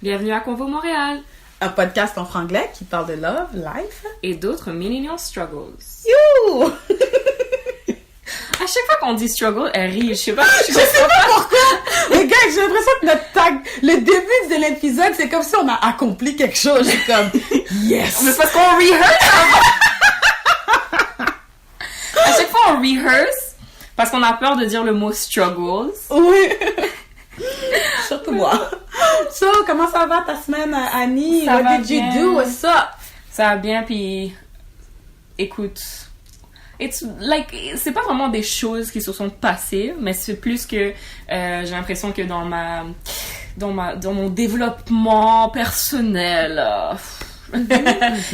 Bienvenue à Convo Montréal. Un podcast en franglais qui parle de love, life et d'autres millennial struggles. You! À chaque fois qu'on dit struggle, elle rit. Je sais pas pourquoi. Mais gars, j'ai l'impression que notre tag, le début de l'épisode, c'est comme si on a accompli quelque chose. J'ai comme, yes! Mais c'est parce qu'on rehearse avant. À chaque fois, on rehearse parce qu'on a peur de dire le mot struggles. Oui. Surtout moi. So, comment ça va ta semaine, Annie? Ça What did you do? What's up? Ça va bien, puis écoute, c'est pas vraiment des choses qui se sont passées, mais c'est plus que j'ai l'impression que dans mon développement personnel,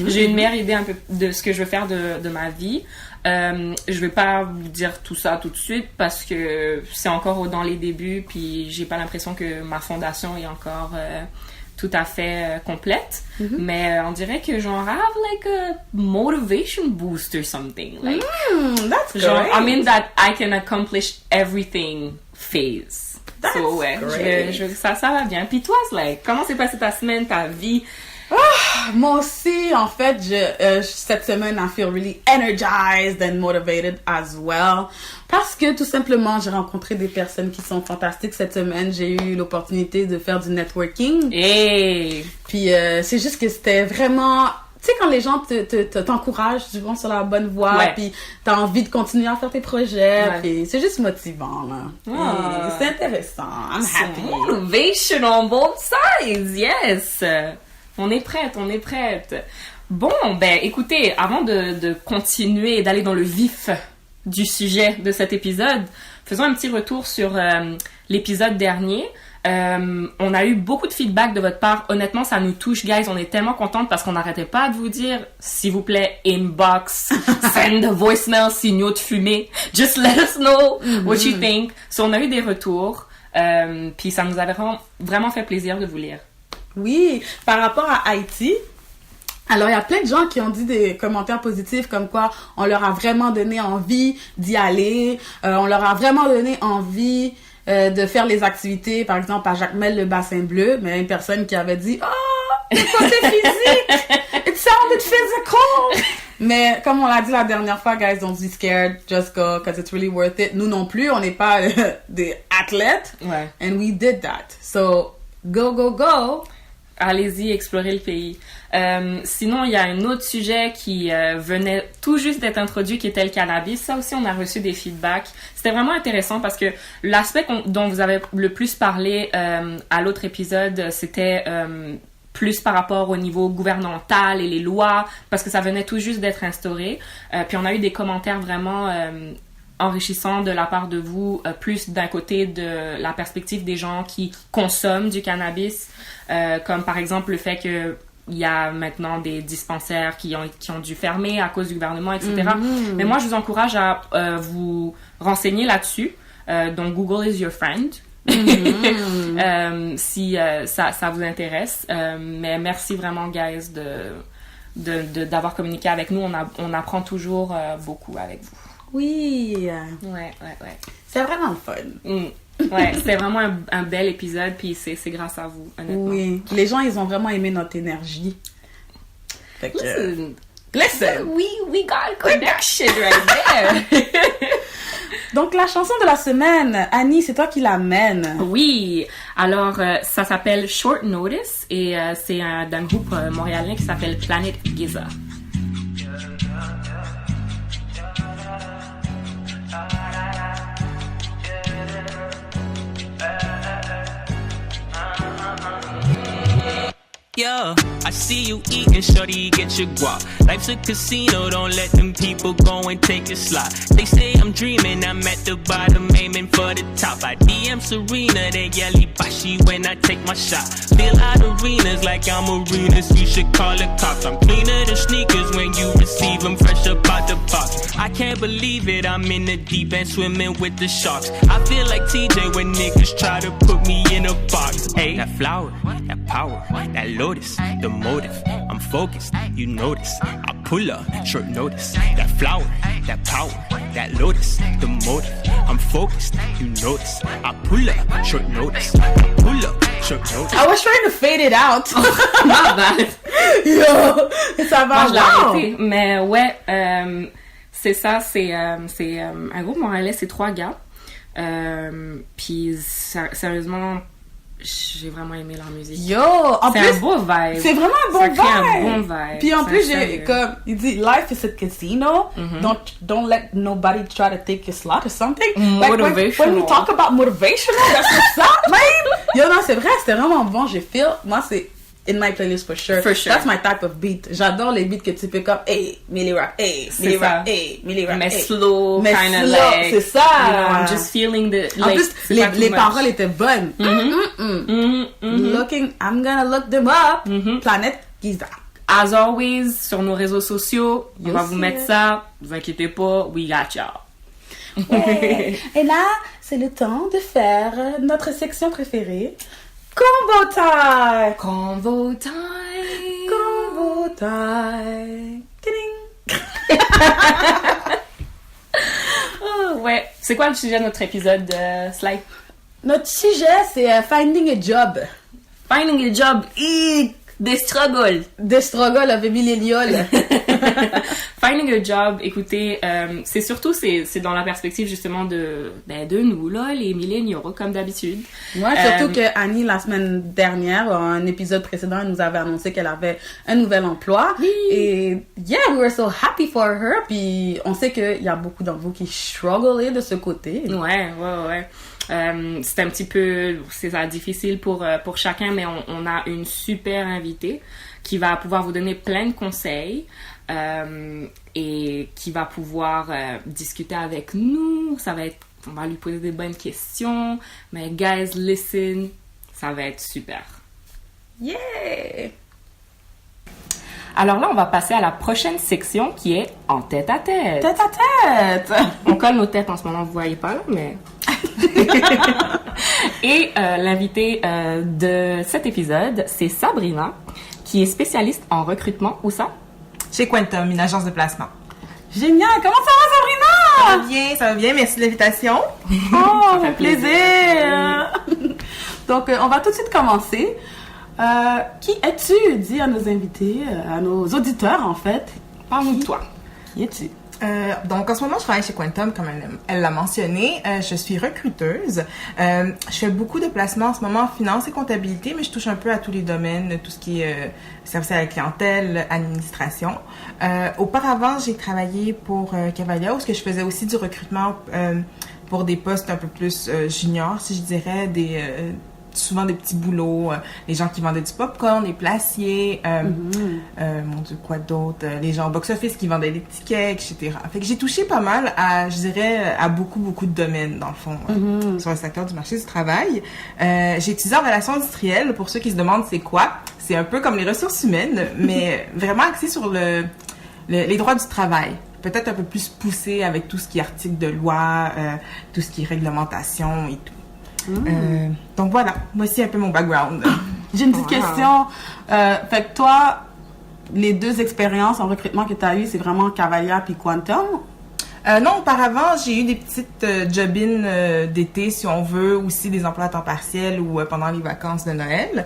j'ai une meilleure idée un peu de ce que je veux faire de ma vie. Je vais pas vous dire tout ça tout de suite parce que c'est encore dans les débuts, puis j'ai pas l'impression que ma fondation est encore tout à fait complète. Mm-hmm. Mais on dirait que genre I have like a motivation boost or something. Like, that's genre, great. I mean that I can accomplish everything phase. That's so ouais, ça va bien. Puis toi, like, comment s'est passée ta semaine, ta vie? Moi aussi, en fait, cette semaine, I feel really energized and motivated as well. Parce que, tout simplement, j'ai rencontré des personnes qui sont fantastiques cette semaine. J'ai eu l'opportunité de faire du networking. Hey! Puis, c'est juste que c'était vraiment... Tu sais, quand les gens t'encouragent, tu vas sur la bonne voie, ouais. Puis t'as envie de continuer à faire tes projets, ouais. Puis c'est juste motivant, là. C'est intéressant. I'm happy. Motivation on both sides, yes! On est prête. Bon, ben écoutez, avant de continuer et d'aller dans le vif du sujet de cet épisode, faisons un petit retour sur l'épisode dernier. On a eu beaucoup de feedback de votre part. Honnêtement, ça nous touche, guys. On est tellement contentes parce qu'on n'arrêtait pas de vous dire, s'il vous plaît, inbox, send a voicemail, signaux de fumée. Just let us know what you think. So, on a eu des retours. Puis ça nous avait vraiment fait plaisir de vous lire. Oui, par rapport à Haïti, alors il y a plein de gens qui ont dit des commentaires positifs comme quoi on leur a vraiment donné envie d'y aller, on leur a vraiment donné envie de faire les activités, par exemple à Jacmel le Bassin Bleu, mais une personne qui avait dit « Oh, le côté physique! It sounded physical! » Mais comme on l'a dit la dernière fois, guys, don't be scared, just go, because it's really worth it. Nous non plus, on n'est pas des athlètes, ouais. And we did that. So, go! Allez-y, explorez le pays. Sinon, il y a un autre sujet qui venait tout juste d'être introduit, qui était le cannabis. Ça aussi, on a reçu des feedbacks. C'était vraiment intéressant parce que l'aspect dont vous avez le plus parlé à l'autre épisode, c'était plus par rapport au niveau gouvernemental et les lois, parce que ça venait tout juste d'être instauré. Puis on a eu des commentaires vraiment... enrichissant de la part de vous, plus d'un côté de la perspective des gens qui consomment du cannabis, comme par exemple le fait que il y a maintenant des dispensaires qui ont dû fermer à cause du gouvernement, etc. Mm-hmm. Mais moi, je vous encourage à vous renseigner là-dessus. Donc, Google is your friend. Mm-hmm. Si ça vous intéresse. Mais merci vraiment, guys, d'avoir communiqué avec nous. On apprend toujours beaucoup avec vous. Oui. Ouais. C'est vraiment le fun. Ouais, c'était vraiment un bel épisode, puis c'est grâce à vous, honnêtement. Oui, les gens, ils ont vraiment aimé notre énergie. Fait que... Listen! We got a connection right there! Donc, la chanson de la semaine, Annie, c'est toi qui l'amène. Oui! Alors, ça s'appelle Short Notice, et c'est d'un groupe montréalais qui s'appelle Planet Giza. Yeah, I see you eating, shorty, get your guap. Life's a casino, don't let them people go and take your slot. They say I'm dreaming, I'm at the bottom, aiming for the top. I DM Serena, they yell Bashi when I take my shot. Fill out arenas like I'm arenas, you should call the cops. I'm cleaner than sneakers when you receive them fresh up out the box. I can't believe it, I'm in the deep end swimming with the sharks. I feel like TJ when niggas try to put me in a box. Hey, that flower, that power, that lotus, the motive. I'm focused, you notice. I pull up, short notice. That flower, that power, that lotus, the motive. I'm focused, you notice. I pull up, short notice. I pull up, short notice. I was trying to fade it out. Not bad. Yo, ça va. Moi, je l'ai arrêté. Mais ouais, c'est ça, c'est un groupe montréalais, c'est 3 gars. Puis sérieusement, j'ai vraiment aimé leur musique. Yo, en c'est plus, un beau vibe. c'est vraiment un bon ça vibe. crée un bon vibe. Puis en C'est plus, sérieux. comme il dit, life is a casino. Don't let nobody try to take your slot or something. Like when we talk about motivational, that's what's up, man. Yo, non, c'est vrai, c'était vraiment bon. J'ai feel, moi, c'est in my playlist for sure. For sure. That's my type of beat. J'adore les beats que tu fais comme, hey, Millie rap, hey, Millie rap, hey, Millie rap, mais hey. slow, Mais kind of slow, like, c'est ça. You know, I'm just feeling the. En Like, plus, c'est pas too les much. paroles étaient bonnes. Looking, I'm gonna look them up. Planète Giza. As always, sur nos réseaux sociaux, on Yo, va vous c'est- mettre ça. Vous inquiétez pas, we got y'all. Ouais. Et là, c'est le temps de faire notre section préférée. Combo time! Convo time. Combo time! Tiding. Oh, ouais. C'est quoi le sujet de notre épisode, Sly? Notre sujet, c'est finding a job. Finding a job. Des struggles. The struggle of Emile Liol. Finding a job, écoutez, c'est surtout, c'est dans la perspective justement de nous, là, les milléniaux, comme d'habitude. Ouais, surtout que Annie, la semaine dernière, un épisode précédent, elle nous avait annoncé qu'elle avait un nouvel emploi. Oui. Et yeah, we were so happy for her. Puis on sait qu'il y a beaucoup d'entre vous qui struggle de ce côté. Ouais. C'est un petit peu, c'est ça, difficile pour chacun, mais on a une super invitée qui va pouvoir vous donner plein de conseils et qui va pouvoir discuter avec nous. On va lui poser des bonnes questions. Mais guys, listen, ça va être super. Yeah! Alors là, on va passer à la prochaine section qui est en tête à tête. Tête à tête! On colle nos têtes en ce moment, vous voyez pas là, mais... Et l'invitée de cet épisode, c'est Sabrina, qui est spécialiste en recrutement. Où ça? Chez Quantum, une agence de placement. Génial! Comment ça va, Sabrina? Ça va bien, merci de l'invitation. Oh, Ça fait plaisir! Donc, on va tout de suite commencer. Qui es-tu? Dis à nos invités, à nos auditeurs, en fait. Parle-nous de toi. Qui es-tu? Donc, en ce moment, je travaille chez Quantum, comme elle l'a mentionné. Je suis recruteuse. Je fais beaucoup de placements en ce moment en finance et comptabilité, mais je touche un peu à tous les domaines, tout ce qui est service à la clientèle, administration. Auparavant, j'ai travaillé pour Cavalia, où je faisais aussi du recrutement pour des postes un peu plus juniors, si je dirais, souvent des petits boulots, les gens qui vendaient du popcorn, les placiers, mon Dieu, quoi d'autre, les gens au box-office qui vendaient les tickets, etc. Fait que j'ai touché pas mal à, je dirais, à beaucoup de domaines, dans le fond, sur le secteur du marché du travail. J'ai étudié en relations industrielles, pour ceux qui se demandent c'est quoi. C'est un peu comme les ressources humaines, mais vraiment axé sur les droits du travail. Peut-être un peu plus poussé avec tout ce qui est article de loi, tout ce qui est réglementation et tout. Donc voilà, voici un peu mon background. J'ai une petite question. Fait que toi, les deux expériences en recrutement que tu as eues, c'est vraiment Cavalia puis Quantum? Non, auparavant, j'ai eu des petites job-in d'été, si on veut, aussi des emplois à temps partiel ou pendant les vacances de Noël.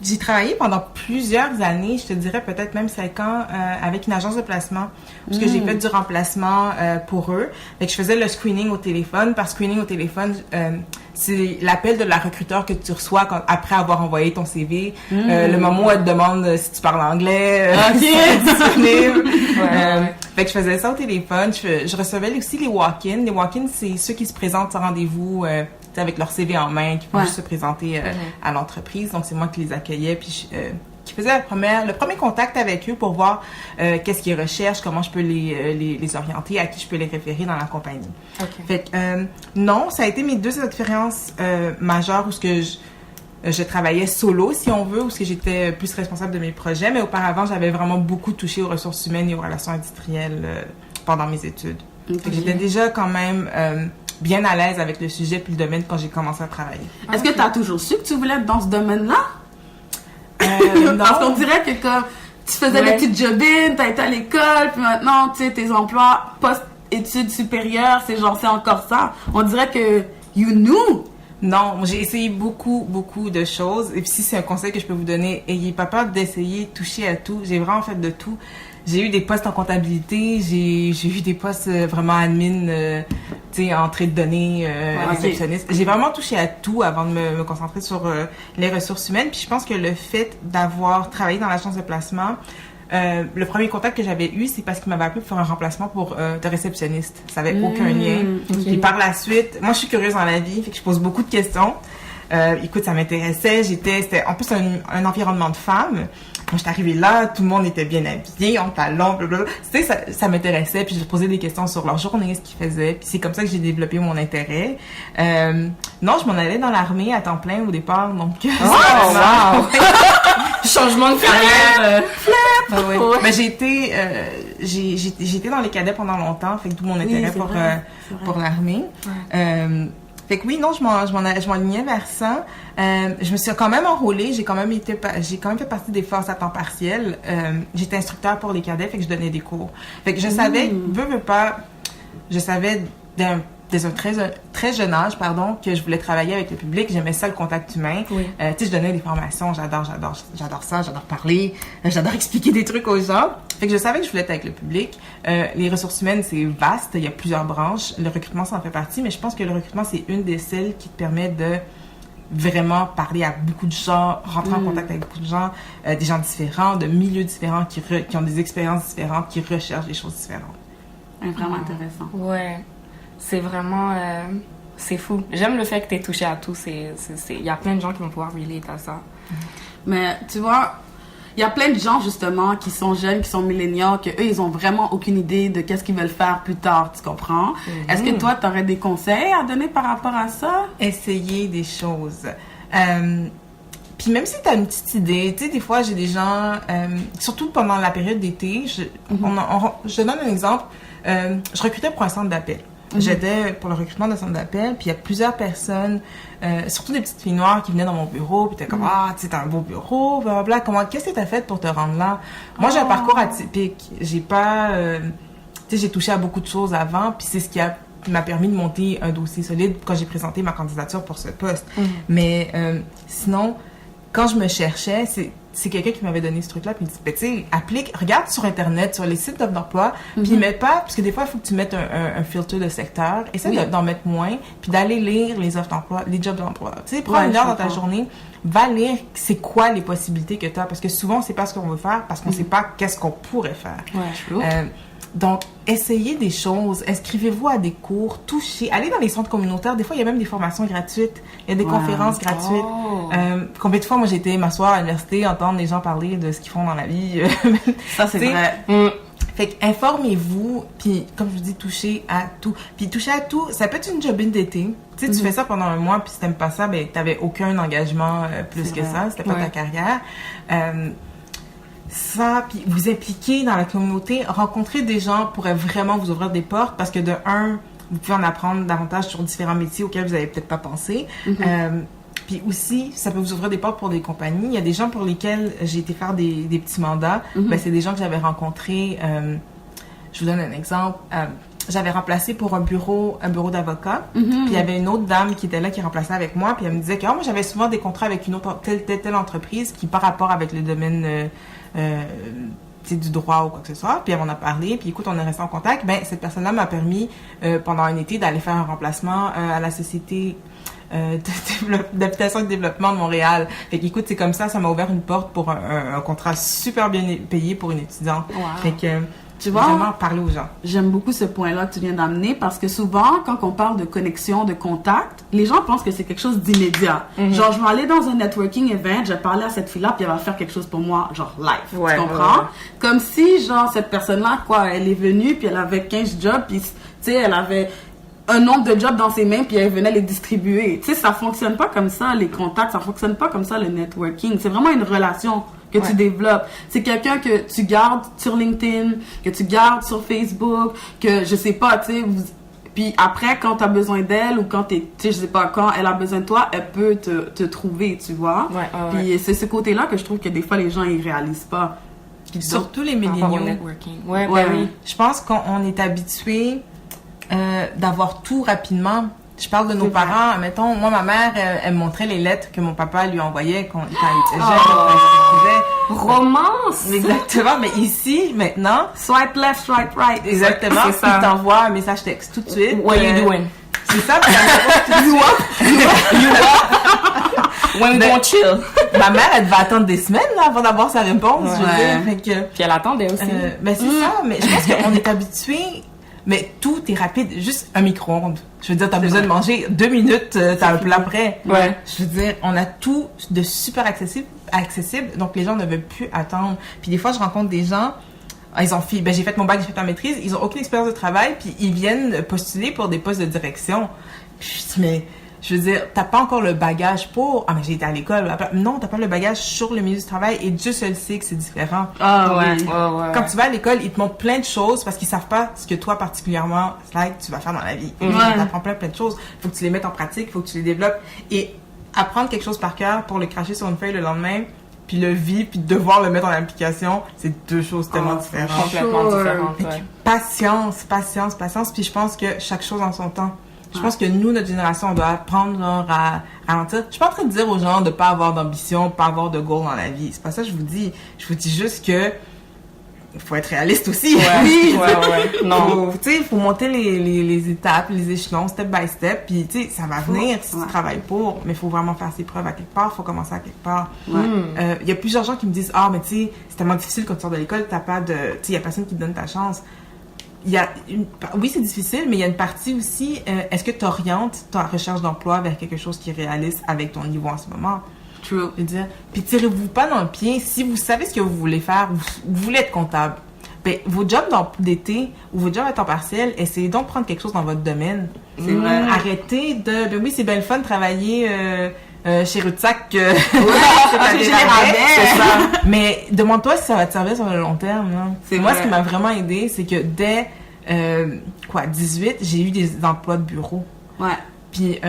J'ai travaillé pendant plusieurs années, je te dirais peut-être même 5 ans, avec une agence de placement, parce que j'ai fait du remplacement pour eux. Fait que je faisais le screening au téléphone. Par screening au téléphone, c'est l'appel de la recruteur que tu reçois après avoir envoyé ton CV. Le moment où elle te demande si tu parles anglais, si tu es disponible. Fait que je faisais ça au téléphone. Je recevais aussi les walk-in. Les walk-in, c'est ceux qui se présentent au rendez-vous avec leur CV en main, qui vont juste se présenter à l'entreprise. Donc, c'est moi qui les accueillais, puis qui faisais le premier contact avec eux pour voir qu'est-ce qu'ils recherchent, comment je peux les orienter, à qui je peux les référer dans la compagnie. Okay. Fait que, non, ça a été mes deux expériences majeures où je travaillais solo, si on veut, où j'étais plus responsable de mes projets, mais auparavant, j'avais vraiment beaucoup touché aux ressources humaines et aux relations industrielles pendant mes études. Okay. J'étais déjà quand même bien à l'aise avec le sujet puis le domaine quand j'ai commencé à travailler. Est-ce que tu as toujours su que tu voulais être dans ce domaine-là? Non. Parce qu'on dirait que comme tu faisais des petites job-in, tu as été à l'école, puis maintenant, tu sais, tes emplois études supérieures, c'est encore ça. On dirait que you knew. Non, j'ai essayé beaucoup de choses. Et puis si c'est un conseil que je peux vous donner, ayez pas peur d'essayer, toucher à tout. J'ai vraiment fait de tout. J'ai eu des postes en comptabilité, j'ai eu des postes vraiment admin, tu sais, entrée de données, réceptionniste. J'ai vraiment touché à tout avant de me concentrer sur les ressources humaines. Puis je pense que le fait d'avoir travaillé dans l'agence de placement, le premier contact que j'avais eu, c'est parce qu'il m'avait appelé pour faire un remplacement de réceptionniste. Ça avait aucun lien. Okay. Puis par la suite, moi je suis curieuse dans la vie, fait que je pose beaucoup de questions. Écoute, ça m'intéressait. C'était en plus un environnement de femmes. Quand j'étais arrivée là, tout le monde était bien habillé, en talons, blablabla. Tu sais, ça m'intéressait. Puis je posais des questions sur leur journée, ce qu'ils faisaient. Puis c'est comme ça que j'ai développé mon intérêt. Non, je m'en allais dans l'armée à temps plein au départ. Donc, wow! Changement de carrière. Ouais. Mais j'ai été dans les cadets pendant longtemps. Fait que d'où mon intérêt pour l'armée. Ouais. Fait que oui, non, je m'enlignais vers ça. Je me suis quand même enrôlée. J'ai quand même fait partie des forces à temps partiel. J'étais instructeur pour les cadets, fait que je donnais des cours. Fait que je savais, je savais dès un très jeune âge, que je voulais travailler avec le public. J'aimais ça, le contact humain. Oui. Tu sais, je donnais des formations. J'adore ça. J'adore parler. J'adore expliquer des trucs aux gens. Fait que je savais que je voulais être avec le public. Les ressources humaines, c'est vaste. Il y a plusieurs branches. Le recrutement, ça en fait partie. Mais je pense que le recrutement, c'est une des celles qui te permet de vraiment parler à beaucoup de gens, rentrer en contact avec beaucoup de gens, des gens différents, de milieux différents, qui ont des expériences différentes, qui recherchent des choses différentes. Vraiment intéressant. Ouais. C'est vraiment... c'est fou. J'aime le fait que tu aies touché à tout. Il y a plein de gens qui vont pouvoir relate à ça. Mais tu vois, il y a plein de gens justement qui sont jeunes, qui sont milléniaux, que eux ils ont vraiment aucune idée de qu'est-ce qu'ils veulent faire plus tard, tu comprends? Est-ce que toi, tu aurais des conseils à donner par rapport à ça? Essayer des choses. Puis même si tu as une petite idée, tu sais, des fois, j'ai des gens, surtout pendant la période d'été, je donne un exemple, je recrutais pour un centre d'appel. J'étais pour le recrutement d'un centre d'appel, puis il y a plusieurs personnes, surtout des petites filles noires qui venaient dans mon bureau, puis t'es comme, tu sais, t'as un beau bureau, blablabla, qu'est-ce que t'as fait pour te rendre là? Moi, j'ai un parcours atypique. J'ai pas, tu sais, j'ai touché à beaucoup de choses avant, puis c'est ce qui m'a permis de monter un dossier solide quand j'ai présenté ma candidature pour ce poste. Mais sinon, quand je me cherchais, c'est quelqu'un qui m'avait donné ce truc-là, puis il dit, ben, tu sais, regarde sur Internet, sur les sites d'offres d'emploi, puis mets pas, parce que des fois, il faut que tu mettes un filtre de secteur, essaie d'en mettre moins, puis d'aller lire les offres d'emploi, les jobs d'emploi. Tu sais, prends une heure dans ta journée, va lire c'est quoi les possibilités que tu as, parce que souvent, on sait pas ce qu'on veut faire, parce qu'on sait pas qu'est-ce qu'on pourrait faire. Donc, essayez des choses, inscrivez-vous à des cours, touchez, allez dans les centres communautaires. Des fois, il y a même des formations gratuites, il y a des conférences gratuites. Combien de fois, moi, j'ai été m'asseoir à l'université, entendre les gens parler de ce qu'ils font dans la vie. Ça, c'est vrai. Fait que informez-vous, puis comme je vous dis, touchez à tout. Puis toucher à tout, ça peut être une job d'été. Tu sais, tu fais ça pendant un mois, puis si t'aimes pas ça, ben t'avais aucun engagement plus que ça, c'était pas ta carrière. Ça, puis vous impliquer dans la communauté, rencontrer des gens pourrait vraiment vous ouvrir des portes, parce que de un, vous pouvez en apprendre davantage sur différents métiers auxquels vous avez peut-être pas pensé. Puis aussi, ça peut vous ouvrir des portes pour des compagnies. Il y a des gens pour lesquels j'ai été faire des petits mandats. Ben, c'est des gens que j'avais rencontrés. Je vous donne un exemple. J'avais remplacé pour un bureau d'avocat. Puis il y avait une autre dame qui était là, qui remplaçait avec moi. Puis elle me disait que moi, j'avais souvent des contrats avec une autre telle entreprise qui, par rapport avec le domaine du droit ou quoi que ce soit. Puis elle m'en a parlé. Puis écoute, on est resté en contact. Ben, cette personne-là m'a permis, pendant un été, d'aller faire un remplacement à la société d'habitation et de développement de Montréal. Fait qu'écoute, c'est comme ça m'a ouvert une porte pour un contrat super bien payé pour une étudiante. Fait que, tu vois, vraiment parler aux gens. J'aime beaucoup ce point-là que tu viens d'amener, parce que souvent, quand on parle de connexion, de contact, les gens pensent que c'est quelque chose d'immédiat. Genre, je vais aller dans un networking event, je vais parler à cette fille-là, puis elle va faire quelque chose pour moi, genre live. Tu comprends? Comme si, genre, cette personne-là, elle est venue, puis elle avait 15 jobs, puis, tu sais, elle avait un nombre de jobs dans ses mains, puis elle venait les distribuer. Tu sais, ça fonctionne pas comme ça, les contacts, ça fonctionne pas comme ça, le networking. C'est vraiment une relation que tu développes. C'est quelqu'un que tu gardes sur LinkedIn, que tu gardes sur Facebook, que, je sais pas, tu sais, puis après, quand tu as besoin d'elle, ou quand tu sais, je sais pas, quand elle a besoin de toi, elle peut te trouver, tu vois. Puis c'est ce côté-là que je trouve que des fois, les gens, ils réalisent pas. Surtout les milléniaux. networking. Oui. Je pense qu'on est habitué d'avoir tout rapidement. Je parle de nos parents. Mettons, moi, ma mère, elle me montrait les lettres que mon papa lui envoyait quand il était jeune. Quand il écrivait. Romance! Exactement. Mais ici, maintenant... Swipe left, swipe right. Exactement. C'est ça. Il t'envoie un message texte tout de suite. What you doing? C'est ça. You When we Mais- gon' chill. Ma mère, elle devait attendre des semaines là, avant d'avoir sa réponse. Je veux Ouais. dire. Fait que... Puis elle attendait aussi. Mais c'est ça, mais je pense qu'on est habitué, mais tout est rapide, juste un micro-ondes. Je veux dire, t'as besoin de manger 2 minutes, t'as un plat prêt. Ouais. Je veux dire, on a tout de super accessible, donc les gens ne veulent plus attendre. Puis des fois, je rencontre des gens, ils ont fait, j'ai fait mon bac, j'ai fait ma maîtrise, ils ont aucune expérience de travail, puis ils viennent postuler pour des postes de direction. Puis je dis, mais... Je veux dire, t'as pas encore le bagage pour... Ah, mais j'ai été à l'école. Non, t'as pas le bagage sur le milieu du travail et Dieu seul sait que c'est différent. Ah Ouais, oui. ouais. Quand tu vas à l'école, ils te montrent plein de choses parce qu'ils savent pas ce que toi, particulièrement, tu vas faire dans la vie. Ouais. Tu apprends plein de choses. Faut que tu les mettes en pratique, faut que tu les développes. Et apprendre quelque chose par cœur pour le cracher sur une feuille le lendemain, puis le vivre, puis devoir le mettre en application, c'est 2 choses tellement différentes. Complètement Sure. différente, ouais. Patience. Puis je pense que chaque chose en son temps. Je pense que nous, notre génération, on doit apprendre genre, à ralentir. Je suis pas en train de dire aux gens de pas avoir d'ambition, pas avoir de goal dans la vie. C'est pas ça que je vous dis. Je vous dis juste que il faut être réaliste aussi. Ouais, ouais. Non. Faut monter les étapes, les échelons, step by step. Puis, tu sais, ça va venir si tu travailles pour. Mais il faut vraiment faire ses preuves à quelque part. Il faut commencer à quelque part. Il y a plusieurs gens qui me disent, ah, mais tu sais, c'est tellement difficile quand tu sors de l'école, t'as pas de, tu sais, il y a personne qui te donne ta chance. Oui, c'est difficile, mais il y a une partie aussi, est-ce que tu orientes ta recherche d'emploi vers quelque chose qui est réaliste avec ton niveau en ce moment? True. Je veux dire, puis tirez-vous pas dans le pied. Si vous savez ce que vous voulez faire, vous voulez être comptable, ben, vos jobs d'été ou vos jobs à temps partiel, essayez donc de prendre quelque chose dans votre domaine. C'est vrai. Arrêtez de... Ben oui, c'est bien le fun de travailler chez Rutsac. chez Générabert. C'est ça. Mais demande-toi si ça va te servir sur le long terme. Là. C'est moi, vrai. ce qui m'a vraiment aidé, c'est que dès 18, j'ai eu des emplois de bureau. Ouais. Puis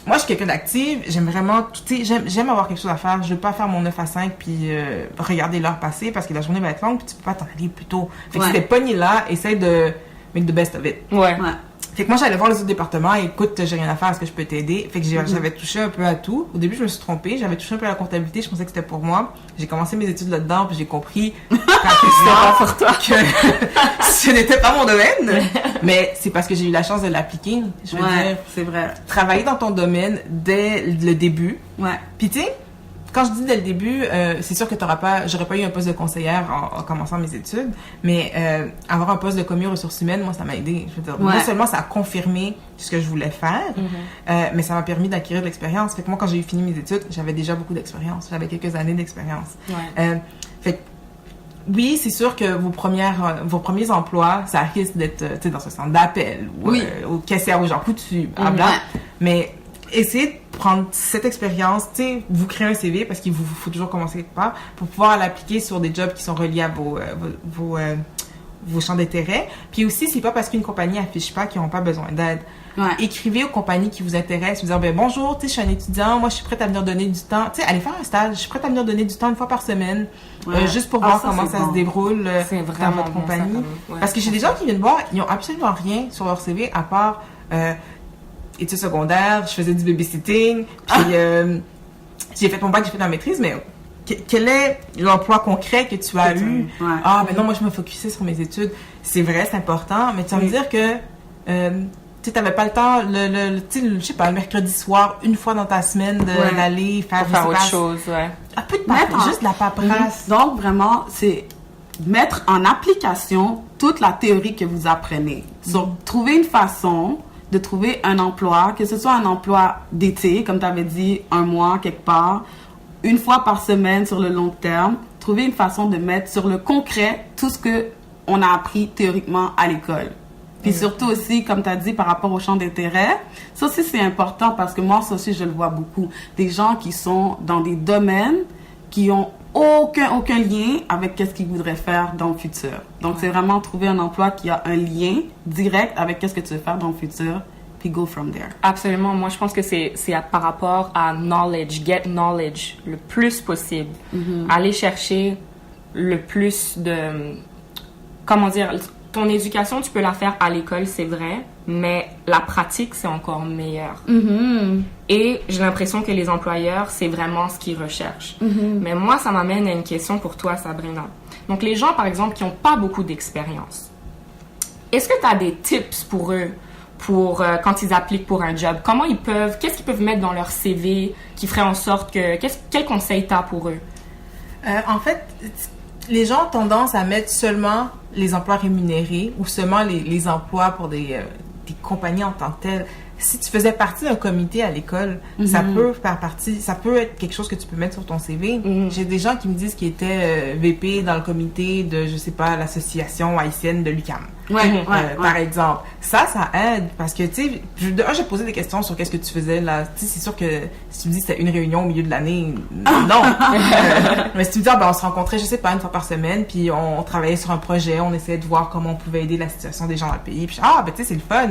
moi, je suis quelqu'un d'active. J'aime vraiment, tu sais, j'aime avoir quelque chose à faire. Je veux pas faire mon 9 à 5 puis regarder l'heure passer parce que la journée va être longue puis tu peux pas t'en aller plus tôt. Fait que Ouais. si t'es pogné là, essaye de make the best of it. Ouais. Ouais. Fait que moi, j'allais voir les autres départements. Écoute, j'ai rien à faire. Est-ce que je peux t'aider? Fait que j'avais touché un peu à tout. Au début, je me suis trompée. J'avais touché un peu à la comptabilité. Je pensais que c'était pour moi. J'ai commencé mes études là-dedans puis j'ai compris que ce n'était pas mon domaine. Mais c'est parce que j'ai eu la chance de l'appliquer. Je veux dire, c'est vrai. travailler dans ton domaine dès le début. Ouais. Puis tu sais, quand je dis dès le début, c'est sûr que j'aurais pas eu un poste de conseillère en commençant mes études, mais avoir un poste de commis ressources humaines, moi, ça m'a aidé. Je veux dire, non seulement ça a confirmé ce que je voulais faire, mais ça m'a permis d'acquérir de l'expérience. Fait que moi, quand j'ai fini mes études, j'avais déjà beaucoup d'expérience. J'avais quelques années d'expérience. Ouais. Fait que, oui, c'est sûr que vos premiers emplois, ça risque d'être tu sais, dans ce centre d'appel ou au caissière ou Jean Coutu, blabla. Mais essayez de prendre cette expérience, tu sais, vous créez un CV parce qu'il vous faut toujours commencer quelque part pour pouvoir l'appliquer sur des jobs qui sont reliés à vos champs d'intérêt. Puis aussi, c'est pas parce qu'une compagnie affiche pas qu'ils n'ont pas besoin d'aide. Ouais. Écrivez aux compagnies qui vous intéressent, vous dire, ben bonjour, tu sais, je suis un étudiant, moi je suis prête à venir donner du temps, tu sais, allez faire un stage, je suis prête à venir donner du temps 1 fois par semaine, juste pour voir comment ça se déroule C'est dans vraiment votre bon, compagnie. ça, comme- ouais, Parce que j'ai des gens qui viennent voir, ils ont absolument rien sur leur CV à part études secondaires, je faisais du babysitting, puis j'ai fait mon bac, j'ai fait ma maîtrise, mais quel est l'emploi concret que tu as eu? Ouais. Ah, ben non, moi je me focusais sur mes études. C'est vrai, c'est important, mais tu vas me dire que tu n'avais pas le temps, je sais pas, le mercredi soir, une fois dans ta semaine, d'aller faire, Pour faire autre chose, ouais. Un peu de paperasse, juste de la paperasse. Donc, vraiment, c'est mettre en application toute la théorie que vous apprenez. Donc, trouver une façon de trouver un emploi, que ce soit un emploi d'été, comme tu avais dit, 1 mois quelque part, 1 fois par semaine sur le long terme, trouver une façon de mettre sur le concret tout ce que on a appris théoriquement à l'école. Puis surtout aussi, comme tu as dit, par rapport au champ d'intérêt, ça aussi c'est important parce que moi, ça aussi, je le vois beaucoup. Des gens qui sont dans des domaines qui ont aucun lien avec qu'est-ce qu'ils voudraient faire dans le futur. Donc, c'est vraiment trouver un emploi qui a un lien direct avec qu'est-ce que tu veux faire dans le futur, puis go from there. Absolument. Moi, je pense que c'est par rapport à knowledge, get knowledge, le plus possible. Aller chercher le plus de... Comment dire? ton éducation, tu peux la faire à l'école, c'est vrai, mais la pratique, c'est encore meilleur. Et j'ai l'impression que les employeurs, c'est vraiment ce qu'ils recherchent. Mais moi, ça m'amène à une question pour toi, Sabrina. Donc, les gens, par exemple, qui n'ont pas beaucoup d'expérience, est-ce que tu as des tips pour eux pour quand ils appliquent pour un job? Qu'est-ce qu'ils peuvent mettre dans leur CV qui ferait en sorte que... Quel conseil tu as pour eux? En fait, les gens ont tendance à mettre seulement les emplois rémunérés ou seulement les emplois pour des compagnies en tant que telles. Si tu faisais partie d'un comité à l'école, ça peut faire partie, ça peut être quelque chose que tu peux mettre sur ton CV. J'ai des gens qui me disent qu'ils étaient VP dans le comité de, je sais pas, l'association haïtienne de l'UQAM. Par exemple. Ça aide parce que, tu sais, j'ai posé des questions sur qu'est-ce que tu faisais là. Tu sais, c'est sûr que si tu me dis que c'était une réunion au milieu de l'année, non. Mais si tu me dis, on se rencontrait, je sais pas, une fois par semaine, puis on travaillait sur un projet, on essayait de voir comment on pouvait aider la situation des gens dans le pays. Puis, ben, tu sais, c'est le fun.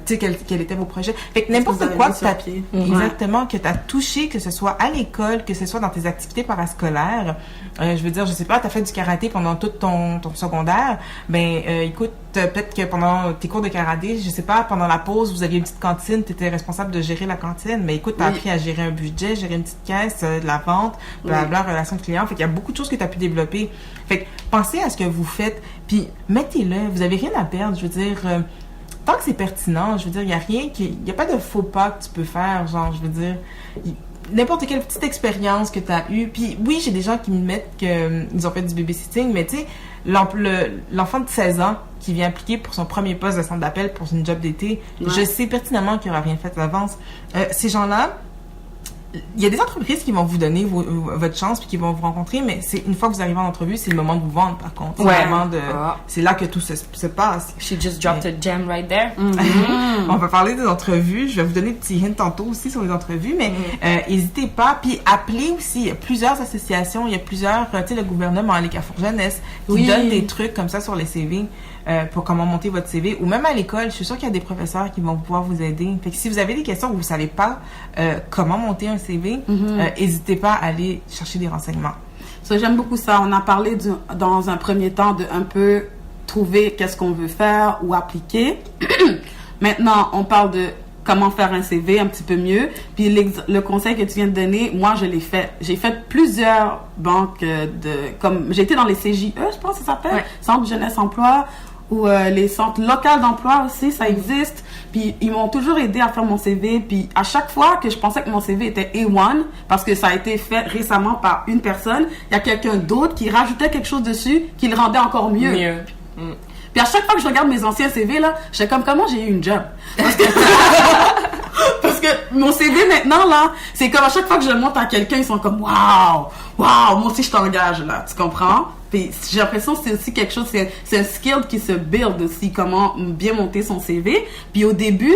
Tu sais, quel était vos projets. Fait que n'importe quoi que exactement, que tu as touché, que ce soit à l'école, que ce soit dans tes activités parascolaires. Je veux dire, je sais pas, tu as fait du karaté pendant tout ton secondaire. Ben, écoute, peut-être que pendant tes cours de karaté, je sais pas, pendant la pause, vous aviez une petite cantine, tu étais responsable de gérer la cantine. Mais écoute, tu as appris à gérer un budget, gérer une petite caisse, de la vente, blablabla, relation de client. Fait qu'il y a beaucoup de choses que tu as pu développer. Fait que pensez à ce que vous faites, puis mettez-le. Vous avez rien à perdre, je veux dire... tant que c'est pertinent, je veux dire, il y a pas de faux pas que tu peux faire, genre, je veux dire, n'importe quelle petite expérience que tu as eue. Puis oui, j'ai des gens qui me mettent qu'ils ont fait du babysitting, mais tu sais, l'enfant de 16 ans qui vient appliquer pour son premier poste de centre d'appel pour une job d'été, je sais pertinemment qu'il n'aura rien fait à l'avance. Ces gens-là, il y a des entreprises qui vont vous donner votre chance puis qui vont vous rencontrer, mais c'est une fois que vous arrivez en entrevue, c'est le moment de vous vendre, par contre. C'est là que tout se passe. She just dropped a gem right there. On va parler des entrevues. Je vais vous donner des petits hints tantôt aussi sur les entrevues, mais n'hésitez pas. Puis appelez aussi. Il y a plusieurs associations, il y a plusieurs, tu sais, le gouvernement, les Carrefour Jeunesse, qui donnent des trucs comme ça sur les CV. Pour comment monter votre CV, ou même à l'école, je suis sûre qu'il y a des professeurs qui vont pouvoir vous aider. Fait que si vous avez des questions où vous savez pas comment monter un CV, n'hésitez pas à aller chercher des renseignements. J'aime beaucoup ça. On a parlé dans un premier temps de un peu trouver qu'est-ce qu'on veut faire ou appliquer. Maintenant, on parle de comment faire un CV un petit peu mieux. Puis le conseil que tu viens de donner, moi, je l'ai fait. J'ai fait plusieurs banques comme j'ai été dans les CJE, je pense que ça s'appelle, Centre Jeunesse Emploi, ou les centres locaux d'emploi aussi, ça existe. Puis ils m'ont toujours aidé à faire mon CV. Puis à chaque fois que je pensais que mon CV était A1, parce que ça a été fait récemment par une personne, il y a quelqu'un d'autre qui rajoutait quelque chose dessus qui le rendait encore mieux. Puis à chaque fois que je regarde mes anciens CV, là, je sais comme comment j'ai eu une job. Parce que mon CV maintenant, là, c'est comme à chaque fois que je le montre à quelqu'un, ils sont comme waouh, moi aussi je t'engage là, tu comprends? Puis j'ai l'impression que c'est aussi quelque chose, c'est un skill qui se build aussi, comment bien monter son CV. Puis au début,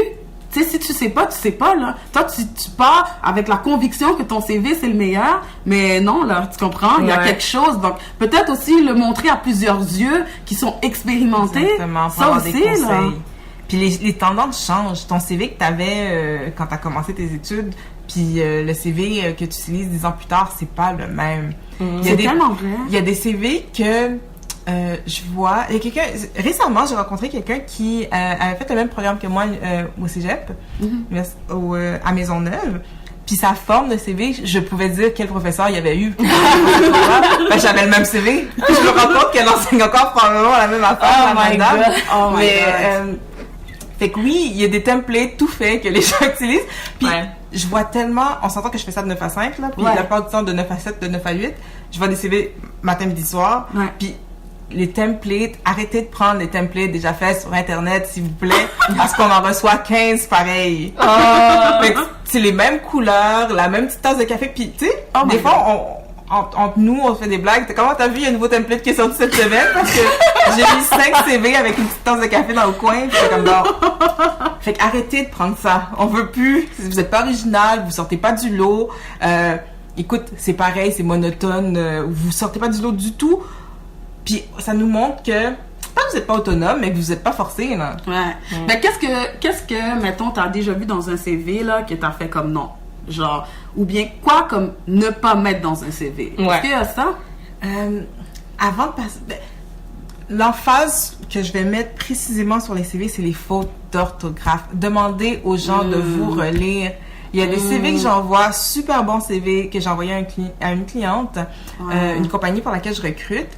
tu sais, si tu sais pas, là. Toi, tu pars avec la conviction que ton CV, c'est le meilleur, mais non, là, tu comprends? Il y a quelque chose. Donc, peut-être aussi le montrer à plusieurs yeux qui sont expérimentés. Exactement, pour avoir des conseils. Là. Puis les tendances changent. Ton CV que tu avais quand tu as commencé tes études, puis le CV que tu utilises 10 ans plus tard, c'est pas le même. C'est tellement vrai. Il y a des CV que... je vois, il y a quelqu'un, récemment j'ai rencontré quelqu'un qui avait fait le même programme que moi au cégep, à Maisonneuve, puis sa forme de CV, je pouvais dire quel professeur il y avait eu. J'avais le même CV, puis je me rends compte qu'elle enseigne encore probablement la même affaire, fait que oui, il y a des templates tout faits que les gens utilisent, puis je vois tellement, on s'entend que je fais ça de 9 à 5, là, puis la plupart du temps de 9 à 7, de 9 à 8, je vois des CV matin, midi, soir, puis les templates, arrêtez de prendre les templates déjà faits sur Internet, s'il vous plaît, parce qu'on en reçoit 15 pareils. C'est les mêmes couleurs, la même petite tasse de café, puis tu sais, des fois, entre nous, on fait des blagues. Comment t'as vu, il y a un nouveau template qui est sorti cette semaine, parce que j'ai mis 5 CV avec une petite tasse de café dans le coin, puis c'est comme non. Fait qu'arrêtez de prendre ça. On veut plus. Vous êtes pas original, vous sortez pas du lot. Écoute, c'est pareil, c'est monotone. Vous sortez pas du lot du tout. Puis ça nous montre que pas que vous n'êtes pas autonome, mais que vous n'êtes pas forcé, là. Mais qu'est-ce que, mettons, t'as déjà vu dans un CV, là, que t'as fait comme non? Genre, ou bien quoi comme ne pas mettre dans un CV? Est-ce qu'il y a ça? Avant de passer... l'emphase que je vais mettre précisément sur les CV, c'est les fautes d'orthographe. Demandez aux gens de vous relire. Il y a des CV que j'envoie, super bons CV, que j'ai envoyé à une cliente, une compagnie pour laquelle je recrute.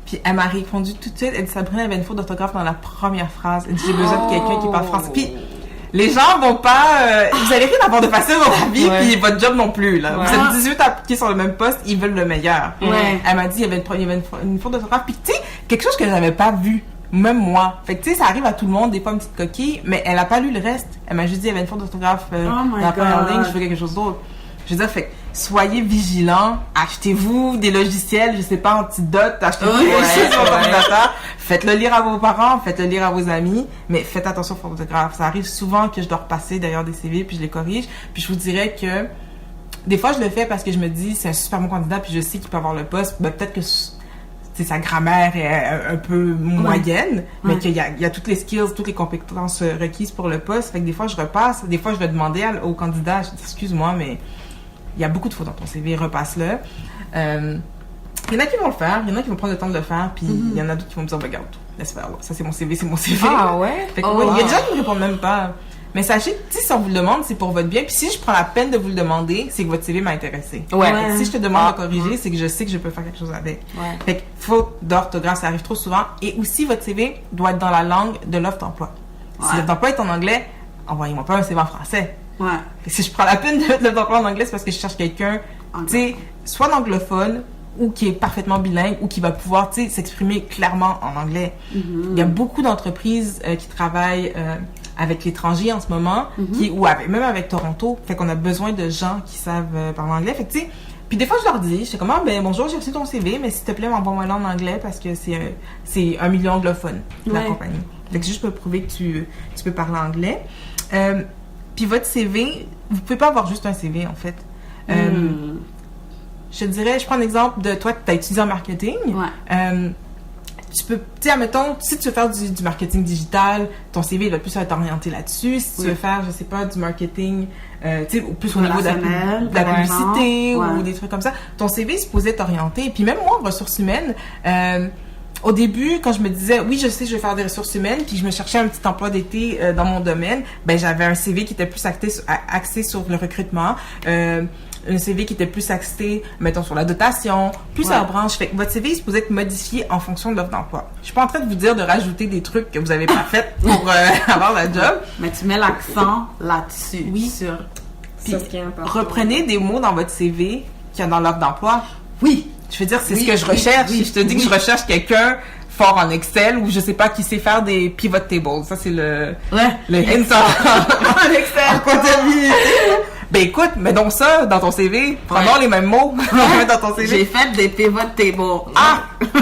Puis elle m'a répondu tout de suite. Elle dit, Sabrina, il y avait une faute d'orthographe dans la première phrase. Elle dit, j'ai besoin de quelqu'un qui parle français. Puis les gens vont pas... vous allez rien avoir de facile dans la vie, puis votre job non plus. Là. Vous êtes 18 à appliquer sur le même poste, ils veulent le meilleur. Elle m'a dit, il y avait une faute d'orthographe. Puis tu sais, quelque chose que j'avais pas vu. Même moi. Fait que tu sais, ça arrive à tout le monde, des fois une petite coquille, mais elle a pas lu le reste. Elle m'a juste dit, il y avait une faute d'orthographe dans la première ligne, je veux quelque chose d'autre. Je veux dire, fait que soyez vigilants, achetez-vous des logiciels, je sais pas, Antidote, achetez-vous des logiciels sur votre ordinateur, faites-le lire à vos parents, faites-le lire à vos amis, mais faites attention aux fautes d'orthographe. Ça arrive souvent que je dois repasser derrière des CV, puis je les corrige, puis je vous dirais que des fois je le fais parce que je me dis, c'est un super bon candidat, puis je sais qu'il peut avoir le poste, ben, peut-être que sa grammaire est un peu moyenne, mais qu'il y a toutes les skills, toutes les compétences requises pour le poste. Fait que des fois, je repasse. Des fois, je vais demander au candidat, je dis, excuse-moi, mais il y a beaucoup de fautes dans ton CV, repasse-le. Il y en a qui vont le faire, il y en a qui vont prendre le temps de le faire, puis il y en a d'autres qui vont me dire, regarde, laisse faire, ça c'est mon CV, c'est mon CV. Ah ouais? Fait que, il y a des gens qui me répondent même pas. Mais sachez que si on vous le demande, c'est pour votre bien. Puis si je prends la peine de vous le demander, c'est que votre CV m'a intéressé. Si je te demande de corriger, c'est que je sais que je peux faire quelque chose avec. Fait que faute d'orthographe, ça arrive trop souvent. Et aussi, votre CV doit être dans la langue de l'offre d'emploi. Si l'offre d'emploi est en anglais, envoyez-moi pas un CV en français. Si je prends la peine de mettre l'offre d'emploi en anglais, c'est parce que je cherche quelqu'un, tu sais, soit d'anglophone, ou qui est parfaitement bilingue, ou qui va pouvoir, tu sais, s'exprimer clairement en anglais. Il y a beaucoup d'entreprises qui travaillent avec l'étranger en ce moment, même avec Toronto, fait qu'on a besoin de gens qui savent parler anglais. Fait que, tu sais, puis des fois je leur dis, je sais comment, ben bonjour, j'ai reçu ton CV, mais s'il te plaît, envoie-moi en anglais parce que c'est un milieu anglophone, la compagnie. Fait que juste pour prouver que tu peux parler anglais. Puis votre CV, vous pouvez pas avoir juste un CV en fait. Je dirais, je prends l'exemple de toi, tu as étudié en marketing. Tu peux, tu sais, admettons, si tu veux faire du marketing digital, ton CV, il va plus être orienté là-dessus. Si tu veux faire, je sais pas, du marketing, tu sais, plus au niveau de la publicité ou des trucs comme ça, ton CV est supposé être orienté. Puis même moi, en ressources humaines, au début, quand je me disais, oui, je sais, je vais faire des ressources humaines, puis je me cherchais un petit emploi d'été dans mon domaine, ben j'avais un CV qui était plus axé sur le recrutement, un CV qui était plus axé, mettons, sur la dotation, plusieurs branches. Fait que votre CV est supposé être modifié en fonction de l'offre d'emploi. Je suis pas en train de vous dire de rajouter des trucs que vous avez pas fait pour avoir la job. Mais tu mets l'accent là-dessus. Oui. Sur... Puis, reprenez des mots dans votre CV qu'il y a dans l'offre d'emploi. Oui. Je veux dire, c'est ce que je recherche. Je te dis que je recherche quelqu'un fort en Excel ou je sais pas qui sait faire des pivot tables. Ça, c'est le hint en Excel. En comptabilité. Ben écoute, mets donc ça dans ton CV. Prenons les mêmes mots. Dans ton CV. J'ai fait des pivot tables.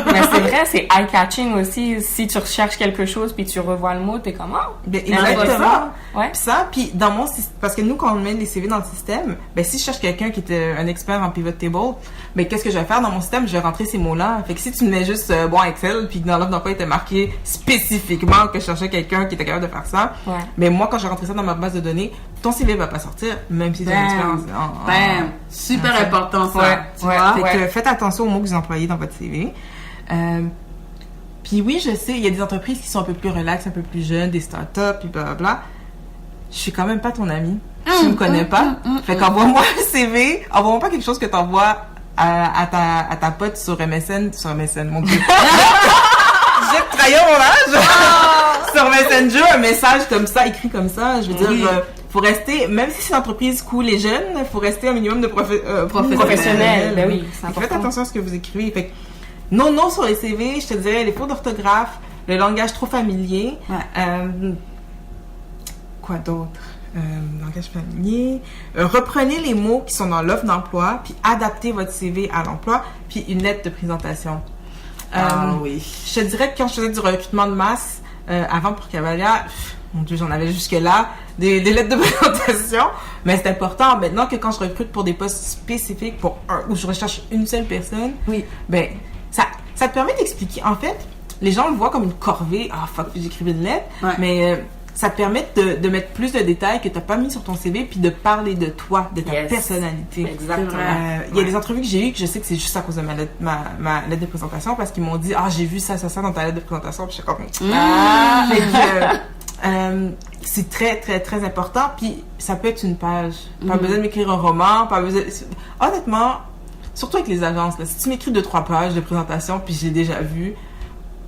Mais c'est vrai, c'est eye-catching aussi. Si tu recherches quelque chose puis tu revois le mot, t'es comme exactement. Puis dans mon système, parce que nous, quand on met les CV dans le système, ben si je cherche quelqu'un qui est un expert en pivot table, ben qu'est-ce que je vais faire dans mon système? Je vais rentrer ces mots-là. Fait que si tu me mets juste Excel, puis que dans l'offre d'emploi, il était marqué spécifiquement que je cherchais quelqu'un qui était capable de faire ça, mais moi, quand j'ai rentré ça dans ma base de données, ton CV va pas sortir, même si tu as une expérience super important ça. Tu vois? Fait que faites attention aux mots que vous employez dans votre CV. Puis oui, je sais, il y a des entreprises qui sont un peu plus relaxes, un peu plus jeunes, des startups, puis blablabla. Je suis quand même pas ton ami. Tu me connais pas. Fait qu'envoie-moi un CV, envoie-moi pas quelque chose que t'envoies à ta pote sur MSN, mon Dieu. J'ai trahi mon âge. Sur Messenger, un message comme ça, écrit comme ça, je veux dire, faut rester, même si c'est une entreprise cool et jeune, faut rester un minimum de professionnel. Ben oui, c'est important. Faites attention à ce que vous écrivez. Fait que, non sur les CV, je te dirais les fautes d'orthographe, le langage trop familier. Quoi d'autre? Langage familier. Reprenez les mots qui sont dans l'offre d'emploi, puis adaptez votre CV à l'emploi, puis une lettre de présentation. Je te dirais que quand je faisais du recrutement de masse, avant pour Cavalia, mon Dieu, j'en avais jusque-là, des lettres de présentation, mais c'est important. Maintenant que quand je recrute pour des postes spécifiques, où je recherche une seule personne, ben, ça te permet d'expliquer. En fait, les gens le voient comme une corvée. Ah, fuck, j'écrivais une lettre. Mais ça te permet de mettre plus de détails que tu n'as pas mis sur ton CV, puis de parler de toi, de ta personnalité. Exactement. Il y a des entrevues que j'ai eues que je sais que c'est juste à cause de ma lettre de présentation, parce qu'ils m'ont dit « Ah, j'ai vu ça dans ta lettre de présentation. » Puis je suis comme « Ah! » C'est très, très, très important. Puis ça peut être une page. Pas besoin de m'écrire un roman, pas besoin... Honnêtement, surtout avec les agences, là, si tu m'écris 2-3 pages de présentation, puis je l'ai déjà vu,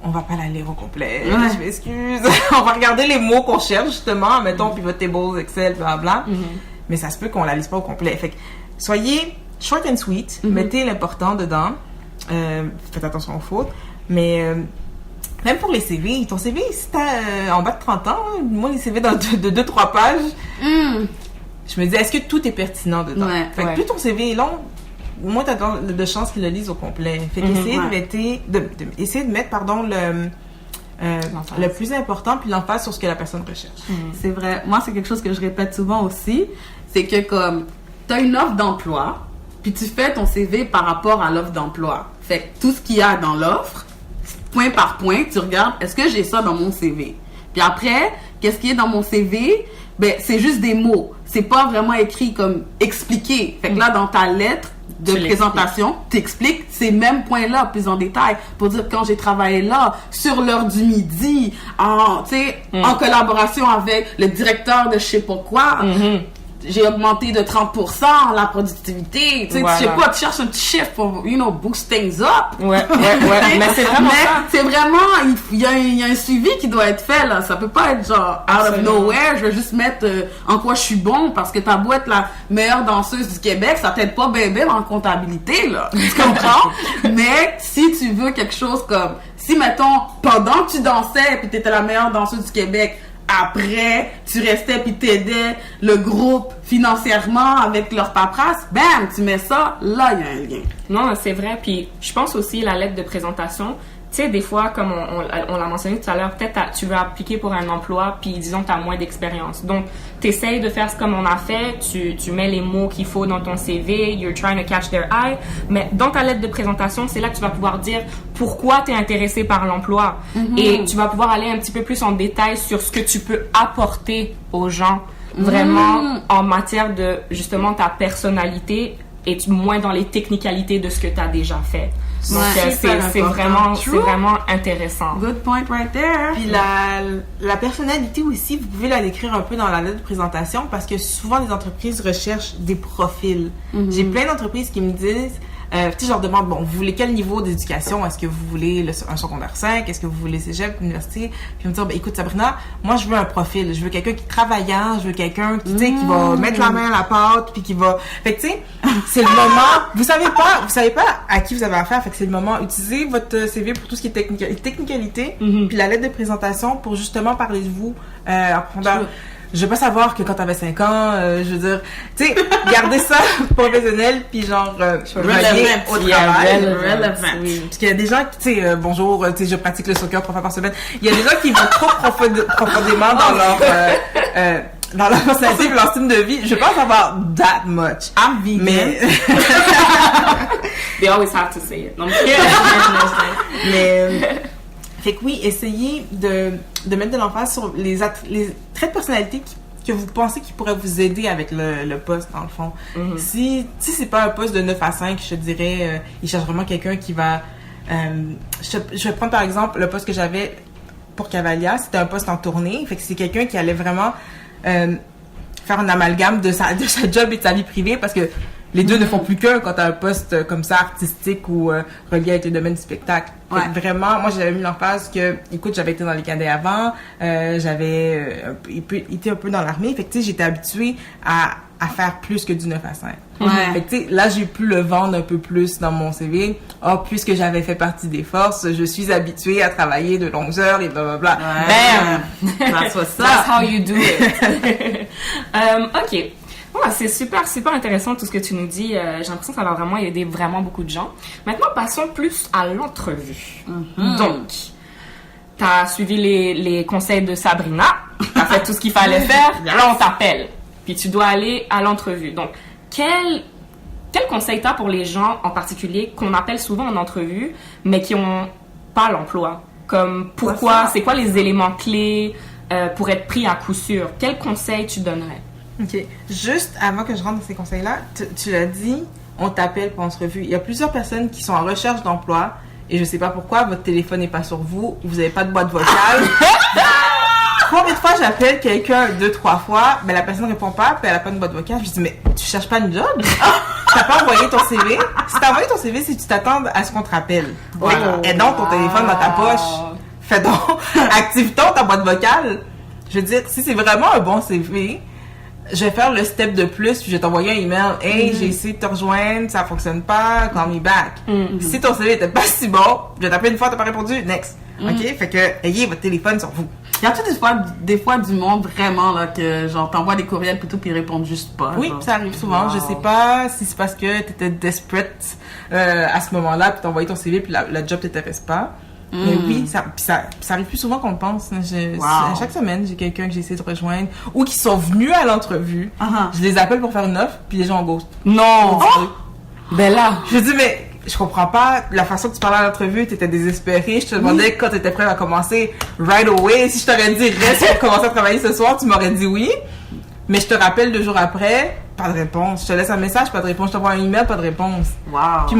on va pas la lire au complet. Je m'excuse. On va regarder les mots qu'on cherche, justement, mettons, pivot tables, Excel, blablabla. Mais ça se peut qu'on la lise pas au complet. Fait que, soyez short and sweet. Mettez l'important dedans. Faites attention aux fautes. Mais, même pour les CV, ton CV, si t'as en bas de 30 ans, moi, les CV de 2-3 pages, je me dis, est-ce que tout est pertinent dedans? Fait que plus ton CV est long, moins t'as de chances qu'ils le lisent au complet. Fait qu'essayez de mettre, le plus important, puis l'emphase sur ce que la personne recherche. C'est vrai. Moi, c'est quelque chose que je répète souvent aussi. C'est que comme t'as une offre d'emploi, puis tu fais ton CV par rapport à l'offre d'emploi. Fait que tout ce qu'il y a dans l'offre, point par point, tu regardes, est-ce que j'ai ça dans mon CV? Puis après, qu'est-ce qui est dans mon CV? Ben, c'est juste des mots. C'est pas vraiment écrit comme expliqué. Fait que là, dans ta lettre de présentation, t'expliques ces mêmes points-là plus en détail pour dire quand j'ai travaillé là, sur l'heure du midi, en collaboration avec le directeur de je sais pas quoi, j'ai augmenté de 30% la productivité. Tu sais, je sais pas, tu cherches un petit chiffre pour, boost things up. Mais c'est vraiment ça. C'est vraiment, il y a un suivi qui doit être fait, là. Ça peut pas être genre, out of nowhere, je vais juste mettre en quoi je suis bon parce que t'as beau être la meilleure danseuse du Québec, ça t'aide pas bien en comptabilité, là. Tu comprends? Mais si tu veux quelque chose comme, si mettons, pendant que tu dansais pis t'étais la meilleure danseuse du Québec, après, tu restais puis t'aidais le groupe financièrement avec leur paperasse, bam, tu mets ça, là, il y a un lien. Non, c'est vrai. Puis, je pense aussi la lettre de présentation. Tu sais, des fois, comme on l'a mentionné tout à l'heure, peut-être tu veux appliquer pour un emploi, puis disons que tu as moins d'expérience. Donc, tu essayes de faire comme on a fait, tu mets les mots qu'il faut dans ton CV, you're trying to catch their eye, mais dans ta lettre de présentation, c'est là que tu vas pouvoir dire pourquoi tu es intéressé par l'emploi. Et tu vas pouvoir aller un petit peu plus en détail sur ce que tu peux apporter aux gens, vraiment en matière de, justement, ta personnalité et moins dans les technicalités de ce que tu as déjà fait. Donc, c'est vraiment intéressant. Good point right there. Puis la personnalité aussi, vous pouvez la décrire un peu dans la lettre de présentation parce que souvent les entreprises recherchent des profils. J'ai plein d'entreprises qui me disent, je leur demande, bon, vous voulez quel niveau d'éducation? Est-ce que vous voulez un secondaire 5? Est-ce que vous voulez cégep, université? Puis ils me disent, écoute Sabrina, moi je veux un profil. Je veux quelqu'un qui est travaillant, je veux quelqu'un qui, qui va mettre la main à la pâte, puis qui va... Fait que tu sais, c'est le moment... Vous savez pas à qui vous avez affaire. Fait que c'est le moment. Utilisez votre CV pour tout ce qui est technicalité, puis la lettre de présentation pour justement parler de vous en profondeur. Je veux pas savoir que quand t'avais 5 ans, je veux dire, tu sais, gardez ça professionnel, puis genre, relevant au travail. Relevant. Oui. Parce qu'il y a des gens qui, tu sais, bonjour, tu sais, je pratique le soccer 3 fois par semaine. Il y a des gens qui vont trop profondément dans leur personnalité et leur style de vie. Je pense avoir that much. I'm vegan. Mais... They always have to say it. Non, mais... Fait que oui, essayez de mettre de l'emphase sur les traits de personnalité que vous pensez qui pourraient vous aider avec le poste, dans le fond. Si c'est pas un poste de 9 à 5, je te dirais, il cherche vraiment quelqu'un qui va... je vais prendre par exemple le poste que j'avais pour Cavalia, c'était un poste en tournée. Fait que c'est quelqu'un qui allait vraiment faire un amalgame de sa job et de sa vie privée parce que les deux ne font plus qu'un quand t'as un poste comme ça, artistique ou relié avec le domaine du spectacle. Ouais. Vraiment, moi, j'avais mis l'emphase que, écoute, j'avais été dans les cadets avant, j'avais été un peu dans l'armée. Fait que, tu sais, j'étais habituée à faire plus que du 9 à 5. Ouais. Fait que, tu sais, là, j'ai pu le vendre un peu plus dans mon CV. Puisque j'avais fait partie des forces, je suis habituée à travailler de longues heures et blablabla. Ouais. Bam! That's what's up. That's how you do it. OK. Ouais, c'est super intéressant tout ce que tu nous dis. J'ai l'impression que ça va vraiment aider vraiment beaucoup de gens. Maintenant, passons plus à l'entrevue. Donc, t'as suivi les conseils de Sabrina, t'as fait tout ce qu'il fallait faire, là on t'appelle. Puis tu dois aller à l'entrevue. Donc, quel conseil t'as pour les gens en particulier qu'on appelle souvent en entrevue, mais qui ont pas l'emploi? Comme pourquoi, c'est quoi les éléments clés? pour être pris à coup sûr? Quel conseil tu donnerais? OK. Juste avant que je rentre dans ces conseils-là, tu l'as dit, on t'appelle pour entrevue. Il y a plusieurs personnes qui sont en recherche d'emploi et je sais pas pourquoi, votre téléphone n'est pas sur vous, vous n'avez pas de boîte vocale. Combien de fois j'appelle quelqu'un 2-3 fois, ben la personne ne répond pas, puis elle a pas de boîte vocale. Je dis, mais tu cherches pas une job? T'as pas envoyé ton CV? Si t'as envoyé ton CV, c'est que tu t'attends à ce qu'on te rappelle. Voilà. Et donc, ton téléphone dans ta poche. Fais donc, active-toi ta boîte vocale. Je veux dire, si c'est vraiment un bon CV, je vais faire le step de plus, puis je vais t'envoyer un email. Hey, j'ai essayé de te rejoindre, ça fonctionne pas, call me back. Si ton CV était pas si bon, je vais t'appeler une fois, t'as pas répondu, next. OK? Fait que, ayez votre téléphone sur vous. Y a-tu des fois du monde vraiment là que genre t'envoies des courriels plutôt puis ils répondent juste pas? Oui, genre. ça arrive souvent. Je sais pas si c'est parce que t'étais desperate à ce moment-là puis t'as envoyé ton CV puis la job t'intéresse pas. Mais oui, ça arrive plus souvent qu'on le pense. Chaque semaine, j'ai quelqu'un que j'essaie de rejoindre ou qui sont venus à l'entrevue. Je les appelle pour faire une offre puis les gens en ghost. Non! Ben là, je dis mais je comprends pas la façon que tu parlais à l'entrevue, t'étais désespérée, je te demandais quand t'étais prêt à commencer right away. Si je t'aurais dit reste pour commencer à travailler ce soir, tu m'aurais dit oui. Mais je te rappelle 2 jours après, pas de réponse. Je te laisse un message, pas de réponse. Je t'envoie un email, pas de réponse. Wow. Puis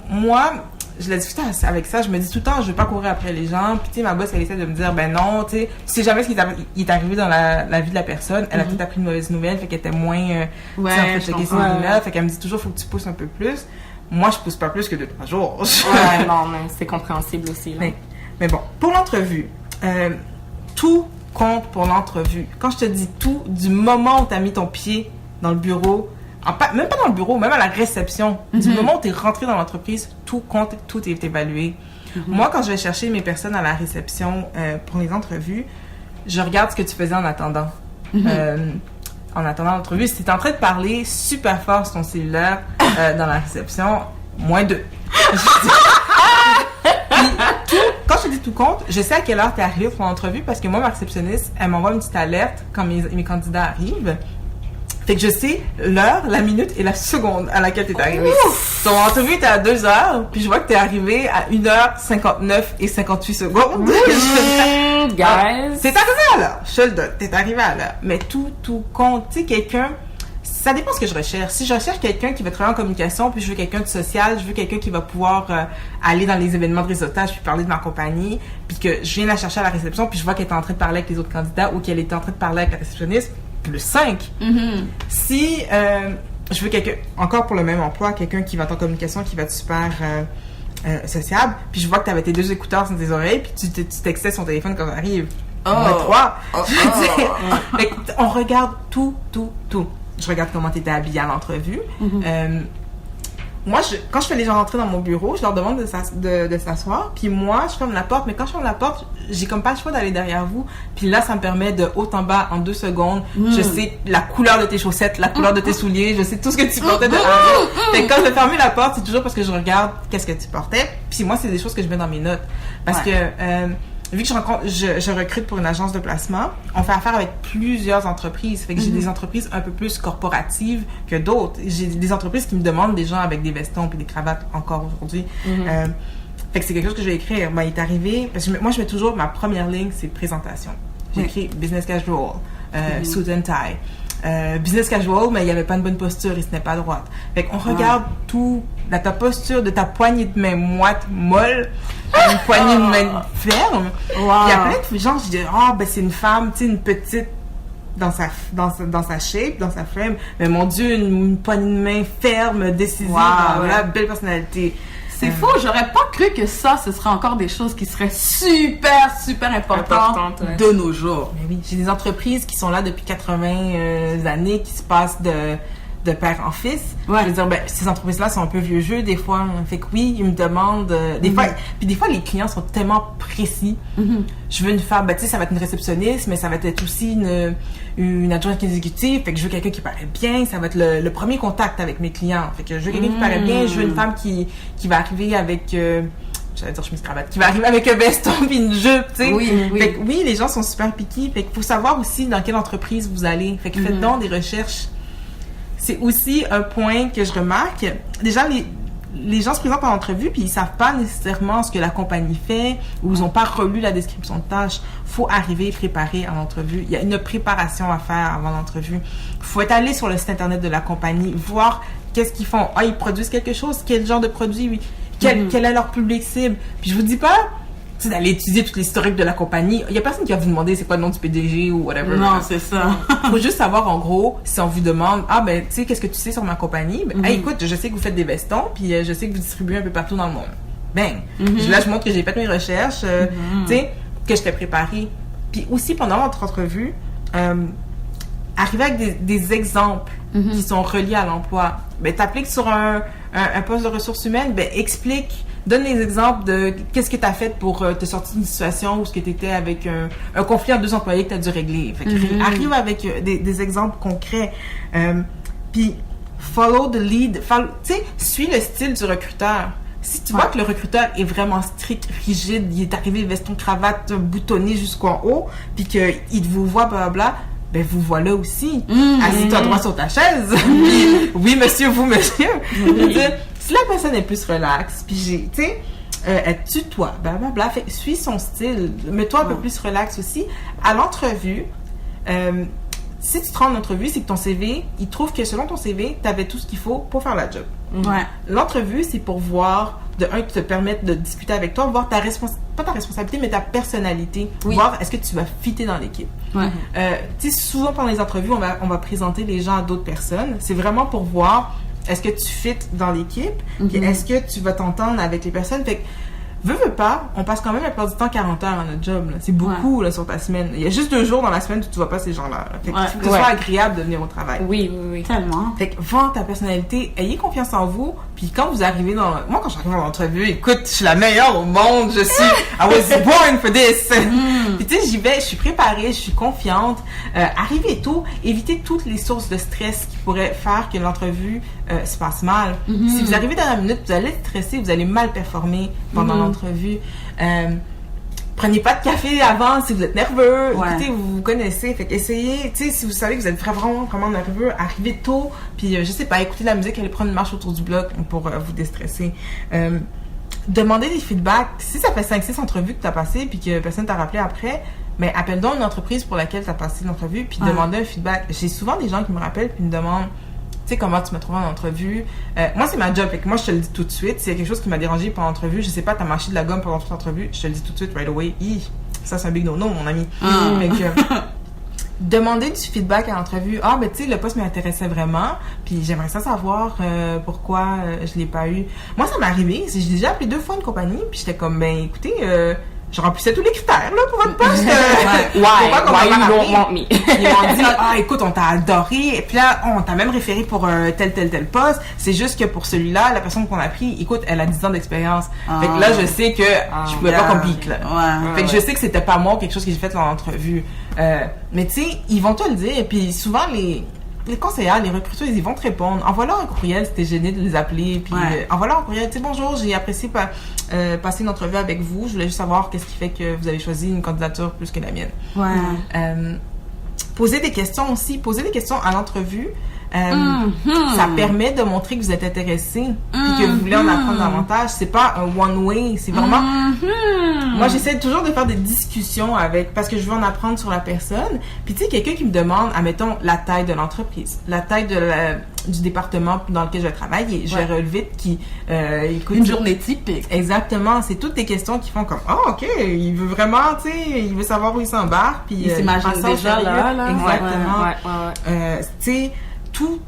moi, je l'ai discuté avec ça, je me dis tout le temps, je veux pas courir après les gens. Puis tu sais, ma boss, elle essaie de me dire, ben non, tu sais jamais ce qui est arrivé dans la vie de la personne. Elle a peut-être appris une mauvaise nouvelle, fait qu'elle était moins checker ses emails. Fait qu'elle me dit toujours, faut que tu pousses un peu plus. Moi, je pousse pas plus que 2-3 jours. Ouais, non, mais c'est compréhensible aussi. Là. Mais bon, pour l'entrevue, tout compte pour l'entrevue. Quand je te dis tout, du moment où tu as mis ton pied dans le bureau, même pas dans le bureau, même à la réception, du moment où tu es rentré dans l'entreprise, tout compte, tout est évalué. Moi, quand je vais chercher mes personnes à la réception pour les entrevues, je regarde ce que tu faisais en attendant. En attendant l'entrevue, si tu es en train de parler super fort sur ton cellulaire dans la réception, -2. Quand je te dis tout compte, je sais à quelle heure tu es arrivé pour l'entrevue parce que moi, ma réceptionniste, elle m'envoie une petite alerte quand mes candidats arrivent. Fait que je sais l'heure, la minute et la seconde à laquelle tu es arrivé. Ton entrevue était à 2h, puis je vois que tu es arrivé à 1h59 et 58 secondes. Guys! C'est arrivé à l'heure, je te le donne, t'es arrivé à l'heure. Mais tout compte. Tu sais, quelqu'un, ça dépend ce que je recherche. Si je recherche quelqu'un qui va travailler en communication, puis je veux quelqu'un de social, je veux quelqu'un qui va pouvoir aller dans les événements de réseautage, puis parler de ma compagnie, puis que je viens la chercher à la réception, puis je vois qu'elle est en train de parler avec les autres candidats ou qu'elle est en train de parler avec la réceptionniste, plus 5. Si je veux quelqu'un, encore pour le même emploi, quelqu'un qui va être en communication, qui va être super sociable, puis je vois que tu avais tes 2 écouteurs sur tes oreilles, puis tu textais son téléphone quand on arrive. 3. On regarde tout. Je regarde comment tu étais habillée à l'entrevue. Moi, quand je fais les gens rentrer dans mon bureau, je leur demande de s'asseoir. Puis moi, je ferme la porte. Mais quand je ferme la porte, j'ai comme pas le choix d'aller derrière vous. Puis là, ça me permet de haut en bas, en 2 secondes. Je sais la couleur de tes chaussettes, la couleur de tes souliers. Je sais tout ce que tu portais de A. Fait que quand je vais fermer la porte, c'est toujours parce que je regarde qu'est-ce que tu portais. Puis moi, c'est des choses que je mets dans mes notes. Parce que vu que je recrute pour une agence de placement, on fait affaire avec plusieurs entreprises. Fait que j'ai des entreprises un peu plus corporatives que d'autres. J'ai des entreprises qui me demandent des gens avec des vestons et des cravates encore aujourd'hui. Fait que c'est quelque chose que je vais écrire. Ben, il est arrivé, parce que moi, je mets toujours, ma première ligne, c'est présentation. J'ai écrit business casual, suit and tie. Business casual, mais il n'y avait pas une bonne posture, il se tenait pas à droite. Fait qu'on regarde tout, ta posture, de ta poignée de main moite, molle, à une poignée de main ferme. Il y a plein de gens, je dis, ben c'est une femme, tu sais, une petite, dans sa shape, dans sa frame. Mais mon Dieu, une poignée de main ferme, décisive, voilà, belle personnalité. C'est faux, j'aurais pas cru que ça, ce serait encore des choses qui seraient super, super importantes de nos jours. Mais oui, j'ai des entreprises qui sont là depuis 80 années, qui se passent de père en fils. Je veux dire, ben, ces entreprises-là sont un peu vieux jeu, des fois. Fait que oui, ils me demandent, des fois, les clients sont tellement précis. Je veux une femme, ben, tu sais, ça va être une réceptionniste, mais ça va être aussi une adjointe exécutive. Fait que je veux quelqu'un qui paraît bien. Ça va être le premier contact avec mes clients. Fait que je veux quelqu'un qui paraît bien. Je veux une femme qui va arriver avec, j'allais dire chemise cravate, qui va arriver avec un veston puis une jupe, tu sais. Fait que oui, les gens sont super piqués. Fait qu'il faut savoir aussi dans quelle entreprise vous allez. Fait que faites donc des recherches. C'est aussi un point que je remarque. Déjà, les gens se présentent en entrevue puis ils savent pas nécessairement ce que la compagnie fait ou ils ont pas relu la description de tâche. Faut arriver préparé à l'entrevue. Il y a une préparation à faire avant l'entrevue. Faut être allé sur le site internet de la compagnie, voir qu'est-ce qu'ils font. Ah, ils produisent quelque chose. Quel genre de produit, oui. Quel est leur public cible. Puis je vous dis pas d'aller étudier toute l'historique de la compagnie. Il y a personne qui va vous demander c'est quoi le nom du PDG ou whatever. Non, c'est ça. Faut juste savoir, en gros, si on vous demande, tu sais, qu'est-ce que tu sais sur ma compagnie? Hey, écoute, je sais que vous faites des vestons, puis je sais que vous distribuez un peu partout dans le monde. Bang! Là, je montre que j'ai fait mes recherches, tu sais, que je t'ai préparé. Puis aussi, pendant votre entrevue, arriver avec des exemples qui sont reliés à l'emploi. T'appliques sur un poste de ressources humaines, explique, donne les exemples de qu'est-ce que tu as fait pour te sortir d'une situation où tu étais avec un conflit entre 2 employés que tu as dû régler. Fait que arrive avec des exemples concrets. Puis, follow the lead. Tu sais, suis le style du recruteur. Si tu vois que le recruteur est vraiment strict, rigide, il est arrivé veston, cravate, boutonné jusqu'en haut, puis qu'il vous voit, blablabla, vous voilà aussi. Assis-toi droit sur ta chaise. Oui, monsieur, vous, monsieur. Si la personne est plus relaxe, puis tu sais, elle tutoie, blablabla, suis son style, mets-toi un peu plus relax aussi. À l'entrevue, si tu te rends en entrevue, c'est que ton CV, il trouve que selon ton CV, tu avais tout ce qu'il faut pour faire la job. L'entrevue, c'est pour voir, qui te permettre de discuter avec toi, voir pas ta responsabilité, mais ta personnalité. Voir est-ce que tu vas fitter dans l'équipe. Tu sais, souvent pendant les entrevues, on va présenter les gens à d'autres personnes. C'est vraiment pour voir est-ce que tu fittes dans l'équipe, puis est-ce que tu vas t'entendre avec les personnes. Fait que, veux pas, on passe quand même la plupart du temps 40 heures à notre job. Là. C'est beaucoup là, sur ta semaine. Il y a juste 2 jours dans la semaine où tu vois pas ces gens-là. Fait que faut que ce soit agréable de venir au travail. Oui. Tellement. Fait que vends ta personnalité, ayez confiance en vous. Puis quand vous arrivez moi quand j'arrive en entrevue, écoute, je suis la meilleure au monde. Je suis I was born for this. Puis tu sais, j'y vais, je suis préparée, je suis confiante. Arrivez tôt, évitez toutes les sources de stress qui pourraient faire que l'entrevue se passe mal. Si vous arrivez dans la minute, vous allez être stressé, vous allez mal performer pendant l'entrevue. Prenez pas de café avant si vous êtes nerveux. Écoutez, vous connaissez. Fait qu'essayez, tu sais, si vous savez que vous êtes vraiment nerveux, arrivez tôt. Puis, je sais pas, écoutez de la musique, allez prendre une marche autour du bloc pour vous déstresser. Demandez des feedbacks. Si ça fait 5-6 entrevues que tu as passées puis que personne t'a rappelé après, appelle donc une entreprise pour laquelle tu as passé l'entrevue puis demandez un feedback. J'ai souvent des gens qui me rappellent puis me demandent tu sais, comment tu m'as trouvé en entrevue. Moi, c'est ma job. Fait que moi, je te le dis tout de suite. S'il y a quelque chose qui m'a dérangé pendant l'entrevue, je sais pas, t'as mâché de la gomme pendant toute l'entrevue, je te le dis tout de suite, right away. Ça, c'est un big no-no, mon ami. Fait que, demander du feedback à l'entrevue. Tu sais, le poste m'intéressait vraiment, puis j'aimerais ça savoir pourquoi je l'ai pas eu. Moi, ça m'est arrivé. J'ai déjà appelé 2 fois une compagnie, puis j'étais comme, écoutez, je remplissais tous les critères là pour votre poste. Why you don't want me? Ils m'ont dit écoute, on t'a adoré et puis là on t'a même référé pour tel poste. C'est juste que pour celui-là, la personne qu'on a pris, écoute, elle a 10 ans d'expérience. Fait que là je sais que je pouvais pas compete là. Fait que je sais que c'était pas moi quelque chose que j'ai fait dans l'entrevue. Mais tu sais, ils vont te le dire et puis souvent les conseillers, les recruteurs, ils vont te répondre. Envoie-leur un courriel si t'es gêné de les appeler. Puis envoie-leur un courriel. Tu sais, bonjour, j'ai apprécié passer une entrevue avec vous. Je voulais juste savoir qu'est-ce qui fait que vous avez choisi une candidature plus que la mienne. Poser des questions aussi. Poser des questions à l'entrevue. Ça permet de montrer que vous êtes intéressé et que vous voulez en apprendre davantage. C'est pas un one way, c'est vraiment moi j'essaie toujours de faire des discussions parce que je veux en apprendre sur la personne. Puis tu sais, quelqu'un qui me demande, admettons, la taille de l'entreprise, la taille du département dans lequel je travaille, je vais relever écoute, une journée typique. Exactement, c'est toutes des questions qui font comme ok, il veut vraiment, tu sais, il veut savoir où il s'embarque, puis il s'imagine déjà là. Exactement. Tu sais, tout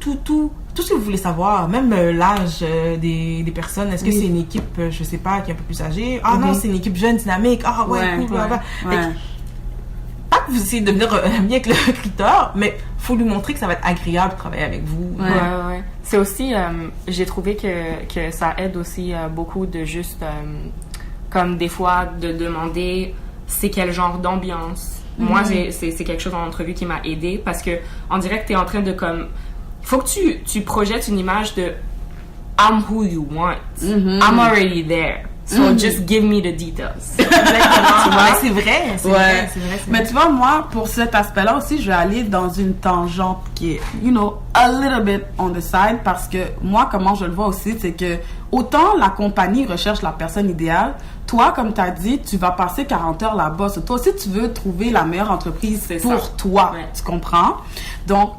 ce que vous voulez savoir, même l'âge des personnes. Est-ce que c'est une équipe, je sais pas, qui est un peu plus âgée? Non, c'est une équipe jeune, dynamique. Cool, blablabla. Pas que vous essayez de devenir ami avec le recruteur, mais faut lui montrer que ça va être agréable de travailler avec vous. C'est aussi, j'ai trouvé que ça aide aussi beaucoup de juste, comme des fois, de demander c'est quel genre d'ambiance. Moi, c'est quelque chose en entrevue qui m'a aidée parce que on dirait que t'es en train de comme... Faut que tu projettes une image de I'm who you want. I'm already there. So just give me the details. Exactement. Mais c'est vrai, c'est Ouais. vrai. Mais tu vois, moi, pour cet aspect-là aussi, je vais aller dans une tangente qui est, a little bit on the side, parce que moi, comment je le vois aussi, c'est que autant la compagnie recherche la personne idéale, toi, comme tu as dit, tu vas passer 40 heures là-bas. Toi aussi, tu veux trouver la meilleure entreprise pour toi. Ouais. Tu comprends? Donc,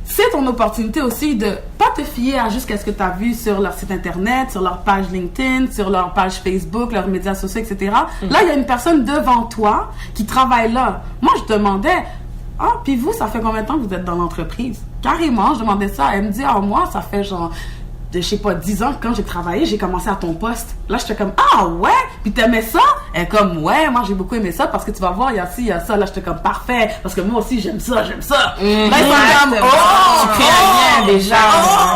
c'est ton opportunité aussi de pas te fier à juste ce que tu as vu sur leur site internet, sur leur page LinkedIn, sur leur page Facebook, leurs médias sociaux, etc. Là, il y a une personne devant toi qui travaille là. Moi, je demandais, puis vous, ça fait combien de temps que vous êtes dans l'entreprise? Carrément, je demandais ça. Elle me dit, moi, ça fait genre, je sais pas, 10 ans que quand j'ai travaillé, j'ai commencé à ton poste. Là, j'étais comme, ouais? Puis t'aimais ça? Elle est comme, ouais, moi, j'ai beaucoup aimé ça parce que tu vas voir, il y a ci, il y a ça. Là, j'étais comme, parfait, parce que moi aussi, j'aime ça. Là, ils sont comme, Tu crées un lien déjà.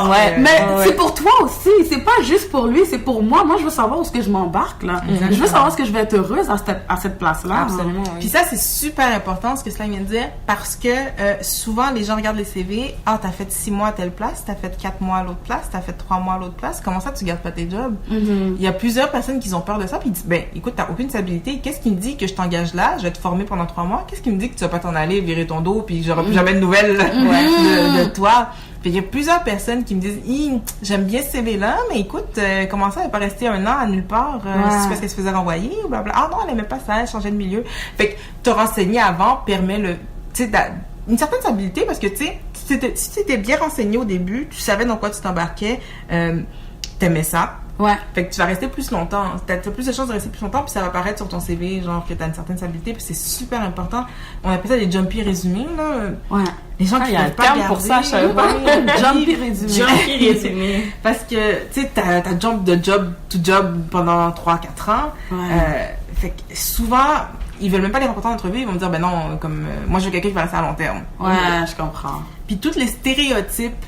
Ouais. Mais c'est pour toi aussi, c'est pas juste pour lui, c'est pour moi. Moi, je veux savoir où est-ce que je m'embarque, là. Je veux savoir est-ce que je vais être heureuse à cette place-là. Absolument, oui. Puis ça, c'est super important, ce que cela vient de dire, parce que souvent, les gens regardent les CV. T'as fait 6 mois à telle place, t'as fait 4 mois à l'autre place, t'as fait 3 mois à l'autre place. Comment ça, tu gardes pas tes jobs? Il y a plusieurs personnes qui ont peur de ça, puis ils disent, écoute, t'as aucune stabilité. Qu'est-ce qui me dit que je t'engage là? Je vais te former pendant 3 mois. Qu'est-ce qui me dit que tu vas pas t'en aller, virer ton dos, puis j'aurai plus jamais de nouvelles de toi? Puis il y a plusieurs personnes qui me disent, j'aime bien ce CV-là, mais écoute, comment ça, elle n'est pas restée 1 an à nulle part? C'est parce qu'elle se faisait renvoyer? Ou blablabla. Non, elle aimait pas ça, elle changeait de milieu. Fait que te renseigner avant permet une certaine stabilité, parce que, tu sais, si tu étais bien renseigné au début, tu savais dans quoi tu t'embarquais, t'aimais ça. Ouais. Fait que tu vas rester plus longtemps. T'as plus de chances de rester plus longtemps, puis ça va apparaître sur ton CV, genre que t'as une certaine stabilité, puis c'est super important. On appelle ça des jumpy résumés, là. Ouais. Les gens qui y a un peuvent pas terme regarder, pour ça, je savais pas. Jumpy résumé. Jumpy résumé. Parce que, tu sais, t'as jump de job to job pendant 3-4 ans. Ouais. Fait que souvent, ils veulent même pas les rencontrer en entrevue, ils vont me dire, non, comme, moi je veux quelqu'un qui va rester à long terme. Ouais, je comprends. Puis tous les stéréotypes,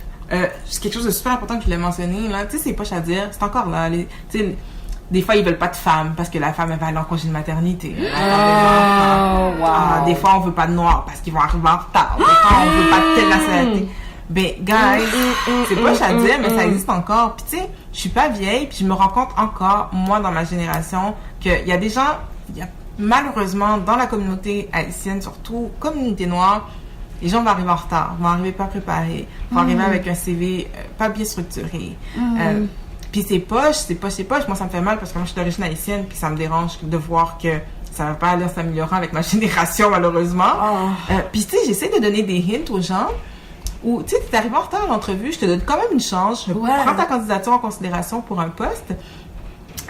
c'est quelque chose de super important que je voulais mentionner, là. Tu sais, c'est poche à dire, c'est encore là. Tu sais, des fois, ils veulent pas de femme parce que la femme, elle va aller en congé de maternité. Des fois, on veut pas de noirs parce qu'ils vont arriver en retard. Des fois, on veut pas de telle nationalité. Guys, c'est poche à dire, mais ça existe encore. Puis tu sais, je suis pas vieille, puis je me rends compte encore, moi, dans ma génération, qu'il y a des gens, malheureusement, dans la communauté haïtienne, surtout, communauté noire, les gens vont arriver en retard, vont arriver pas préparés, vont arriver avec un CV pas bien structuré. Puis c'est poche. Moi, ça me fait mal parce que moi, je suis d'origine haïtienne, puis ça me dérange de voir que ça va pas aller en s'améliorant avec ma génération, malheureusement. Puis tu sais, j'essaie de donner des hints aux gens où, tu sais, t'es arrivé en retard à l'entrevue, je te donne quand même une chance, je prends ta candidature en considération pour un poste.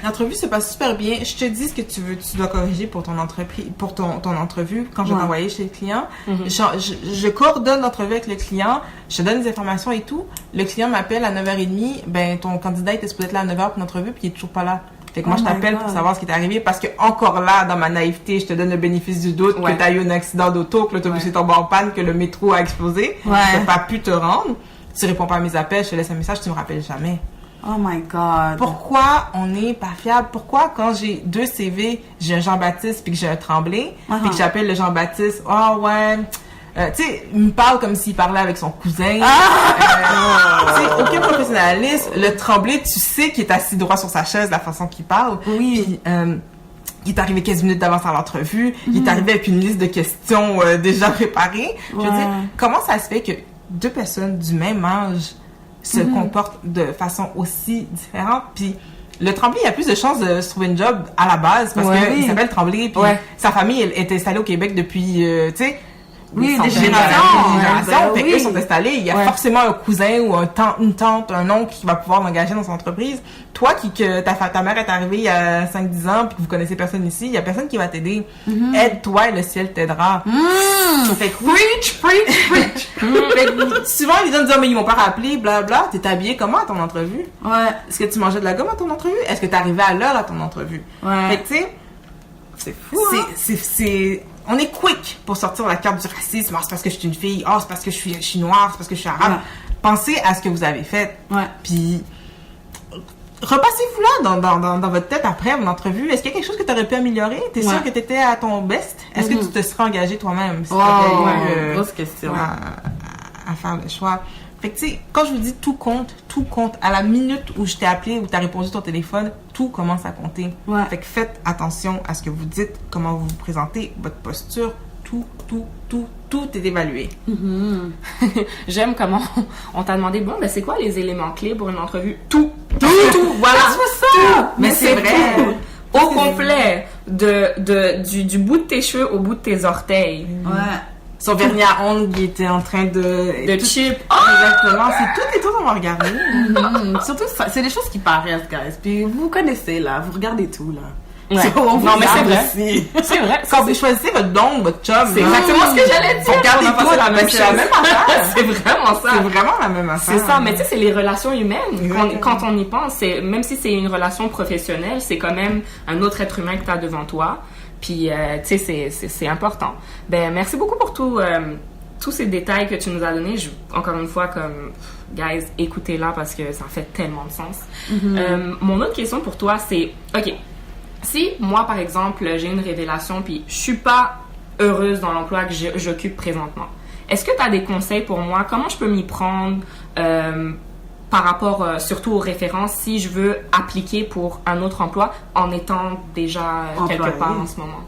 L'entrevue se passe super bien. Je te dis ce que tu dois corriger pour ton entreprise, pour ton entrevue quand je vais t'envoyer chez le client. Je coordonne l'entrevue avec le client, je te donne des informations et tout. Le client m'appelle à 9h30, ton candidat était supposé être là à 9h pour l'entrevue puis il est toujours pas là. Fait que moi, je t'appelle pour savoir ce qui est arrivé parce que encore là, dans ma naïveté, je te donne le bénéfice du doute que t'as eu un accident d'auto, que l'autobus est tombé en panne, que le métro a explosé. T'as pas pu te rendre. Tu réponds pas à mes appels, je te laisse un message, tu me rappelles jamais. Oh my God. Pourquoi on n'est pas fiable? Pourquoi quand j'ai 2 CV, j'ai un Jean-Baptiste puis que j'ai un Tremblay, puis que j'appelle le Jean-Baptiste, tu sais, il me parle comme s'il parlait avec son cousin. Tu sais, aucun professionnaliste. Le Tremblay, tu sais qu'il est assis droit sur sa chaise, la façon qu'il parle. Oui. Puis, il est arrivé 15 minutes d'avance à l'entrevue. Il est arrivé avec une liste de questions déjà préparées. Je veux dire, comment ça se fait que 2 personnes du même âge se comportent de façon aussi différente? Puis le Tremblay, il a plus de chances de se trouver une job à la base parce qu'il s'appelle Tremblay. Puis sa famille elle est installée au Québec depuis, tu sais, des générations. Fait qu'eux sont installés. Il y a forcément un cousin ou une tante, un oncle qui va pouvoir l'engager dans son entreprise. Toi, que ta mère est arrivée il y a 5-10 ans puis que vous connaissez personne ici, il y a personne qui va t'aider. Aide-toi et le ciel t'aidera. Fait que, preach. Fait que, souvent, les gens disent, mais ils m'ont pas rappelé, blabla. T'es habillé comment à ton entrevue? Est-ce que tu mangeais de la gomme à ton entrevue? Est-ce que t'es arrivé à l'heure à ton entrevue? Fait que, tu sais, c'est fou, on est quick pour sortir la carte du racisme. C'est parce que je suis une fille. C'est parce que je suis noire. C'est parce que je suis arabe. Pensez à ce que vous avez fait. Puis, repassez-vous là dans votre tête après une entrevue. Est-ce qu'il y a quelque chose que tu aurais pu améliorer? T'es sûr que tu étais à ton best? Est-ce que tu te serais engagé toi-même? Si grosse question. À faire le choix. Fait que tu sais, quand je vous dis tout compte. À la minute où je t'ai appelé, où t'as répondu ton téléphone, tout commence à compter. Ouais. Fait que faites attention à ce que vous dites, comment vous vous présentez, votre posture, tout est évalué. J'aime comment on t'a demandé, bon, ben c'est quoi les éléments clés pour une entrevue? Tout, voilà. C'est ça! Mais c'est vrai. tout. Au complet, du bout de tes cheveux au bout de tes orteils. Ouais. Son vernis à ongles, il était en train de chip. Exactement. C'est tout on va regarder. Surtout, c'est des choses qui paraissent, guys. Puis vous connaissez, là. Vous regardez tout, là. Ouais. On Non, mais c'est vrai. Aussi. C'est vrai. Quand vous choisissez votre don, votre chum, C'est exactement ce que j'allais dire. Regardez On a passé tout, la même c'est la chose. même affaire. C'est vraiment ça. C'est vraiment la même affaire. C'est ça, mais tu sais, c'est les relations humaines. Exactement. Quand on y pense, même si c'est une relation professionnelle, c'est quand même un autre être humain que tu as devant toi. Puis, tu sais, c'est important. Ben, merci beaucoup pour tous ces détails que tu nous as donnés. Encore une fois, comme, guys, écoutez-la parce que ça fait tellement de sens. Mon autre question pour toi, c'est, OK, si moi, par exemple, j'ai une révélation puis je suis pas heureuse dans l'emploi que j'occupe présentement, est-ce que tu as des conseils pour moi? Comment je peux m'y prendre par rapport surtout aux références si je veux appliquer pour un autre emploi en étant déjà quelque part en ce moment?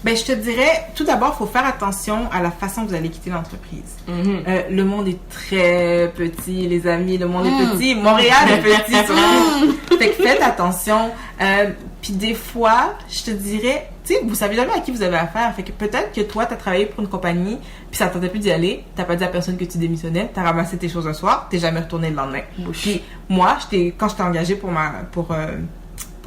Ben, je te dirais, tout d'abord, il faut faire attention à la façon que vous allez quitter l'entreprise. Le monde est très petit, les amis, le monde est petit. Montréal est petit, surtout. Fait que faites attention. Puis des fois, je te dirais, tu sais, vous savez jamais à qui vous avez affaire. Fait que peut-être que toi, t'as travaillé pour une compagnie, puis ça tentait plus d'y aller, t'as pas dit à personne que tu démissionnais, t'as ramassé tes choses un soir, t'es jamais retourné le lendemain. Puis moi, quand j'étais engagée pour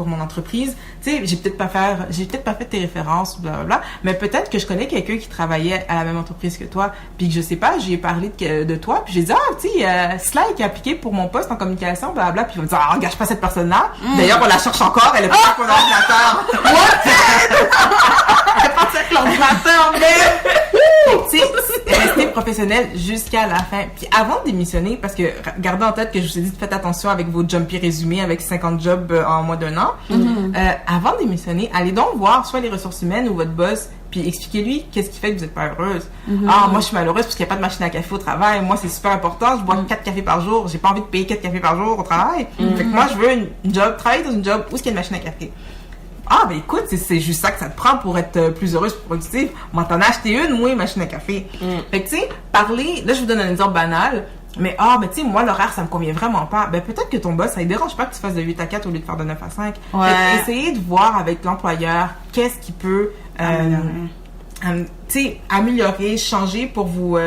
mon entreprise, tu sais, j'ai peut-être pas fait tes références, blablabla, mais peut-être que je connais quelqu'un qui travaillait à la même entreprise que toi, puis que je sais pas, j'ai parlé de toi, puis j'ai dit, tu sais, Sly qui a appliqué pour mon poste en communication, blablabla, puis il va me dire, engage pas cette personne-là. D'ailleurs, on la cherche encore, elle est pas sur mon ordinateur. Elle est partie avec l'ordinateur, mais... Tu sais, restez professionnel jusqu'à la fin. Puis avant de démissionner, parce que gardez en tête que je vous ai dit, faites attention avec vos jumpy résumés avec 50 jobs en moins d'un an. Avant de démissionner, allez donc voir soit les ressources humaines ou votre boss, puis expliquez-lui qu'est-ce qui fait que vous n'êtes pas heureuse. Moi je suis malheureuse parce qu'il n'y a pas de machine à café au travail. Moi c'est super important, je bois 4 cafés par jour. J'ai pas envie de payer 4 cafés par jour au travail. Fait que moi je veux une job, travailler dans une job où il y a une machine à café. Ben écoute, c'est juste ça que ça te prend pour être plus heureuse, plus productive. Moi, t'en as acheté une, moi, machine à café. Fait que, tu sais, parler, là, je vous donne un exemple banal, mais tu sais, moi, l'horaire, ça me convient vraiment pas. Ben, peut-être que ton boss, ça ne dérange pas que tu fasses de 8 à 4 au lieu de faire de 9 à 5. Ouais. Fait que, essayez de voir avec l'employeur qu'est-ce qui peut, tu sais, améliorer, changer pour vous,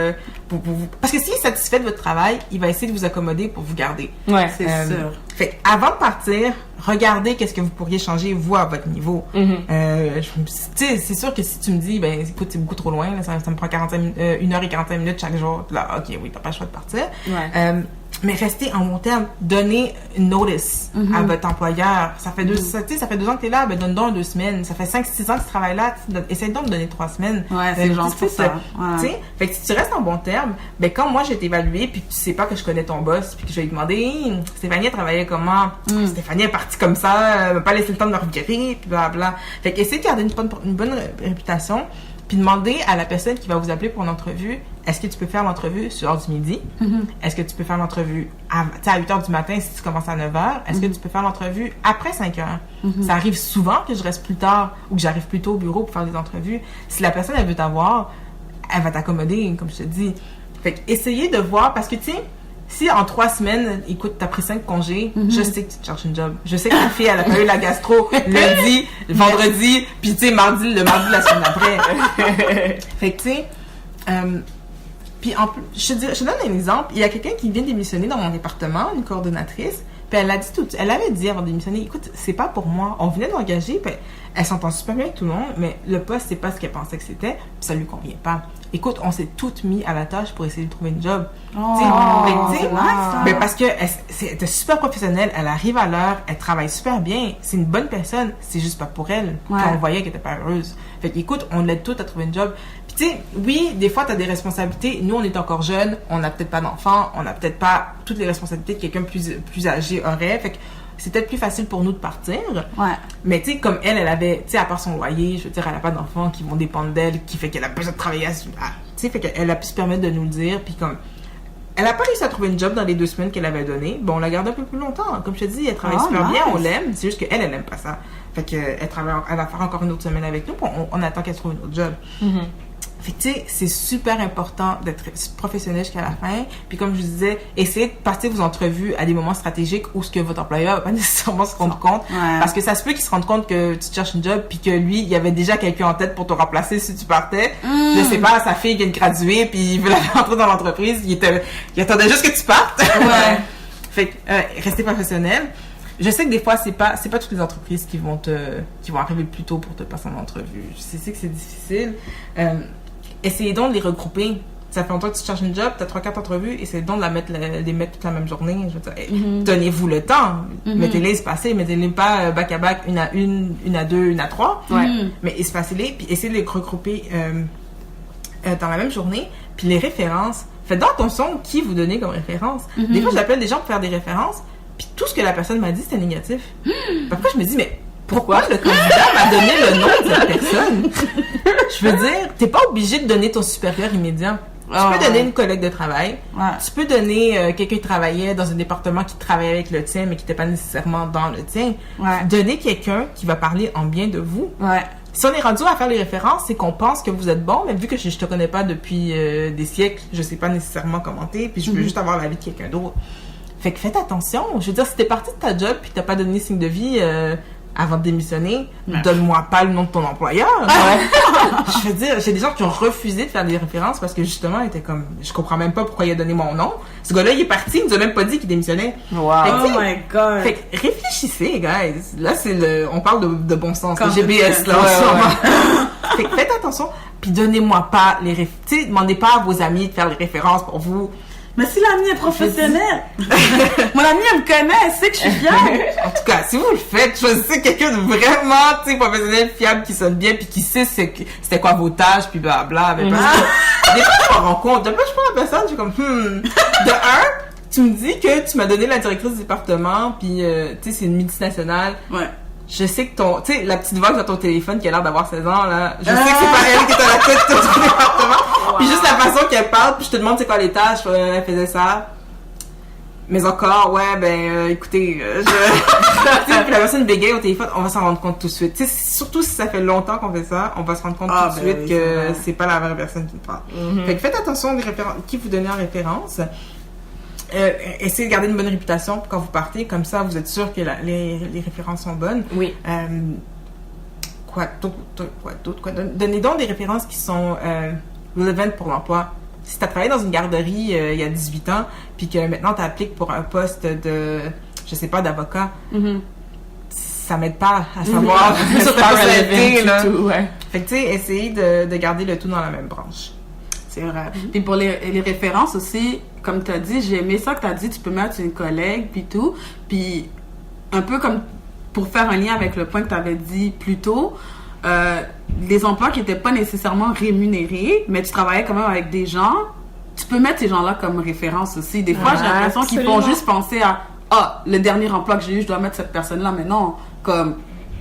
parce que s'il est satisfait de votre travail, il va essayer de vous accommoder pour vous garder. Ouais. C'est sûr. Fait avant de partir, regardez qu'est-ce que vous pourriez changer, vous, à votre niveau. Tu sais, c'est sûr que si tu me dis, ben, écoute, c'est beaucoup trop loin, là, ça me prend 1h45 minutes chaque jour, là, ok, oui, t'as pas le choix de partir. Ouais. Mais restez en bon terme. Donnez une notice à votre employeur. Ça fait 2 ans que t'es là, ben, donne donc 2 semaines. Ça fait 5-6 ans que tu travailles là, essaye donc de donner 3 semaines. Ouais, c'est genre pour ça. Tu sais, fait que si tu restes en bon terme, ben, quand moi j'ai été évaluée, puis que tu sais pas que je connais ton boss, puis que je vais lui demander, hey, Stéphanie, elle travaillait comment? Stéphanie est partie comme ça, elle m'a pas laissé le temps de me revirer, puis blablabla. Fait que essayez de garder une bonne réputation, puis demandez à la personne qui va vous appeler pour une entrevue, est-ce que tu peux faire l'entrevue sur l'heure du midi? Est-ce que tu peux faire l'entrevue à 8h du matin si tu commences à 9h? Est-ce que tu peux faire l'entrevue après 5h? Ça arrive souvent que je reste plus tard ou que j'arrive plus tôt au bureau pour faire des entrevues. Si la personne, elle veut t'avoir, elle va t'accommoder, comme je te dis. Fait que essayez de voir, parce que tu sais, si en 3 semaines, écoute, t'as pris 5 congés, je sais que tu te cherches une job. Je sais que ta fille, elle a pas eu la gastro lundi, vendredi, puis tu sais, le mardi de la semaine d'après. Fait que tu sais, puis en plus, je te donne un exemple. Il y a quelqu'un qui vient démissionner dans mon département, une coordonnatrice, puis elle avait dit avant de démissionner, écoute, c'est pas pour moi. On venait d'engager, puis elle s'entend super bien avec tout le monde, mais le poste, c'est pas ce qu'elle pensait que c'était, puis ça lui convient pas. Écoute, on s'est toutes mis à la tâche pour essayer de trouver une job. Parce que elle était super professionnelle, elle arrive à l'heure, elle travaille super bien, c'est une bonne personne, c'est juste pas pour elle. Puis on voyait qu'elle était pas heureuse. Fait qu'écoute, on l'aide toutes à trouver une job. Puis tu sais, oui, des fois t'as des responsabilités. Nous, on est encore jeunes, on n'a peut-être pas d'enfants, on n'a peut-être pas toutes les responsabilités que quelqu'un plus âgé aurait. Fait que c'est peut-être plus facile pour nous de partir. Ouais. Mais tu sais, comme elle avait, tu sais, à part son loyer, je veux dire, elle a pas d'enfants qui vont dépendre d'elle, qui fait qu'elle a besoin de travailler tu sais, fait qu'elle a pu se permettre de nous le dire, puis comme, Elle a pas réussi à trouver une job dans les 2 semaines qu'elle avait donné. Bon, on l'a gardée un peu plus longtemps. Comme je te dis, elle travaille super bien, on l'aime. C'est juste qu'elle, elle aime pas ça. Fait que elle va faire encore une autre semaine avec nous, puis on attend qu'elle trouve une autre job. Fait que, tu sais, c'est super important d'être professionnel jusqu'à la fin. Puis comme je disais, essayez de passer vos entrevues à des moments stratégiques où ce que votre employeur va pas nécessairement se rendre compte. Parce que ça se peut qu'il se rende compte que tu cherches une job, puis que lui, il y avait déjà quelqu'un en tête pour te remplacer si tu partais. Je sais pas, sa fille vient de graduer, puis il veut la faire entrer dans l'entreprise. Il attendait juste que tu partes. Fait que, restez professionnel. Je sais que des fois, c'est pas toutes les entreprises qui vont arriver plus tôt pour te passer en entrevue. Je sais que c'est difficile. Essayez donc de les regrouper. Ça fait longtemps que tu cherches une job, t'as 3-4 entrevues, essayez donc de les mettre toute la même journée. Je veux dire, donnez-vous le temps. Mettez-les espacés, mettez-les pas back à back, une à 2, une à 3. Mais espacez-les, puis essayez de les regrouper dans la même journée. Puis les références, faites donc attention qui vous donnez comme référence. Des fois, j'appelle des gens pour faire des références, puis tout ce que la personne m'a dit, c'était négatif. Parfois, je me dis, mais pourquoi le candidat m'a donné le nom de cette personne? Je veux dire, t'es pas obligé de donner ton supérieur immédiat. Tu peux donner une collègue de travail. Tu peux donner quelqu'un qui travaillait dans un département qui travaillait avec le tien, mais qui n'était pas nécessairement dans le tien. Donner quelqu'un qui va parler en bien de vous. Si on est rendu à faire les références, c'est qu'on pense que vous êtes bon, mais vu que je te connais pas depuis des siècles, je sais pas nécessairement commenter, puis je veux juste avoir l'avis de quelqu'un d'autre. Fait que faites attention. Je veux dire, si t'es parti de ta job puis t'as pas donné signe de vie avant de démissionner, donne-moi pas le nom de ton employeur. Je veux dire, j'ai des gens qui ont refusé de faire des références parce que justement, ils étaient comme, je comprends même pas pourquoi il a donné mon nom. Ce gars-là, il est parti, il nous a même pas dit qu'il démissionnait. Oh my God. Fait que réfléchissez, guys. Là, on parle de bon sens, de GBS, là, Fait que faites attention, puis donnez-moi pas les références. Tu sais, demandez pas à vos amis de faire les références pour vous. Mais si l'ami est professionnel, mon ami, elle me connaît, elle sait que je suis fiable. En tout cas, si vous le faites, choisissez quelqu'un de vraiment, tu sais, professionnel, fiable, qui sonne bien, puis qui sait c'était quoi vos tâches, puis blabla. Mais parce que, des fois, je me rends compte, de fois, je prends la personne, je suis comme, De un, tu me dis que tu m'as donné la directrice du département, puis, tu sais, c'est une multinationale. Je sais que tu sais, la petite voix dans ton téléphone qui a l'air d'avoir 16 ans, là, je sais que c'est pas elle qui est à la tête de ton département. Puis juste la façon qu'elle parle, puis je te demande c'est quoi les tâches, elle faisait ça. Mais encore, écoutez, puis la personne bégaye au téléphone, on va s'en rendre compte tout de suite. Tu sais, surtout si ça fait longtemps qu'on fait ça, on va se rendre compte tout de suite que c'est pas la vraie personne qui parle. Fait que faites attention des qui vous donnez en référence. Essayez de garder une bonne réputation quand vous partez, comme ça vous êtes sûr que les références sont bonnes. Quoi d'autre? Donnez donc des références qui sont relevant pour l'emploi. Si tu as travaillé dans une garderie il y a 18 ans, puis que maintenant tu appliques pour un poste de, je sais pas, d'avocat, ça m'aide pas à savoir sur ta personnalité. Fait que tu sais, essayez de garder le tout dans la même branche. C'est vrai. Puis pour les références aussi, comme tu as dit, j'ai aimé ça que tu as dit, tu peux mettre une collègue, puis tout. Puis un peu comme pour faire un lien avec le point que tu avais dit plus tôt, les emplois qui n'étaient pas nécessairement rémunérés, mais tu travaillais quand même avec des gens, tu peux mettre ces gens-là comme référence aussi. Des fois, j'ai l'impression qu'ils font juste penser à le dernier emploi que j'ai eu, je dois mettre cette personne-là. Mais non, comme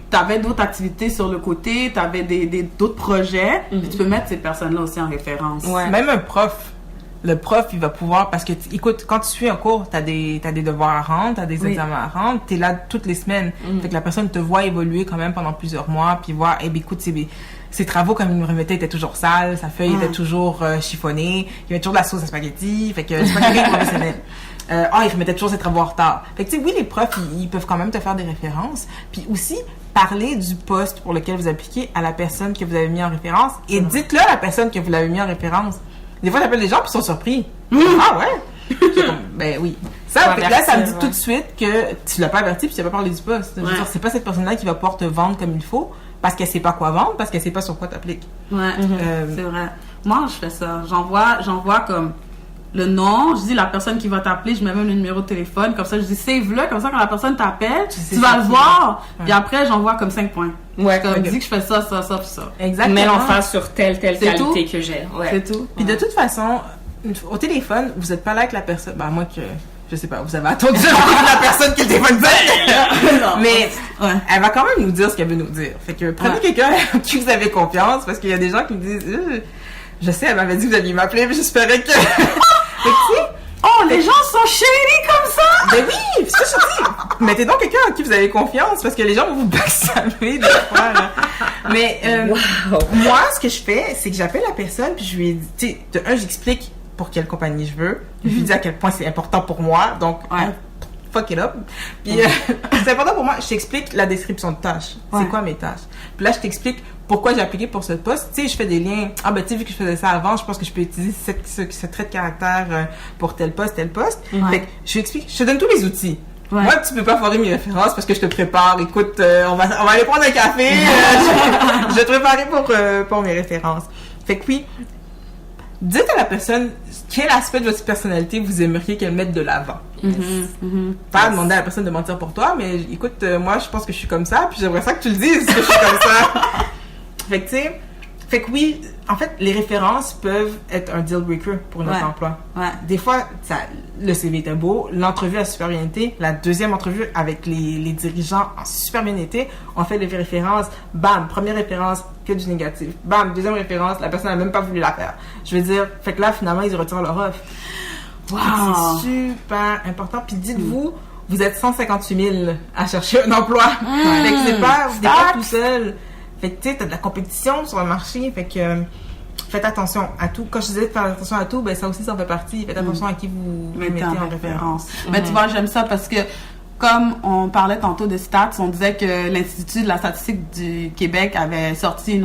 t'avais d'autres activités sur le côté, t'avais d'autres projets, puis tu peux mettre ces personnes-là aussi en référence. Même un prof. Le prof, il va pouvoir, parce que, écoute, quand tu suis un cours, t'as des devoirs à rendre, t'as des examens à rendre, t'es là toutes les semaines. Fait que la personne te voit évoluer quand même pendant plusieurs mois, puis voir, écoute, ses travaux, comme il me remettait, étaient toujours sales, sa feuille était toujours chiffonnée, il y avait toujours de la sauce à spaghetti, fait que c'est pas quelqu'un professionnel. Il remettait toujours ses travaux en retard. Fait que, tu sais, oui, les profs, ils peuvent quand même te faire des références, puis aussi, parler du poste pour lequel vous appliquez à la personne que vous avez mis en référence, et dites-le à la personne que vous l'avez mis en référence. Des fois, j'appelle les gens puis ils sont surpris. Ah ouais? Ben oui. Ça me dit tout de suite que tu l'as pas averti puis tu n'as pas parlé du poste. Je veux dire, c'est pas cette personne-là qui va pouvoir te vendre comme il faut parce qu'elle sait pas quoi vendre, parce qu'elle sait pas sur quoi t'appliques. C'est vrai. Moi, je fais ça. J'envoie comme le nom, je dis la personne qui va t'appeler, je mets même le numéro de téléphone, comme ça, je dis save-le, comme ça, quand la personne t'appelle, tu vas le voir, puis après, j'envoie comme 5 points. Comme dis que je fais ça, ça, ça, puis ça. Exactement. Mets l'emphase sur telle qualité tout. Que j'ai. C'est tout. Puis de toute façon, au téléphone, vous êtes pas là avec la personne, à moins que, je sais pas, vous avez attendu la personne qui est le téléphone mais elle va quand même nous dire ce qu'elle veut nous dire. Fait que prenez quelqu'un à qui vous avez confiance, parce qu'il y a des gens qui me disent, je sais, elle m'avait dit que vous alliez m'appeler, mais j'espérais que... Fait que, Oh, les gens sont shady comme ça! Ben oui, c'est ce que je dis. Mettez donc quelqu'un en qui vous avez confiance, parce que les gens vont vous backstabber des fois, là. Mais, moi, ce que je fais, c'est que j'appelle la personne, puis je lui dis, tu sais, de un, j'explique pour quelle compagnie je veux. Je lui dis à quel point c'est important pour moi, donc, fuck it up. Puis, c'est important pour moi, je t'explique la description de tâches. C'est quoi mes tâches? Puis là, je t'explique pourquoi j'ai appliqué pour ce poste. Tu sais, je fais des liens. Ah, ben, tu sais, vu que je faisais ça avant, je pense que je peux utiliser ce trait de caractère pour tel poste. Fait que je lui explique, je te donne tous les outils. Ouais. Moi, tu peux pas foirer mes références parce que je te prépare. Écoute, on va aller prendre un café. Je vais te préparer pour mes références. Fait que oui, dites à la personne quel aspect de votre personnalité vous aimeriez qu'elle mette de l'avant. Pas demander à la personne de mentir pour toi, mais écoute, moi, je pense que je suis comme ça, puis j'aimerais ça que tu le dises que je suis comme ça. Fait que, tu sais, fait que oui, en fait, les références peuvent être un deal breaker pour notre emploi. Des fois, le CV était beau, l'entrevue a super bien été, la deuxième entrevue avec les dirigeants a super bien été, on fait des références, bam, première référence, que du négatif, bam, deuxième référence, la personne n'a même pas voulu la faire. Je veux dire, fait que là, finalement, ils retirent leur offre. Wow. C'est super important. Puis dites-vous, vous êtes 158 000 à chercher un emploi. Fait que c'est pas, vous n'êtes pas tout seul. Fait que, tu sais, t'as de la compétition sur le marché. Fait que, faites attention à tout. Quand je disais de faire attention à tout, ben, ça aussi, ça en fait partie. Faites attention à qui vous mettez en référence. Mais tu vois, j'aime ça parce que, comme on parlait tantôt de stats, on disait que l'Institut de la statistique du Québec avait sorti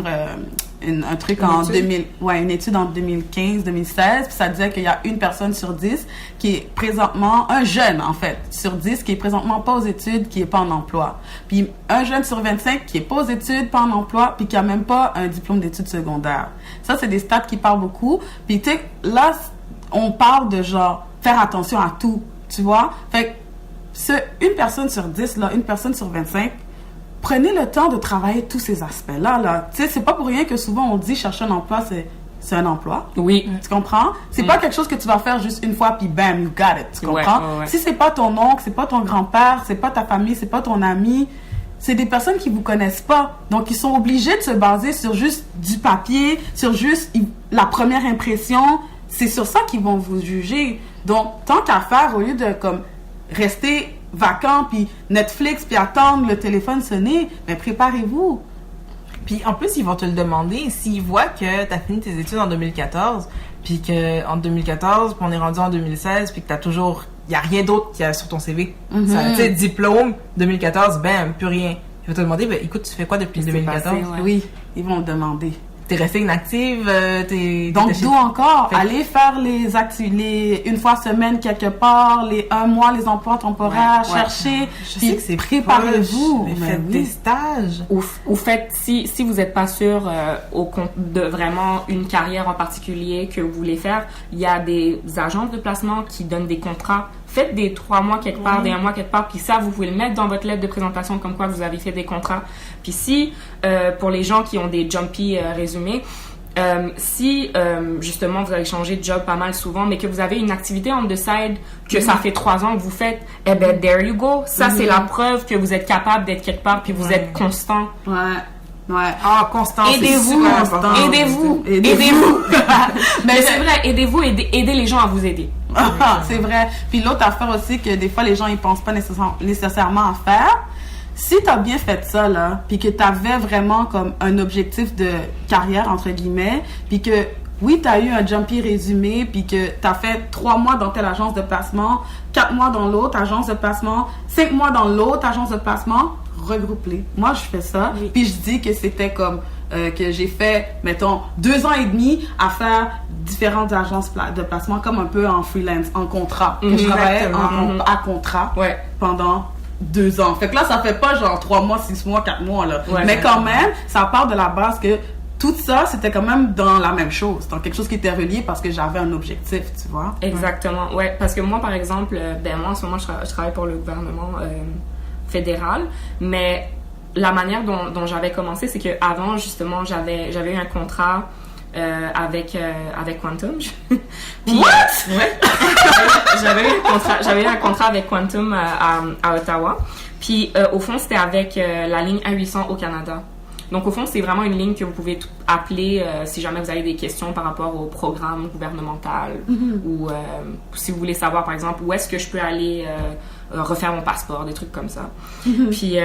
un truc une étude en 2015-2016, puis ça disait qu'il y a une personne sur 10 qui est présentement, un jeune en fait, sur 10 qui est présentement pas aux études, qui est pas en emploi. Puis un jeune sur 25 qui est pas aux études, pas en emploi, puis qui a même pas un diplôme d'études secondaires. Ça, c'est des stats qui parlent beaucoup. Puis tu sais, là, on parle de genre, faire attention à tout, tu vois? Fait que, une personne sur 10, là, une personne sur 25, prenez le temps de travailler tous ces aspects-là. Là. Tu sais, c'est pas pour rien que souvent on dit chercher un emploi, c'est un emploi. Oui. Tu comprends? C'est pas quelque chose que tu vas faire juste une fois puis bam, you got it. Tu comprends? Si c'est pas ton oncle, c'est pas ton grand-père, c'est pas ta famille, c'est pas ton ami, c'est des personnes qui vous connaissent pas. Donc, ils sont obligés de se baser sur juste du papier, sur juste la première impression. C'est sur ça qu'ils vont vous juger. Donc, tant qu'à faire, au lieu de comme rester vacant, puis Netflix, puis attendre le téléphone sonner, mais préparez-vous. Puis en plus, ils vont te le demander s'ils voient que tu as fini tes études en 2014, puis qu'en 2014, puis on est rendu en 2016, puis que t'as toujours... Il n'y a rien d'autre qu'il y a sur ton CV. Tu sais, diplôme, 2014, bam, plus rien. Ils vont te demander, ben écoute, tu fais quoi depuis 2014? Passé, Oui, ils vont le demander. T'es restée inactive, Donc, d'où encore? Allez faire une fois semaine quelque part, les 1 mois, les emplois temporaires, cherchez, puis préparez-vous. Faites des stages. Ou faites, si vous n'êtes pas sûr de vraiment une carrière en particulier que vous voulez faire, il y a des agences de placement qui donnent des contrats. Faites des 3 mois quelque part, des 1 mois quelque part, puis ça, vous pouvez le mettre dans votre lettre de présentation comme quoi vous avez fait des contrats. Puis si, pour les gens qui ont des jumpy résumés, si justement vous avez changé de job pas mal souvent, mais que vous avez une activité on the side, que ça fait 3 ans que vous faites, eh ben, there you go. Ça, c'est la preuve que vous êtes capable d'être quelque part, puis vous êtes constant. Ah, constant, aidez-vous. Mais c'est vrai, aidez-vous, aidez les gens à vous aider. C'est vrai. Puis l'autre affaire aussi que des fois les gens ils pensent pas nécessairement à faire. Si t'as bien fait ça là, puis que t'avais vraiment comme un objectif de carrière entre guillemets, puis que oui t'as eu un jumpy résumé, puis que t'as fait 3 mois dans telle agence de placement, 4 mois dans l'autre agence de placement, 5 mois dans l'autre agence de placement, regroupe-les. Moi je fais ça, puis je dis que c'était comme que j'ai fait, mettons, 2 ans et demi à faire différentes agences de placement comme un peu en freelance, en contrat. Que je travaillais à contrat pendant 2 ans. Fait que là, ça fait pas genre 3 mois, 6 mois, 4 mois, là. Mais quand même, ça part de la base que tout ça, c'était quand même dans la même chose. Dans quelque chose qui était relié parce que j'avais un objectif, tu vois. Exactement, parce que moi, par exemple, moi, en ce moment, je travaille pour le gouvernement fédéral, mais la manière dont j'avais commencé, c'est qu'avant, justement, j'avais eu un contrat avec Quantum. Puis, What? Ouais. J'avais eu un contrat avec Quantum à Ottawa. Puis, au fond, c'était avec la ligne 1-800 au Canada. Donc, au fond, c'est vraiment une ligne que vous pouvez appeler si jamais vous avez des questions par rapport au programme gouvernemental ou si vous voulez savoir, par exemple, où est-ce que je peux aller refaire mon passeport, des trucs comme ça. Puis,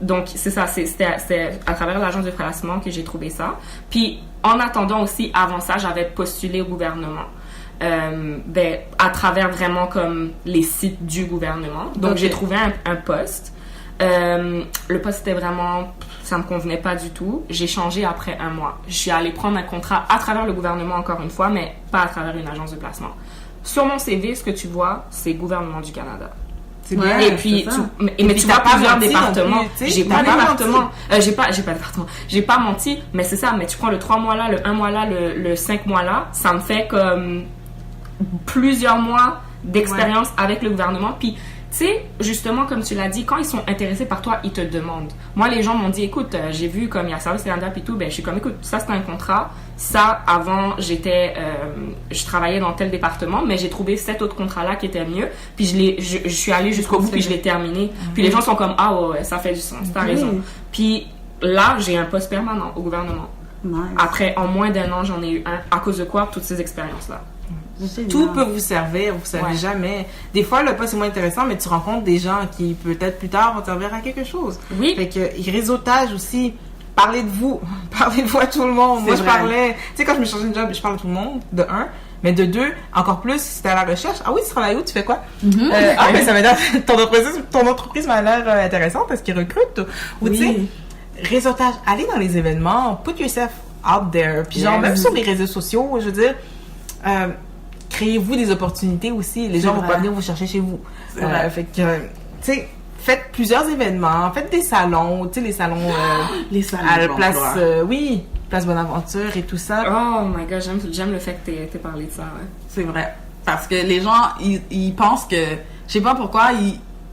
donc, c'est ça, c'était à travers l'agence de placement que j'ai trouvé ça. Puis, en attendant aussi, avant ça, j'avais postulé au gouvernement. À travers vraiment comme les sites du gouvernement. Donc, j'ai trouvé un poste. Le poste était vraiment... Ça me convenait pas du tout. J'ai changé après 1 mois. Je suis allée prendre un contrat à travers le gouvernement encore une fois, mais pas à travers une agence de placement. Sur mon CV, ce que tu vois, c'est gouvernement du Canada. C'est bien. Et puis, mais tu vois plusieurs départements. J'ai pas département. J'ai pas département. J'ai pas menti, mais c'est ça. Mais tu prends le 3 mois là, le 1 mois là, le 5 mois là, ça me fait comme plusieurs mois d'expérience avec le gouvernement. Puis, tu sais, justement, comme tu l'as dit, quand ils sont intéressés par toi, ils te demandent. Moi, les gens m'ont dit, écoute, j'ai vu comme il y a Service Canada puis tout, ben je suis comme, écoute, ça c'est un contrat. Ça, avant, je travaillais dans tel département, mais j'ai trouvé cet autre contrat-là qui était mieux. Puis je suis allée jusqu'au bout, puis je l'ai terminé. Puis les gens sont comme, ah ouais, ça fait du sens, t'as raison. Puis là, j'ai un poste permanent au gouvernement. Nice. Après, en moins d'1 an, j'en ai eu un. À cause de quoi? Toutes ces expériences-là. Tout peut vous servir, vous savez jamais. Des fois, le poste est moins intéressant, mais tu rencontres des gens qui, peut-être plus tard, vont te servir à quelque chose. Oui. Fait que, réseautage aussi, parlez de vous. Parlez de vous à tout le monde. Moi, je parlais... Tu sais, quand je me changeais de job, je parle à tout le monde, de 1. Mais de 2, encore plus, si t'es à la recherche. Ah oui, tu travailles où? Tu fais quoi? Mais ça m'a l'air... Ton entreprise m'a l'air intéressante parce qu'ils recrutent. Ou tu sais, réseautage. Allez dans les événements. Put yourself out there. Puis genre, même sur les réseaux sociaux, je veux dire... créez-vous des opportunités aussi. Les gens vont pas venir vous chercher chez vous. Fait que, tu sais, faites plusieurs événements, faites des salons, tu sais, les salons à la place, place Bonaventure et tout ça. Oh my god, j'aime le fait que t'aies parlé de ça. Ouais. C'est vrai. Parce que les gens, ils pensent que, je sais pas pourquoi,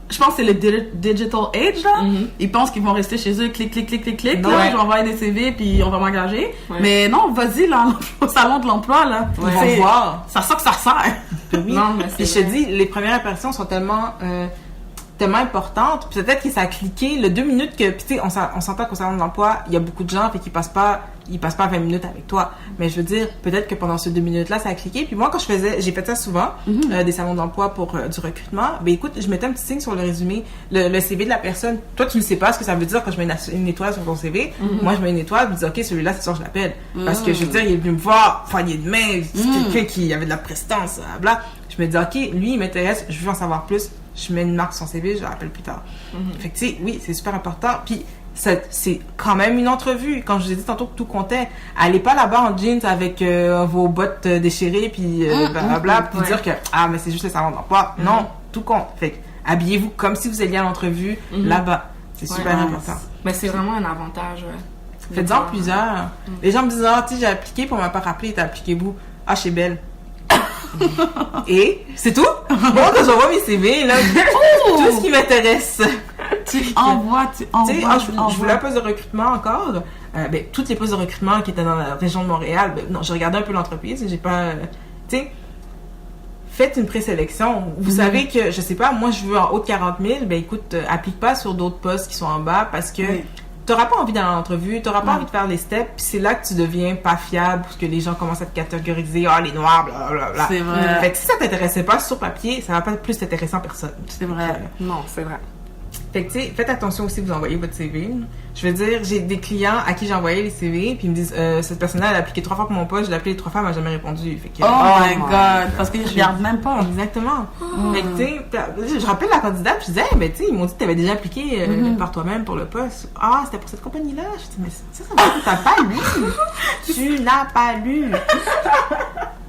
je pense que c'est le digital age, là. Ils pensent qu'ils vont rester chez eux, clic, là, je vais envoyer des CV, puis on va m'engager. Ouais. Mais non, vas-y, là, au salon de l'emploi, là. Ils vont voir. Ça sent que ça sert. Oui. Non, mais puis je te dis, les premières impressions sont tellement importantes. Puis peut-être que ça a cliqué, le 2 minutes que... Puis tu sais, on s'entend qu'au salon de l'emploi, il y a beaucoup de gens, fait qu'ils passent pas 20 minutes avec toi. Mais je veux dire, peut-être que pendant ces 2 minutes-là, ça a cliqué. Puis moi, quand j'ai fait ça souvent, des salons d'emploi pour du recrutement, ben écoute, je mettais un petit signe sur le résumé, le CV de la personne. Toi, tu ne sais pas ce que ça veut dire quand je mets une étoile sur ton CV. Moi, je mets une étoile, je me dis, OK, celui-là, c'est sûr que je l'appelle. Parce que je veux dire, il est venu me voir, poignée de main, quelqu'un qui avait de la prestance, bla. Je me dis, OK, lui, il m'intéresse, je veux en savoir plus. Je mets une marque sur son CV, je l'appelle plus tard. Fait que, tu sais, oui, c'est super important. Puis, c'est quand même une entrevue. Quand je vous ai dit tantôt que tout comptait, allez pas là-bas en jeans avec vos bottes déchirées, puis blablabla, puis dire que, mais c'est juste le salon d'emploi. Non, tout compte. Fait que, habillez-vous comme si vous alliez à l'entrevue là-bas. C'est super important. Mais c'est vraiment un avantage, ouais. Faites-en plusieurs. Les gens me disent, tu sais, j'ai appliqué, pour m'a pas rappelé, t'as appliqué où? Ah, chez Belle. Et c'est tout. Moi, quand j'envoie mes CV, là, tout ce qui m'intéresse. Tu envoies. Je voulais un poste de recrutement encore. Toutes les postes de recrutement qui étaient dans la région de Montréal, non, j'ai regardé un peu l'entreprise. J'ai pas. Tu sais, faites une présélection. Vous savez que, je sais pas, moi, je veux en haut de 40 000. Ben écoute, applique pas sur d'autres postes qui sont en bas parce que. T'auras pas envie d'aller en entrevue, t'auras pas envie de faire les steps, puis c'est là que tu deviens pas fiable, parce que les gens commencent à te catégoriser, les noirs, blablabla. C'est vrai. Fait que si ça t'intéressait pas sur papier, ça va pas plus t'intéresser en personne. C'est vrai. Non, c'est vrai. Fait que, tu sais, faites attention aussi, vous envoyez votre CV. Je veux dire, j'ai des clients à qui j'ai envoyé les CV, puis ils me disent, cette personne-là, elle a appliqué 3 fois pour mon poste, je l'ai appelé 3 fois, elle m'a jamais répondu. Fait que, oh my god, parce qu'ils regardent même pas. Exactement. Fait que, tu sais, je rappelle la candidate, puis je disais, mais tu sais, ils m'ont dit que tu avais déjà appliqué par toi-même pour le poste. Ah, c'était pour cette compagnie-là. Je dis, mais ça veut dire que t'as pas lu. Tu n'as pas lu.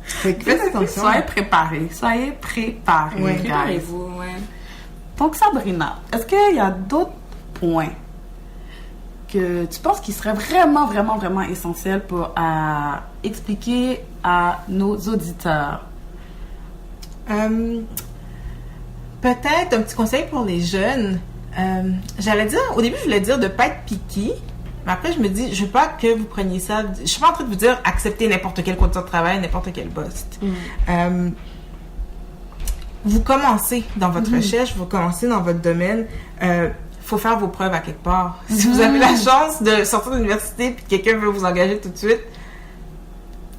Fait que faites attention. Soyez préparés. Ouais, préparez-vous, ouais. Donc, Sabrina, est-ce qu'il y a d'autres points que tu penses qui seraient vraiment essentiels pour expliquer à nos auditeurs? Peut-être un petit conseil pour les jeunes. J'allais dire, au début, je voulais dire de ne pas être picky. Mais après, je me dis, je veux pas que vous preniez ça. Je suis pas en train de vous dire accepter n'importe quelle condition de travail, n'importe quel poste. Vous commencez dans votre recherche, vous commencez dans votre domaine. faut faire vos preuves à quelque part. Si vous avez la chance de sortir de l'université puis que quelqu'un veut vous engager tout de suite,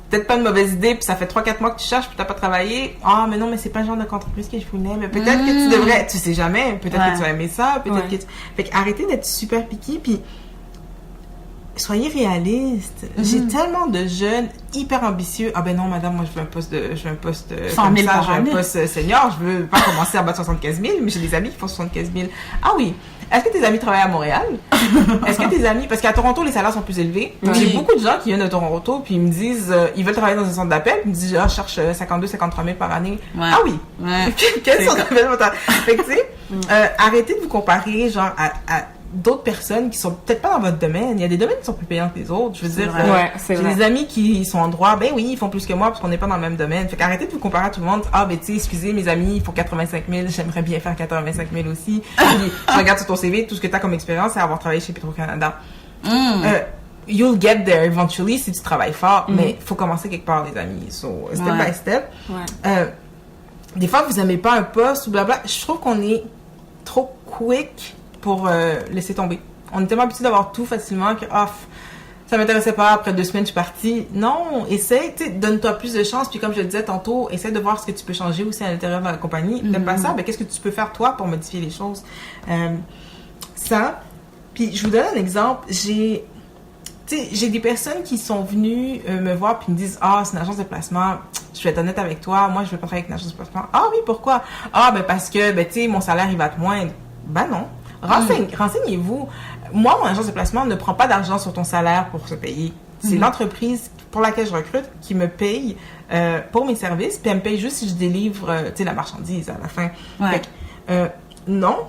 peut-être pas une mauvaise idée, puis ça fait 3-4 mois que tu cherches puis t'as pas travaillé. Ah, mais non, mais c'est pas le genre d'entreprise que je voulais. Mais peut-être que tu devrais, tu sais jamais, peut-être que tu vas aimer ça, peut-être que tu... Fait que arrêtez d'être super piqués, puis soyez réalistes. J'ai tellement de jeunes hyper ambitieux. Ah ben non, madame, moi je veux un poste 100 000 par je veux année. un poste senior, je veux pas commencer à bas de 75 000, mais j'ai des amis qui font 75 000. Ah oui. Est-ce que tes amis travaillent à Montréal? Est-ce que tes amis... Parce qu'à Toronto, les salaires sont plus élevés. Oui. J'ai beaucoup de gens qui viennent de Toronto, puis ils me disent... ils veulent travailler dans un centre d'appel, puis ils me disent, je cherche 52-53 000 par année. Ouais. Ah oui! Ouais. Quel centre d'appel? Fait que, tu sais, arrêtez de vous comparer, genre, à d'autres personnes qui sont peut-être pas dans votre domaine. Il y a des domaines qui sont plus payants que les autres. Je veux dire, c'est j'ai vrai. des amis qui sont en droit. Ben oui, ils font plus que moi parce qu'on n'est pas dans le même domaine. Fait qu'arrêtez de vous comparer à tout le monde. Ah, ben tu sais, excusez, mes amis, il faut 85 000. J'aimerais bien faire 85 000 aussi. Puis, je regarde sur ton CV, tout ce que tu as comme expérience, c'est avoir travaillé chez Petro-Canada. You'll get there eventually si tu travailles fort. Mais il faut commencer quelque part, les amis. So, step by step. Des fois, vous aimez pas un poste ou blabla. Je trouve qu'on est trop quick pour laisser tomber. On est tellement habitué d'avoir tout facilement que ça m'intéressait pas, après 2 semaines je suis partie. Non, essaye, tu sais, donne-toi plus de chance, puis comme je le disais tantôt, essaie de voir ce que tu peux changer aussi à l'intérieur de la compagnie. T'aimes pas ça, ben qu'est-ce que tu peux faire toi pour modifier les choses? Ça, puis je vous donne un exemple, j'ai des personnes qui sont venues me voir puis me disent c'est une agence de placement, je vais être honnête avec toi, moi je veux pas travailler avec une agence de placement. Ah oui, pourquoi? Ben parce que tu sais, mon salaire il va être moindre. Ben non. Renseignez-vous. Moi, mon agence de placement ne prend pas d'argent sur ton salaire pour se payer. C'est l'entreprise pour laquelle je recrute qui me paye pour mes services, puis elle me paye juste si je délivre la marchandise à la fin. Fait que, non,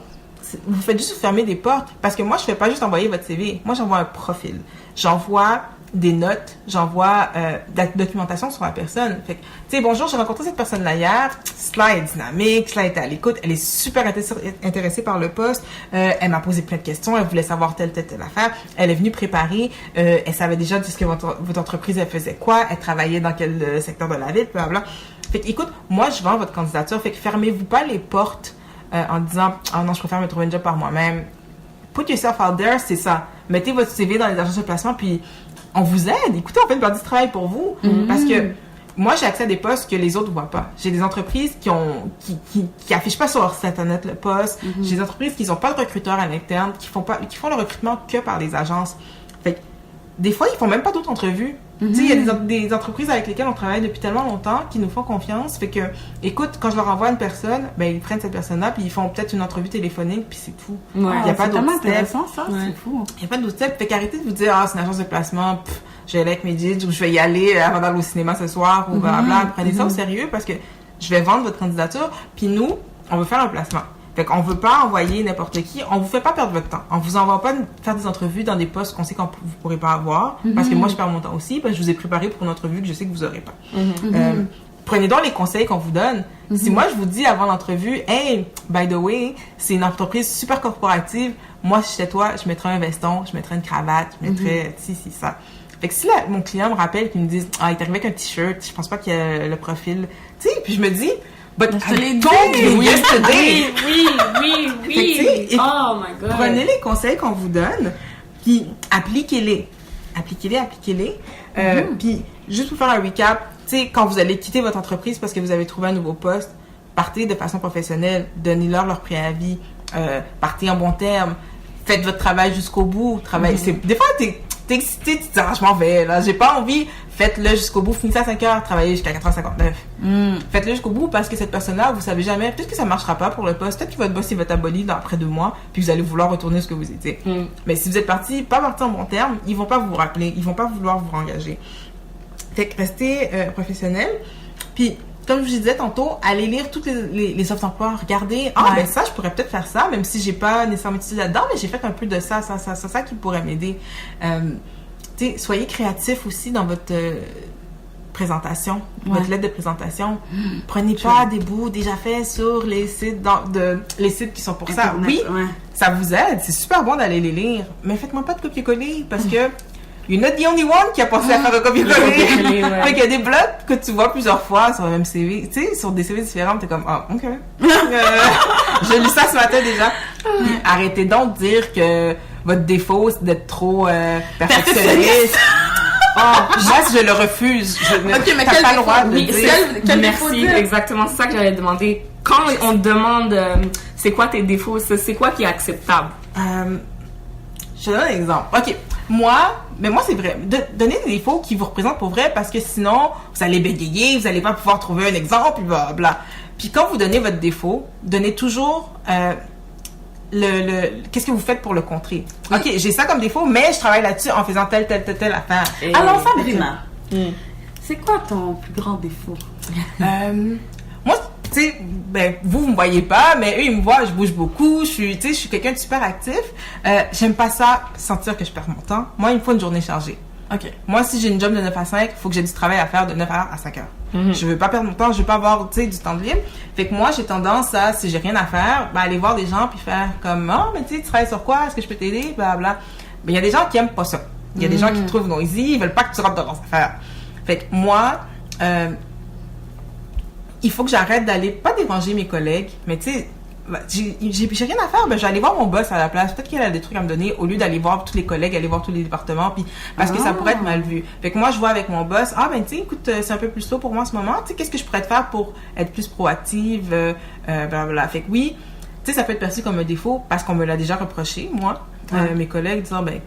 vous faites juste vous fermer des portes. Parce que moi, je fais pas juste envoyer votre CV. Moi, j'envoie un profil. J'envoie des notes, j'envoie de la documentation sur la personne. Fait que, tu sais, bonjour, j'ai rencontré cette personne-là hier. Cela est dynamique, cela est à l'écoute. Elle est super intéressée par le poste. Elle m'a posé plein de questions. Elle voulait savoir telle affaire. Elle est venue préparer. Elle savait déjà ce que votre entreprise, elle faisait quoi. Elle travaillait dans quel secteur de la ville, blablabla. Fait que, écoute, moi, je vends votre candidature. Fait que fermez-vous pas les portes en disant « Ah non, je préfère me trouver un job par moi-même. » Put yourself out there, c'est ça. Mettez votre CV dans les agences de placement, puis on vous aide. Écoutez, on fait une partie du travail pour vous. Parce que moi, j'ai accès à des postes que les autres ne voient pas. J'ai des entreprises qui affichent pas sur leur site internet le poste. J'ai des entreprises qui n'ont pas de recruteur à l'interne, qui font le recrutement que par les agences. Fait que, des fois, ils font même pas d'autres entrevues. Tu sais, il y a des entreprises avec lesquelles on travaille depuis tellement longtemps qui nous font confiance. Fait que, écoute, quand je leur envoie une personne, ben ils prennent cette personne-là, puis ils font peut-être une entrevue téléphonique, puis c'est tout. Il n'y a pas d'autres steps. Intéressant, ça, c'est fou. Il n'y a pas d'autres steps. Fait qu'arrêtez de vous dire, c'est une agence de placement, je vais aller avec mes jeans, ou je vais y aller avant d'aller au cinéma ce soir, ou blablabla. Prenez ça au sérieux parce que je vais vendre votre candidature, puis nous, on veut faire un placement. Fait qu'on veut pas envoyer n'importe qui. On vous fait pas perdre votre temps. On vous envoie pas faire des entrevues dans des postes qu'on sait que vous pourrez pas avoir. Parce que moi, je perds mon temps aussi. Parce que je vous ai préparé pour une entrevue que je sais que vous aurez pas. Prenez donc les conseils qu'on vous donne. Si moi, je vous dis avant l'entrevue, hey, by the way, c'est une entreprise super corporative. Moi, si j'étais toi, je mettrais un veston, je mettrais une cravate, je mettrais ça. Fait que si mon client me rappelle qu'il me dise, il est arrivé avec un t-shirt, je pense pas qu'il y a le profil. Tu sais, puis je me dis, but je te l'ai dit. Yesterday. Oui. Oh my God. Prenez les conseils qu'on vous donne, puis appliquez-les. Puis, juste pour faire un recap, tu sais, quand vous allez quitter votre entreprise parce que vous avez trouvé un nouveau poste, partez de façon professionnelle, donnez-leur leur préavis, partez en bon terme, faites votre travail jusqu'au bout. Des fois, t'es excité, tu te dis, je m'en vais, là, j'ai pas envie. Faites-le jusqu'au bout, finissez à 5h, travaillez jusqu'à 4h59. Faites-le jusqu'au bout parce que cette personne-là, vous savez jamais, peut-être que ça marchera pas pour le poste, peut-être que votre boss il va t'abolir après 2 mois, puis vous allez vouloir retourner ce que vous étiez. Mais si vous êtes pas parti en bon terme, ils vont pas vous rappeler, ils vont pas vouloir vous engager. Fait que restez professionnel. Puis, comme je vous disais tantôt, allez lire toutes les offres d'emploi, regardez, ben ça, je pourrais peut-être faire ça, même si j'ai pas nécessairement étudié là-dedans, mais j'ai fait un peu de ça qui pourrait m'aider. Soyez créatif aussi dans votre présentation, votre lettre de présentation. Prenez pas des bouts déjà faits sur les sites les sites qui sont pour ça. Oui, ça vous aide. C'est super bon d'aller les lire. Mais faites-moi pas de copier-coller parce que you're not the only one qui a pensé à faire un copier-coller. Ouais. Fait qu'il y a des blogs que tu vois plusieurs fois sur le même CV, tu sais, sur des CV différents, t'es comme, ah, ok. J'ai lu ça ce matin déjà. Puis arrêtez donc de dire que votre défaut, c'est d'être trop perfectionniste. Je le refuse. Ok, mais t'as quel pas le droit défaut? de Oui, dire. quel défaut merci, dire? exactement, c'est ça que j'allais demander. Quand on te demande c'est quoi tes défauts, c'est quoi qui est acceptable? Je te donne un exemple. Ok, moi c'est vrai. Donnez des défauts qui vous représentent pour vrai parce que sinon, vous allez bégayer, vous allez pas pouvoir trouver un exemple, puis blablabla. Puis quand vous donnez votre défaut, donnez toujours qu'est-ce que vous faites pour le contrer. Ok, j'ai ça comme défaut, mais je travaille là-dessus en faisant telle affaire. Et- Alors, Sabrina, c'est quoi ton plus grand défaut? Moi, tu sais, ben, vous me voyez pas, mais eux, ils me voient, je bouge beaucoup, je suis quelqu'un de super actif. J'aime pas ça, sentir que je perds mon temps. Moi, il me faut une journée chargée. Ok. Moi, si j'ai une job de 9 à 5, il faut que j'ai du travail à faire de 9h à 5h. Je veux pas perdre mon temps, je veux pas avoir, tu sais, du temps de libre. Fait que moi, j'ai tendance à, si j'ai rien à faire, ben, aller voir des gens puis faire comme, oh, mais tu sais, tu travailles sur quoi? Est-ce que je peux t'aider? Blablabla. Ben, il y a des gens qui aiment pas ça. Il y a des gens qui te trouvent noisy, ils veulent pas que tu rentres dans leurs affaires. Fait que moi, il faut que j'arrête d'aller, pas déranger mes collègues, mais tu sais, j'ai rien à faire, ben je vais aller voir mon boss à la place. Peut-être qu'elle a des trucs à me donner au lieu d'aller voir tous les collègues, aller voir tous les départements, puis parce que ça pourrait être mal vu. Fait que moi, je vois avec mon boss, ah ben tu sais, écoute, c'est un peu plus slow pour moi en ce moment. Tu sais, qu'est-ce que je pourrais te faire pour être plus proactive, blablabla. Fait que oui, tu sais, ça peut être perçu comme un défaut parce qu'on me l'a déjà reproché, moi, mes collègues disant, ben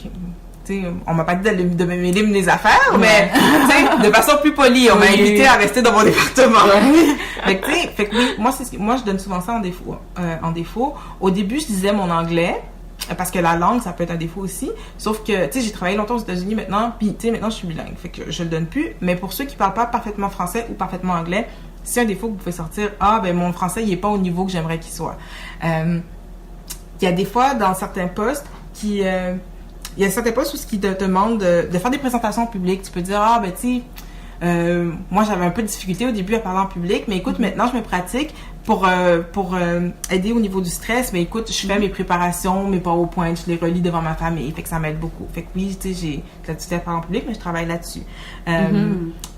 tu sais, on m'a pas dit de m'aider mes affaires, mais tu sais, de façon plus polie, on m'a invité à rester dans mon département. Fait que oui, moi je donne souvent ça en défaut. Au début, je disais mon anglais parce que la langue, ça peut être un défaut aussi. Sauf que tu sais, j'ai travaillé longtemps aux États-Unis maintenant, puis tu sais, maintenant je suis bilingue, fait que je le donne plus. Mais pour ceux qui parlent pas parfaitement français ou parfaitement anglais, c'est un défaut que vous pouvez sortir. Ah ben mon français, il est pas au niveau que j'aimerais qu'il soit. Il y a des fois dans certains postes il y a certains postes où ce qui te demande de faire des présentations publiques. Tu peux dire, ah, ben, tu sais, moi, j'avais un peu de difficulté au début à parler en public, mais écoute, maintenant, je me pratique pour aider au niveau du stress. Mais écoute, je fais mes préparations, mes PowerPoint, je les relis devant ma famille, fait que ça m'aide beaucoup. Fait que oui, tu sais, j'ai de la difficulté à parler en public, mais je travaille là-dessus.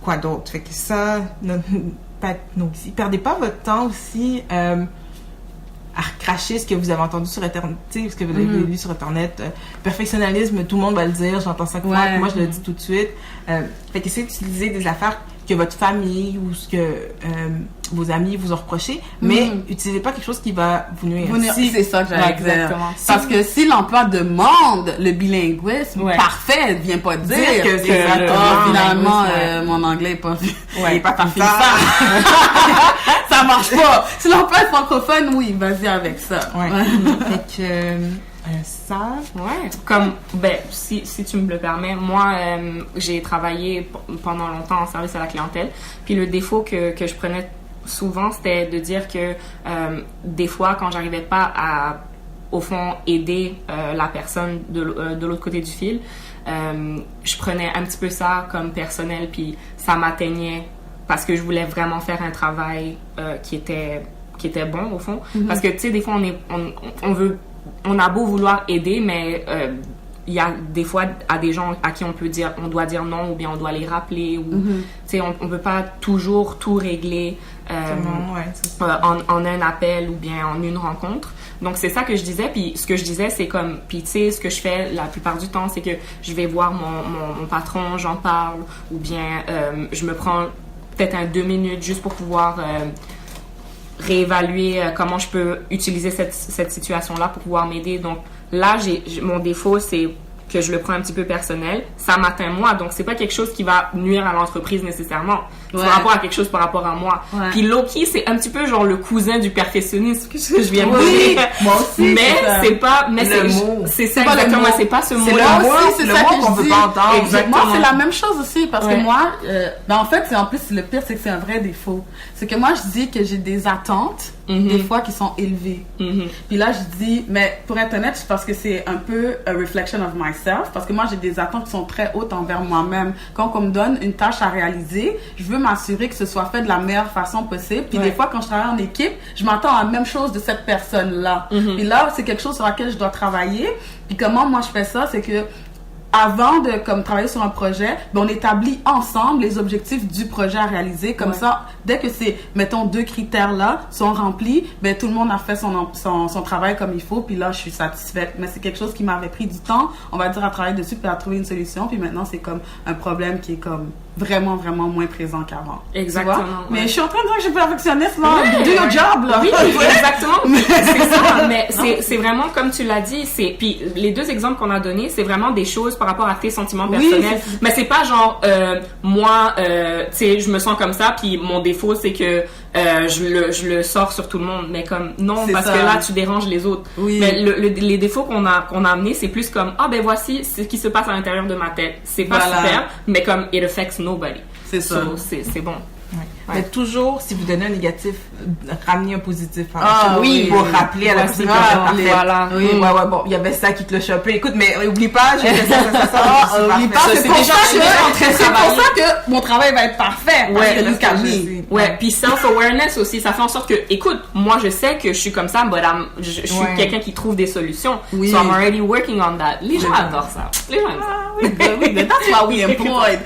Quoi d'autre? Fait que ça, perdez pas votre temps aussi, à recracher ce que vous avez entendu sur Internet, ce que vous avez lu sur Internet. Perfectionnalisme, tout le monde va le dire, j'entends ça fois, moi je le dis tout de suite. Fait qu'essayez d'utiliser des affaires que votre famille ou ce que vos amis vous ont reproché, mais utilisez pas quelque chose qui va vous nuire. C'est ça que j'allais dire. Exactement. Parce que si l'emploi demande le bilinguisme, parfait, ne vient pas dire que c'est finalement, mon anglais est pas il est pas parfait. Ça marche pas. Si l'emploi est francophone, oui, vas-y avec ça. Fait que ça, comme si tu me le permets, moi j'ai travaillé pendant longtemps en service à la clientèle, puis le défaut que je prenais souvent, c'était de dire que des fois quand j'arrivais pas à au fond aider la personne de l'autre côté du fil, je prenais un petit peu ça comme personnel, puis ça m'atteignait parce que je voulais vraiment faire un travail qui était bon au fond, parce que tu sais, des fois on a beau vouloir aider, mais il y a des fois à des gens à qui on doit dire non, ou bien on doit les rappeler, ou tu sais, on peut pas toujours tout régler en un appel ou bien en une rencontre. Donc c'est ça que je disais, puis ce que je disais, c'est comme, puis tu sais, ce que je fais la plupart du temps, c'est que je vais voir mon patron, j'en parle, ou bien je me prends peut-être 2 minutes juste pour pouvoir réévaluer comment je peux utiliser cette situation-là pour pouvoir m'aider. Donc là, mon défaut, c'est que je le prends un petit peu personnel. Ça m'atteint moi, donc c'est pas quelque chose qui va nuire à l'entreprise nécessairement. C'est par rapport à quelque chose par rapport à moi. Puis low-key, c'est un petit peu genre le cousin du perfectionnisme que je viens de dire. Moi aussi. Mais c'est pas, mais c'est ça exactement, c'est pas ce mot-là. C'est ça qu'on veut pas entendre. Exactement. Moi, c'est la même chose aussi, parce que moi, en fait, en plus, le pire, c'est que c'est un vrai défaut. C'est que moi, je dis que j'ai des attentes, des fois, qui sont élevées. Puis là, je dis, mais pour être honnête, c'est parce que c'est un peu a reflection of myself, parce que moi, j'ai des attentes qui sont très hautes envers moi-même. Quand on me donne une tâche à réaliser, je veux m'assurer que ce soit fait de la meilleure façon possible. Puis des fois, quand je travaille en équipe, je m'attends à la même chose de cette personne-là. Puis là, c'est quelque chose sur laquelle je dois travailler. Puis comment moi je fais ça, c'est que avant de comme travailler sur un projet, ben, on établit ensemble les objectifs du projet à réaliser. Comme ça, dès que ces, mettons, 2 critères-là sont remplis, ben, tout le monde a fait son travail comme il faut, puis là, je suis satisfaite. Mais c'est quelque chose qui m'avait pris du temps, on va dire, à travailler dessus, puis à trouver une solution, puis maintenant, c'est comme un problème qui est comme vraiment, vraiment moins présent qu'avant. Exactement. Mais je suis en train de dire que je suis perfectionniste, là. Do your job, là. Oui, exactement. C'est ça, mais c'est vraiment, comme tu l'as dit, puis les 2 exemples qu'on a donnés, c'est vraiment des choses par rapport à tes sentiments personnels. Mais c'est pas genre, moi, tu sais, je me sens comme ça, puis mon défaut, c'est que je le sors sur tout le monde. Mais comme, non, parce que là, tu déranges les autres. Oui. Mais les défauts qu'on a amenés, c'est plus comme, ben voici ce qui se passe à l'intérieur de ma tête. C'est pas super, mais comme, it affects nobody. C'est ça. So, c'est bon. Mais toujours, si vous donnez un négatif, ramenez un positif. Oui, pour rappeler à la personne voilà. Oui. Ouais, bon, il y avait ça qui te l'a chopé. Écoute, mais oublie pas, j'ai fait ça. Oublie pas, c'est pour ça que mon travail va être parfait. Ouais, puis self-awareness aussi, ça fait en sorte que, écoute, moi je sais que je suis comme ça, mais je suis quelqu'un qui trouve des solutions. Oui. So I'm already working on that. Les gens adorent ça. Les gens aiment ça. Oui, mais that's why we employed.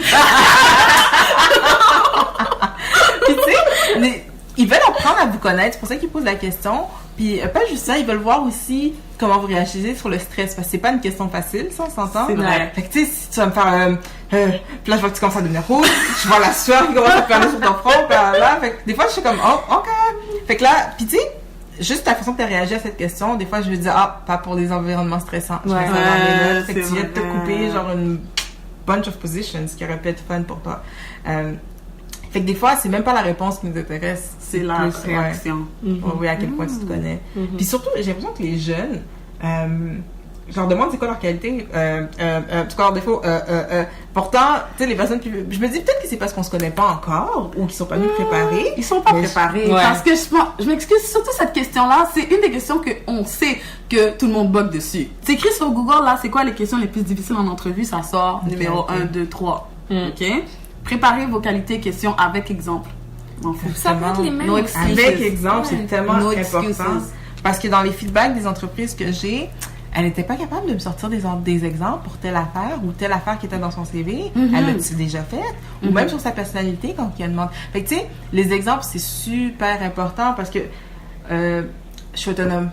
Puis tu sais, ils veulent apprendre à vous connaître, c'est pour ça qu'ils posent la question. Puis pas juste ça, ils veulent voir aussi comment vous réagissez sur le stress, parce que c'est pas une question facile, ça, on s'entend. C'est vrai. Fait que tu sais, si tu vas me faire puis là je vois que tu commences à devenir rouge, je vois la sueur qui commence à perler sur ton front, là. Fait que des fois je suis comme oh ok. Fait que là, puis tu sais, juste la façon que tu as réagi à cette question, des fois je vais dire pas pour des environnements stressants. Je vais savoir les notes. Fait que tu viens de te couper genre une bunch of positions qui aurait pu être fun pour toi. Fait que des fois, c'est même pas la réponse qui nous intéresse. C'est la réaction. Oui, à quel point tu te connais. Puis surtout, j'ai l'impression que les jeunes, je leur demande c'est quoi leur qualité, c'est quoi leur défaut. Pourtant, tu sais, les personnes qui... Je me dis peut-être que c'est parce qu'on se connaît pas encore ou qu'ils sont pas mieux préparés. Ils sont pas préparés. Parce que je m'excuse, surtout cette question-là, c'est une des questions qu'on sait que tout le monde bug dessus. Tu écris sur Google, là, c'est quoi les questions les plus difficiles en entrevue, ça sort numéro 1, 2, 3. OK? Préparez vos qualités questions avec exemple. Ça peut être les mêmes. Avec exemple, c'est tellement important. Parce que dans les feedbacks des entreprises que j'ai, elle n'était pas capable de me sortir des exemples pour telle affaire ou telle affaire qui était dans son CV. Elle l'a déjà faite. Ou même sur sa personnalité quand il y a une demande. Fait que tu sais, les exemples, c'est super important parce que je suis autonome.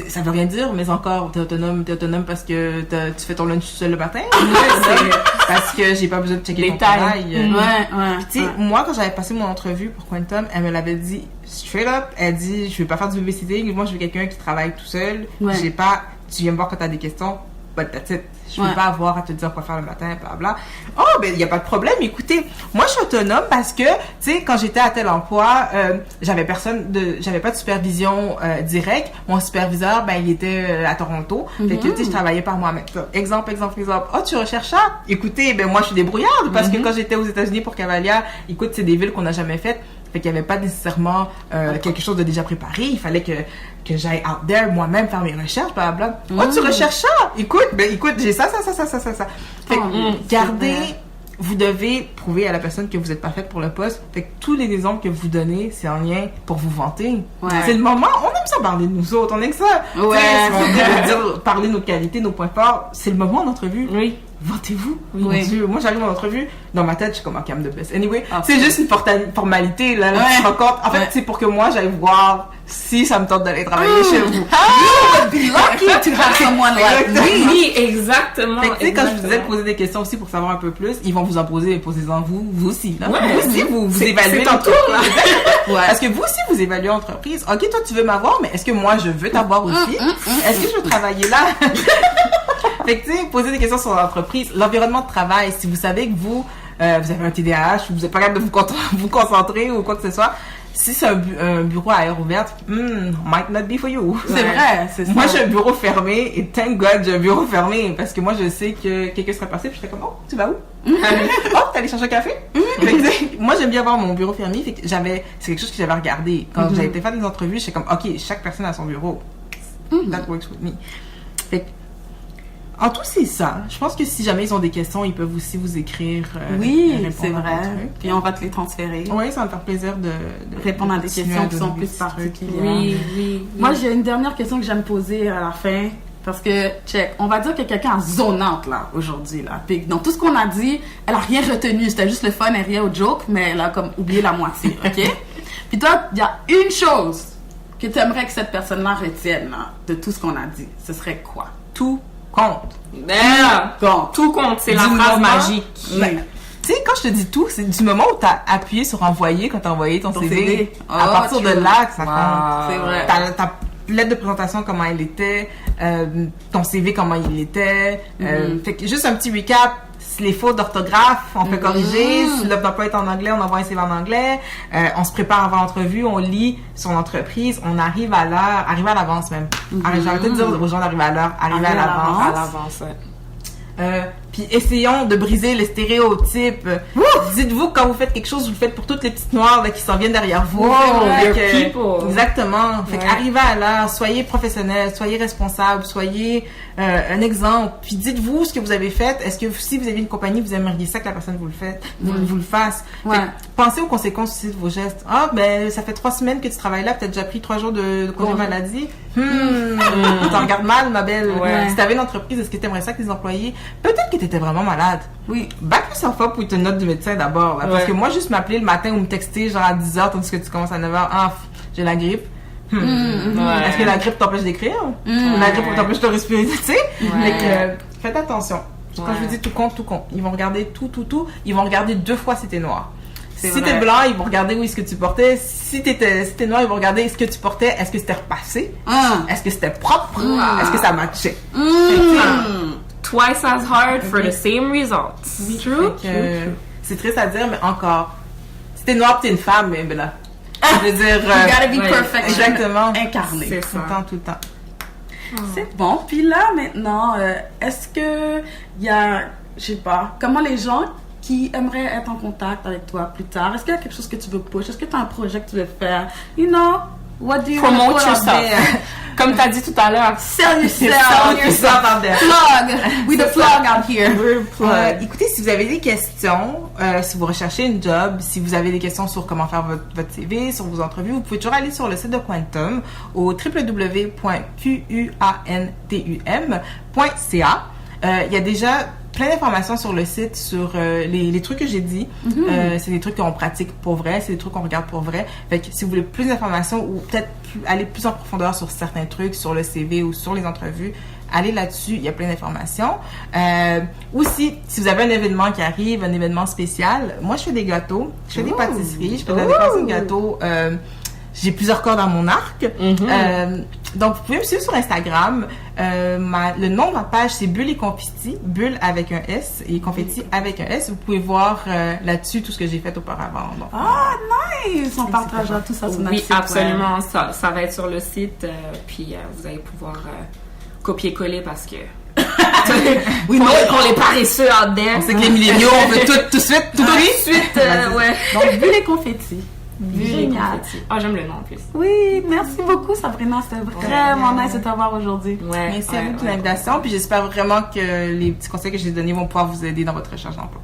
Ça veut rien dire, mais encore, t'es autonome parce que tu fais ton lunch tout seul le matin. C'est parce que j'ai pas besoin de checker ton travail. Tu sais, moi, quand j'avais passé mon entrevue pour Quantum, elle me l'avait dit straight up. Elle dit, je vais pas faire du babysitting. Moi, je veux quelqu'un qui travaille tout seul. J'ai pas, tu viens me voir quand t'as des questions. But that's it. Je veux pas avoir à te dire quoi faire le matin, blablabla. Oh, ben, il y a pas de problème. Écoutez, moi, je suis autonome parce que, tu sais, quand j'étais à tel emploi, j'avais pas de supervision directe. Mon superviseur, ben, il était à Toronto. Fait que, tu sais, je travaillais par moi-même. Exemple. Oh, tu recherches ça? Écoutez, ben, moi, je suis débrouillarde parce que quand j'étais aux États-Unis pour Cavalia, écoute, c'est des villes qu'on n'a jamais faites. Fait qu'il n'y avait pas nécessairement quelque chose de déjà préparé. Il fallait que j'aille out there moi-même faire mes recherches, blablabla. Oh, tu recherches ça? Écoute, j'ai ça. Fait que gardez, vous devez prouver à la personne que vous êtes parfaite pour le poste. Fait que tous les exemples que vous donnez, c'est en lien pour vous vanter. C'est le moment, on aime ça parler de nous autres, on aime ça. Parler de nos qualités, nos points forts. C'est le moment en entrevue. Oui. Vantez-vous. Mon Dieu. Moi, j'arrive en entrevue, dans ma tête, je suis comme un cam de best. Anyway, c'est juste une formalité, là, tu te rends compte. En fait, c'est pour que moi, j'aille voir si ça me tente d'aller travailler chez vous. You would be lucky to have someone like me. Oui, exactement. Fait que, tu sais, quand je vous disais de poser des questions aussi pour savoir un peu plus, ils vont vous en poser, mais posez-en vous aussi, là. Vous aussi, vous évaluez l'entreprise. Parce que vous aussi, vous évaluez l'entreprise. OK, toi, tu veux m'avoir, mais est-ce que moi, je veux t'avoir aussi? Est-ce que je veux travailler là? Fait que, tu sais, posez des questions sur l'entreprise, l'environnement de travail. Si vous savez que vous avez un TDAH, vous n'êtes pas capable de vous concentrer ou quoi que ce soit, si c'est un bureau à air ouverte, might not be for you. C'est vrai, c'est ça. Moi, j'ai un bureau fermé et thank God, j'ai un bureau fermé parce que moi, je sais que quelqu'un serait passé puis j'étais comme, oh, tu vas où? Oh, t'es allé chercher un café? Fait que, moi, j'aime bien avoir mon bureau fermé. Fait que c'est quelque chose que j'avais regardé. Quand j'avais été faire des entrevues, j'étais comme, OK, chaque personne a son bureau. That works with me. Fait que, en tout, c'est ça. Je pense que si jamais ils ont des questions, ils peuvent aussi vous écrire. Oui, c'est vrai. Puis on va te les transférer. Oui, ça va me faire plaisir de répondre à des questions qui sont plus particulières. Oui. Moi, j'ai une dernière question que j'aime poser à la fin. Parce que, check, on va dire que quelqu'un est zonante, là, aujourd'hui, là. Puis, dans tout ce qu'on a dit, elle a rien retenu. C'était juste le fun et rien au joke, mais elle a comme oublié la moitié, OK? Puis toi, il y a une chose que tu aimerais que cette personne-là retienne, là, de tout ce qu'on a dit. Ce serait quoi? Tout compte. Bon. Tout compte, c'est la Du phrase moment- magique. Mais, tu sais, quand je te dis tout, c'est du moment où t'as appuyé sur envoyer quand t'as envoyé ton CV. CV. À Oh, partir de true. là que ça Wow. compte. C'est vrai. Ta lettre de présentation, comment elle était, ton CV, comment il était. Fait que juste un petit recap. Les fautes d'orthographe, on fait corriger. Si l'offre d'emploi est en anglais, on envoie un CV en anglais. On se prépare avant l'entrevue, on lit sur l'entreprise, on arrive à l'heure, arrive à l'avance même. J'ai arrêté de dire aux gens d'arriver à l'heure, arriver à l'avance. À l'avance, ouais. Puis essayons de briser les stéréotypes. Dites-vous que quand vous faites quelque chose, vous le faites pour toutes les petites noires là, qui s'en viennent derrière vous. Wow, Fait your que- people. Exactement. Fait Ouais. qu'arrivez à l'heure, soyez professionnel, soyez responsable, soyez un exemple. Puis dites-vous ce que vous avez fait. Est-ce que si vous avez une compagnie, vous aimeriez ça que la personne vous le fasse, vous le fasse. Ouais. Fait que pensez aux conséquences aussi de vos gestes. Ah ben ça fait 3 semaines que tu travailles là, peut-être déjà pris 3 jours de congé maladie. T'en regardes mal, ma belle. Ouais. Si t'avais une entreprise, est-ce que t'aimerais ça que tes employés, peut-être que t'étais vraiment malade. Oui. Back yourself up with une note du médecin d'abord. Là, parce Ouais. que moi, juste m'appeler le matin ou me texter genre à 10h tandis que tu commences à 9h. Ah, j'ai la grippe. Ouais. Est-ce que la grippe t'empêche d'écrire? La grippe t'empêche de respirer, tu sais? Ouais. Fait que, faites attention. Quand Ouais. je vous dis tout compte, tout compte. Ils vont regarder tout. Ils vont regarder 2 fois si t'es noir. C'est Si vrai. t'es blanc, ils vont regarder où est-ce que tu portais. Si t'es noir, ils vont regarder ce que tu portais. Est-ce que c'était repassé? Est-ce que c'était propre? Est-ce que ça matchait? Twice as hard for the same results. Fait que, c'est triste à dire, mais encore. Si t'es noir pis t'es une femme, mais ben là. Je veux dire. You gotta be Ouais. perfect. Exactement. Incarné. C'est Tout le ça. temps, tout le temps. C'est bon. Puis là, maintenant, est-ce que il y a, je sais pas, comment les gens qui aimeraient être en contact avec toi plus tard, est-ce qu'il y a quelque chose que tu veux push? Est-ce que tu as un projet que tu veux faire? You know, what do you want to Promote put out yourself. there? Comme t'as dit tout à l'heure. Sell yourself. Sell yourself out there. Plug. We the plug out here. Écoutez, si vous avez des questions, si vous recherchez une job, si vous avez des questions sur comment faire votre CV, sur vos entrevues, vous pouvez toujours aller sur le site de Quantum au www.quantum.ca. Il y a déjà plein d'informations sur le site sur les trucs que j'ai dit. C'est des trucs qu'on pratique pour vrai, c'est des trucs qu'on regarde pour vrai. Fait que si vous voulez plus d'informations ou peut-être aller plus en profondeur sur certains trucs, sur le CV ou sur les entrevues, allez là-dessus, il y a plein d'informations. Aussi, si vous avez un événement qui arrive, un événement spécial, moi je fais des gâteaux, je fais des pâtisseries, je fais de la décoration de gâteaux. J'ai plusieurs cordes dans mon arc. Donc, vous pouvez me suivre sur Instagram. Le nom de ma page, c'est Bulle et Confetti. Bulle avec un S et Confetti avec un S. Vous pouvez voir là-dessus tout ce que j'ai fait auparavant. Donc, Ah, nice! On partagera tout ça sur notre Oui, site. absolument. Ça va être sur le site. Puis vous allez pouvoir copier-coller parce que. Oui, on non, est paresseux out there. on sait que les milléniaux, on veut tout de suite, tout de suite. Ensuite, ouais. Donc, vu les confettis. Génial. Ah, j'aime le nom en plus. Oui, merci beaucoup Sabrina, c'était vraiment nice de t'avoir aujourd'hui. Ouais. Merci à vous pour l'invitation. Puis j'espère vraiment que les petits conseils que j'ai donnés vont pouvoir vous aider dans votre recherche d'emploi.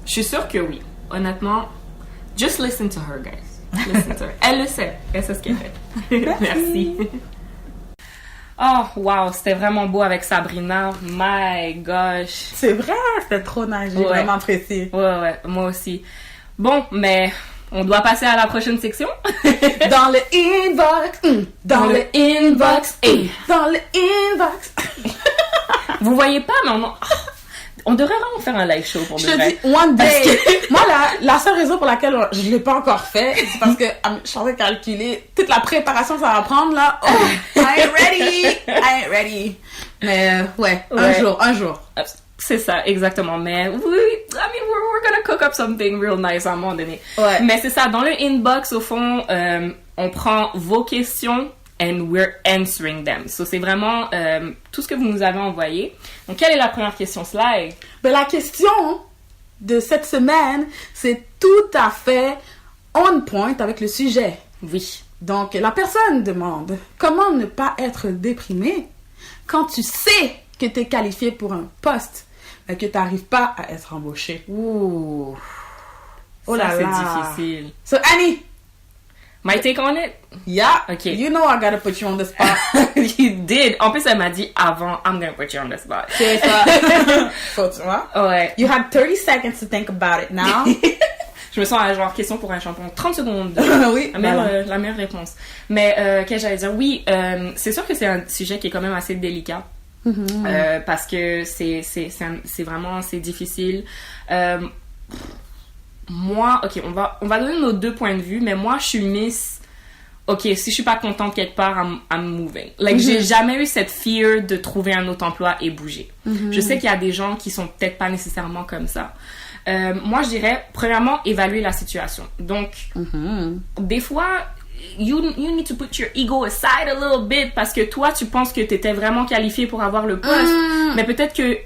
Je suis sûre que oui. Honnêtement, just listen to her, guys. Listen to her. Elle le sait. Elle sait ce qu'elle fait. Merci. Oh, wow, c'était vraiment beau avec Sabrina. My gosh. C'est vrai, c'était trop nice, j'ai Ouais. vraiment apprécié. Ouais, moi aussi. Bon, mais on doit passer à la prochaine section. Dans le inbox, dans le inbox. Hey. dans le inbox. Vous voyez pas, mais on devrait vraiment faire un live show pour Je de te vrai. dis, one day. Moi, la seule raison pour laquelle je l'ai pas encore fait, c'est parce que je suis en train de calculer toute la préparation que ça va prendre, là. Oh, I ain't ready. Mais, ouais, Ouais. un jour. C'est ça, exactement. Mais oui, we're gonna cook up something real nice à un moment donné. Ouais. Mais c'est ça, dans le inbox, au fond, on prend vos questions and we're answering them. So, c'est vraiment tout ce que vous nous avez envoyé. Donc, quelle est la première question, Sly? Ben, la question de cette semaine, c'est tout à fait on point avec le sujet. Oui. Donc, la personne demande comment ne pas être déprimé quand tu sais que tu es qualifié pour un poste, mais que tu n'arrives pas à être embauché. Ouh. Oh Ça, là c'est là. difficile. So, Annie, My take on it? Yeah. Okay. You know I gotta put you on the spot. You did. En plus, elle m'a dit avant, I'm gonna put you on the spot. C'est ça. Faut, tu vois? Ouais. You had 30 seconds to think about it now. Je me sens à genre question pour un champion. 30 secondes. Oui. La meilleure réponse. Mais, qu'est-ce que j'allais dire? Oui, c'est sûr que c'est un sujet qui est quand même assez délicat. Parce que c'est vraiment, c'est difficile. Moi, ok, on va donner nos deux points de vue, mais moi, je suis miss. Ok, si je suis pas contente quelque part, I'm moving. Like, j'ai jamais eu cette fear de trouver un autre emploi et bouger. Je sais qu'il y a des gens qui sont peut-être pas nécessairement comme ça. Moi, je dirais, premièrement, évaluer la situation. Donc, des fois, you need to put your ego aside a little bit parce que toi, tu penses que t'étais vraiment qualifié pour avoir le poste, mais peut-être que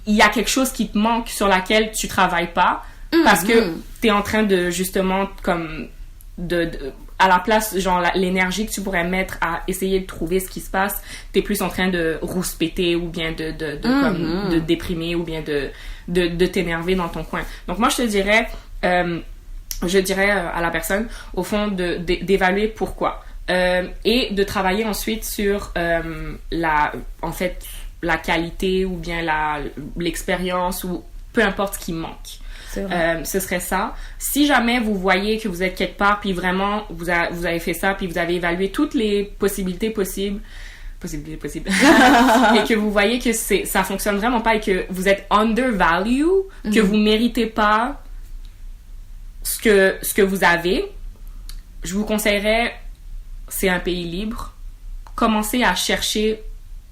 il y a quelque chose qui te manque sur laquelle tu travailles pas parce que t'es en train de, justement, comme, à la place, genre, l'énergie que tu pourrais mettre à essayer de trouver ce qui se passe, t'es plus en train de rouspéter ou bien de déprimer ou bien de t'énerver dans ton coin. Donc, moi, je dirais à la personne, au fond, d'évaluer pourquoi. Et de travailler ensuite sur la qualité ou bien l'expérience ou peu importe ce qui manque. Ce serait ça. Si jamais vous voyez que vous êtes quelque part puis vraiment vous avez fait ça puis vous avez évalué toutes les possibilités possibles et que vous voyez que ça fonctionne vraiment pas et que vous êtes undervalue, que vous méritez pas ce que vous avez, je vous conseillerais, c'est un pays libre, commencez à chercher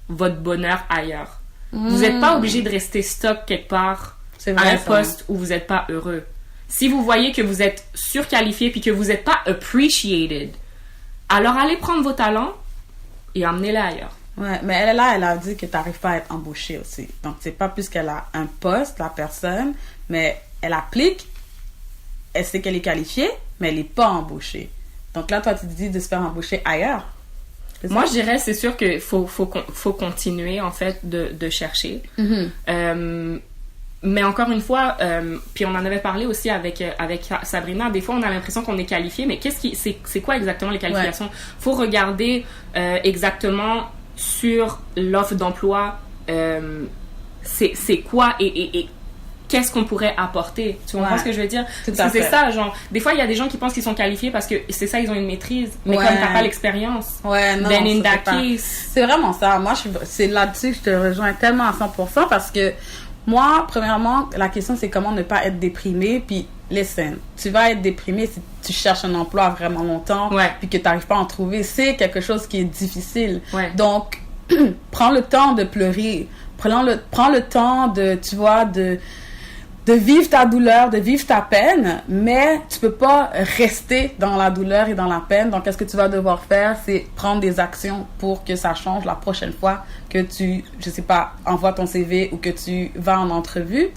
votre bonheur ailleurs. Vous n'êtes pas obligé de rester stock quelque part à un poste où vous n'êtes pas heureux. Si vous voyez que vous êtes surqualifié puis que vous n'êtes pas appreciated, alors allez prendre vos talents et emmenez-les ailleurs. Ouais, mais elle a dit que tu n'arrives pas à être embauchée aussi. Donc, c'est pas plus qu'elle a un poste, la personne, mais elle applique, elle sait qu'elle est qualifiée, mais elle n'est pas embauchée. Donc là, toi, tu te dis de se faire embaucher ailleurs. Moi, je dirais, c'est sûr qu'il faut continuer, en fait, de chercher. Mais encore une fois, puis on en avait parlé aussi avec Sabrina, des fois on a l'impression qu'on est qualifié, mais c'est quoi exactement les qualifications? Faut regarder exactement sur l'offre d'emploi, c'est quoi et qu'est-ce qu'on pourrait apporter. Tu comprends ce que je veux dire? C'est ça, genre, des fois il y a des gens qui pensent qu'ils sont qualifiés parce que c'est ça, ils ont une maîtrise, mais comme t'as pas l'expérience, then in that case... C'est vraiment ça. Moi, c'est là-dessus que je te rejoins tellement à 100% parce que moi, premièrement, la question, c'est comment ne pas être déprimé. Puis, listen, tu vas être déprimé si tu cherches un emploi vraiment longtemps, puis que tu n'arrives pas à en trouver. C'est quelque chose qui est difficile. Donc, prends le temps de pleurer. Prends le temps de, tu vois, de vivre ta douleur, de vivre ta peine, mais tu peux pas rester dans la douleur et dans la peine. Donc, qu'est-ce que tu vas devoir faire? C'est prendre des actions pour que ça change la prochaine fois que tu, je sais pas, envoies ton CV ou que tu vas en entrevue.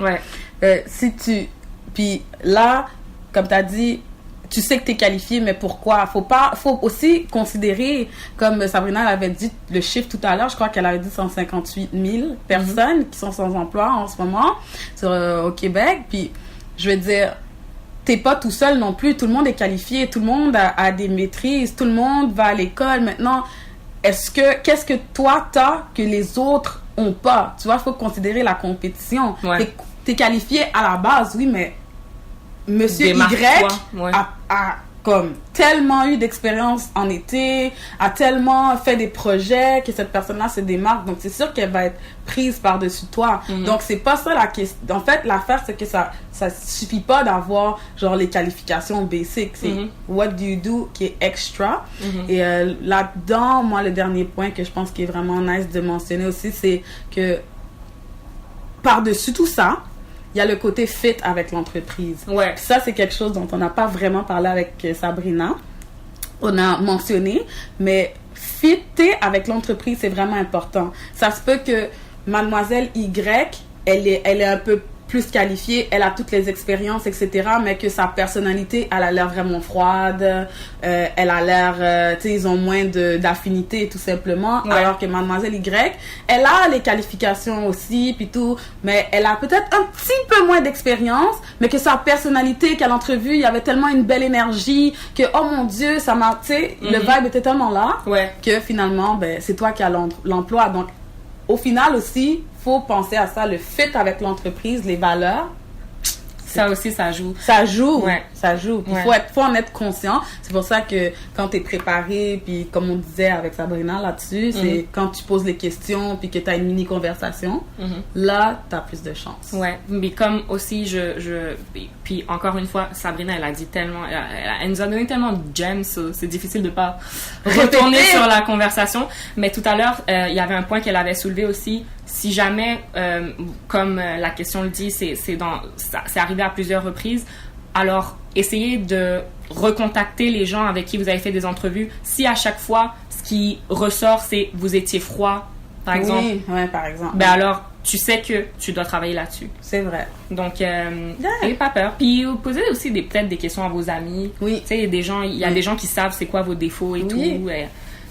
Puis là, comme tu as dit, tu sais que tu es qualifié, mais pourquoi? Faut aussi considérer, comme Sabrina l'avait dit, le chiffre tout à l'heure, je crois qu'elle avait dit 158 000 personnes qui sont sans emploi en ce moment au Québec. Puis, je veux dire, t'es pas tout seul non plus. Tout le monde est qualifié, tout le monde a des maîtrises, tout le monde va à l'école. Maintenant, qu'est-ce que toi t'as que les autres ont pas? Tu vois, il faut considérer la compétition. T'es qualifié à la base, oui, mais Monsieur Y a comme tellement eu d'expérience en été, a tellement fait des projets que cette personne-là se démarque. Donc, c'est sûr qu'elle va être prise par-dessus toi. Donc, c'est pas ça la question. En fait, l'affaire, c'est que ça suffit pas d'avoir, genre, les qualifications basiques. C'est what do you do qui est extra. Et là-dedans, moi, le dernier point que je pense qui est vraiment nice de mentionner aussi, c'est que par-dessus tout ça, il y a le côté fit avec l'entreprise. Puis ça, c'est quelque chose dont on n'a pas vraiment parlé avec Sabrina. On a mentionné, mais fitter avec l'entreprise, c'est vraiment important. Ça se peut que Mademoiselle Y, elle est un peu plus qualifiée, elle a toutes les expériences, etc., mais que sa personnalité, elle a l'air vraiment froide, elle a l'air, tu sais, ils ont moins d'affinité, tout simplement, alors que Mademoiselle Y, elle a les qualifications aussi, puis tout, mais elle a peut-être un petit peu moins d'expérience, mais que sa personnalité, qu'à l'entrevue, il y avait tellement une belle énergie, que, oh mon Dieu, ça m'a, tu sais, le vibe était tellement là, que finalement, ben, c'est toi qui as l'emploi. Donc, au final aussi, faut penser à ça, le fit avec l'entreprise, les valeurs. Ça aussi, ça joue. Ça joue, Ouais. ça joue. Il faut en être conscient. C'est pour ça que quand t'es préparé, puis comme on disait avec Sabrina là-dessus, c'est quand tu poses les questions, puis que t'as une mini-conversation, là, t'as plus de chance. Ouais, mais comme aussi, puis encore une fois, Sabrina, elle a dit tellement, elle nous a donné tellement de gems, c'est difficile de pas retourner sur la conversation. Mais tout à l'heure, il y avait un point qu'elle avait soulevé aussi. Si jamais, comme la question le dit, c'est arrivé à plusieurs reprises, alors essayez de recontacter les gens avec qui vous avez fait des entrevues. Si à chaque fois, ce qui ressort, c'est vous étiez froid, par exemple. Oui, ouais, par exemple. Ben alors, tu sais que tu dois travailler là-dessus. C'est vrai. Donc, n'ayez pas peur. Puis, posez aussi peut-être des questions à vos amis. Oui. Tu sais, il y a des gens qui savent c'est quoi vos défauts et tout.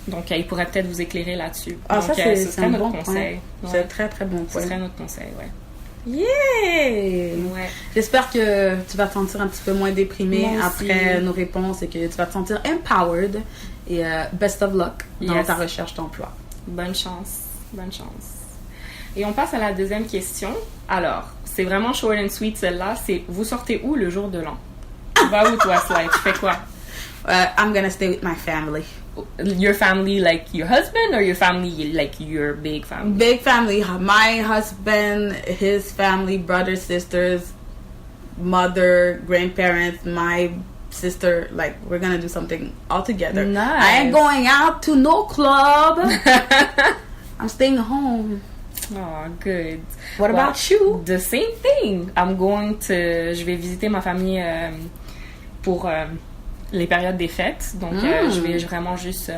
Donc, ils pourraient peut-être vous éclairer là-dessus. Ah, donc, ça, c'est ce serait un notre bon conseil. point. C'est un très, très bon Ce point. serait notre conseil, ouais. Yeah! Ouais. J'espère que tu vas te sentir un petit peu moins déprimé Moi après aussi. nos réponses et que tu vas te sentir empowered. Et best of luck dans Yes. ta recherche d'emploi. Bonne chance. Bonne chance. Et on passe à la deuxième question. Alors, c'est vraiment short and sweet celle-là. C'est vous sortez où le jour de l'an? Tu vas où toi, Sly? Tu fais quoi? I'm gonna stay with my family. Your family, like your husband, or your family, like your big family? Big family. My husband, his family, brothers, sisters, mother, grandparents, my sister. Like, we're gonna do something all together. Nice. I ain't going out to no club. I'm staying home. Oh, good. What Well, about you? The same thing. Je vais visiter ma famille pour les périodes des fêtes. Donc, je vais vraiment juste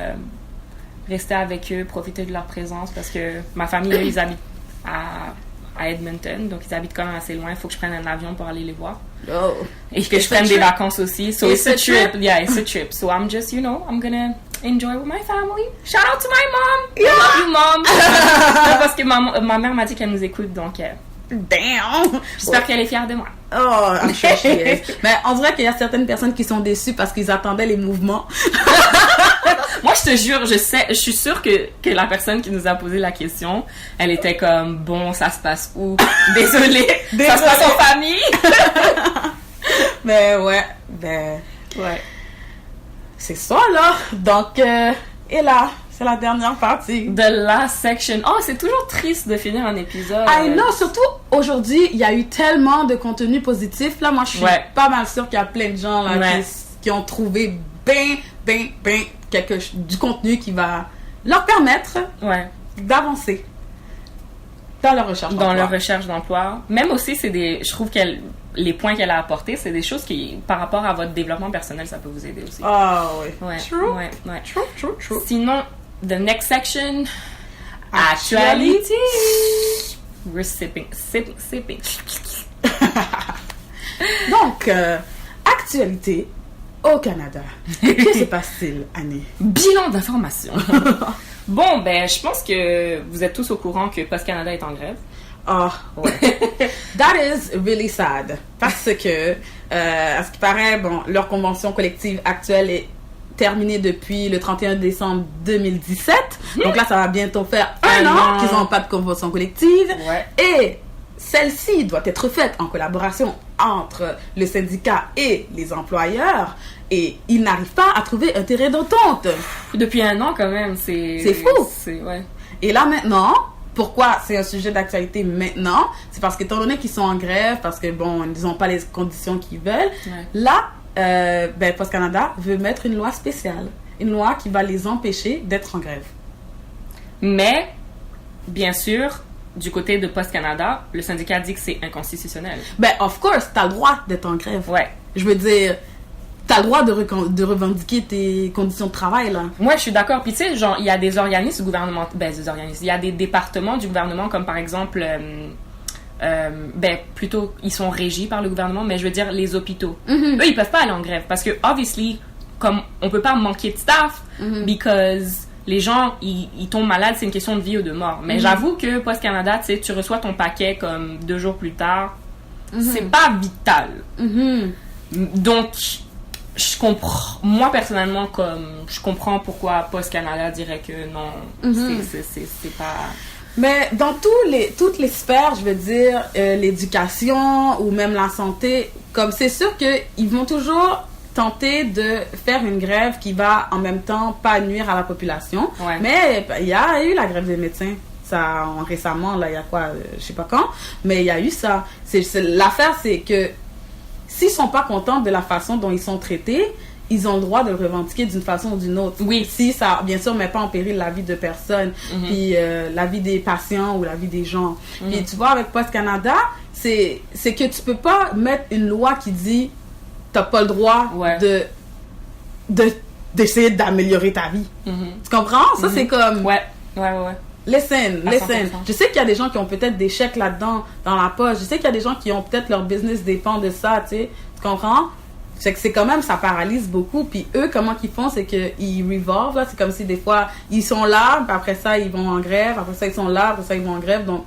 rester avec eux, profiter de leur présence parce que ma famille, eux, ils habitent à Edmonton. Donc, ils habitent quand même assez loin. Il faut que je prenne un avion pour aller les voir. Oh. Et que je It's a prenne des trip. vacances aussi. So, It's it's a a trip. trip. Yeah, it's a trip. So, I'm just, I'm gonna enjoy with my family. Shout out to my mom! I love you, mom! Parce que ma mère m'a dit qu'elle nous écoute, donc Damn! j'espère qu'elle est fière de moi. Oh, I'm sure she is. Mais on dirait qu'il y a certaines personnes qui sont déçues parce qu'ils attendaient les mouvements. Moi, je te jure, je suis sûre que la personne qui nous a posé la question, elle était comme, bon, ça se passe où? Désolée, ça se passe en famille. Mais ouais, ben, Ouais. c'est ça là. Donc, et là, c'est la dernière partie. The last section. Oh, c'est toujours triste de finir un épisode. I know, surtout aujourd'hui, il y a eu tellement de contenu positif. Là, moi, je suis pas mal sûre qu'il y a plein de gens là, qui ont trouvé ben du contenu qui va leur permettre d'avancer dans leur recherche d'emploi. Dans leur recherche d'emploi. Même aussi, je trouve que les points qu'elle a apportés, c'est des choses qui, par rapport à votre développement personnel, ça peut vous aider aussi. Ah oui. Ouais. True. Ouais. True. Sinon, the next section, actuality. We're sipping. Donc, actualité au Canada. Que se passe-t-il, Annie? Bilan d'information. Bon, ben, je pense que vous êtes tous au courant que Post Canada est en grève. Ah, ouais. That is really sad. Parce que, à ce qui paraît, bon, leur convention collective actuelle est terminée depuis le 31 décembre 2017. Donc là, ça va bientôt faire un an qu'ils n'ont pas de convention collective. Ouais. Et celle-ci doit être faite en collaboration entre le syndicat et les employeurs. Et ils n'arrivent pas à trouver un terrain d'entente. Depuis un an, quand même, C'est fou. Ouais. Et là, maintenant, pourquoi c'est un sujet d'actualité maintenant? C'est parce qu'étant donné qu'ils sont en grève, parce que, bon, ils n'ont pas les conditions qu'ils veulent, là, Post Canada veut mettre une loi spéciale. Une loi qui va les empêcher d'être en grève. Mais, bien sûr, du côté de Post Canada, le syndicat dit que c'est inconstitutionnel. Ben, of course, t'as le droit d'être en grève. Ouais. Je veux dire, t'as le droit de revendiquer tes conditions de travail, là. Moi, je suis d'accord. Puis, tu sais, genre, il y a des organismes gouvernementaux, il y a des départements du gouvernement, comme par exemple, ben plutôt ils sont régis par le gouvernement, mais je veux dire les hôpitaux. Eux, ils peuvent pas aller en grève parce que obviously, comme on peut pas manquer de staff, because les gens ils tombent malades, c'est une question de vie ou de mort. Mais j'avoue que Post Canada, tu sais, tu reçois ton paquet comme 2 jours plus tard, c'est pas vital. Donc je comprends, moi personnellement, comme je comprends pourquoi Post Canada dirait que non, c'est pas. Mais dans toutes les sphères, je veux dire, l'éducation ou même la santé, comme c'est sûr qu'ils vont toujours tenter de faire une grève qui va en même temps pas nuire à la population. Ouais. Mais il y a eu la grève des médecins. Ça, récemment, là, il y a quoi, je sais pas quand, mais il y a eu ça. L'affaire, c'est que s'ils sont pas contents de la façon dont ils sont traités, ils ont le droit de le revendiquer d'une façon ou d'une autre. Oui. Si ça, bien sûr, met pas en péril la vie de personne, puis la vie des patients ou la vie des gens. Puis tu vois, avec Post Canada, c'est que tu peux pas mettre une loi qui dit t'as pas le droit d'essayer d'améliorer ta vie. Tu comprends? Ça, c'est comme... Ouais. Listen. 100%. Je sais qu'il y a des gens qui ont peut-être des chèques là-dedans, dans la poche. Je sais qu'il y a des gens qui ont peut-être leur business dépend de ça, tu sais. Tu comprends? C'est que c'est quand même, ça paralyse beaucoup. Puis eux, comment qu'ils font, c'est qu'ils revolvent, là. C'est comme si des fois, ils sont là, puis après ça, ils vont en grève. Après ça, ils sont là, après ça, ils vont en grève. Donc,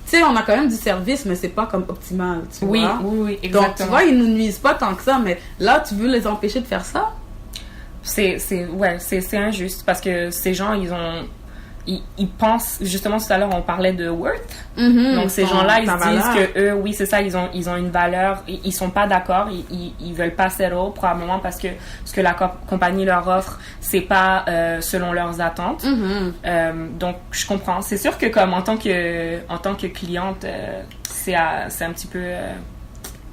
tu sais, on a quand même du service, mais c'est pas comme optimal, tu vois? Oui, exactement. Donc, tu vois, ils nous nuisent pas tant que ça, mais là, tu veux les empêcher de faire ça? C'est injuste parce que ces gens, ils pensent, justement tout à l'heure on parlait de worth, donc ces gens-là ils se disent que eux, oui c'est ça, ils ont une valeur, ils sont pas d'accord, ils veulent pas settle, probablement parce que ce que la compagnie leur offre c'est pas selon leurs attentes. Donc je comprends, c'est sûr que comme en tant que cliente c'est un petit peu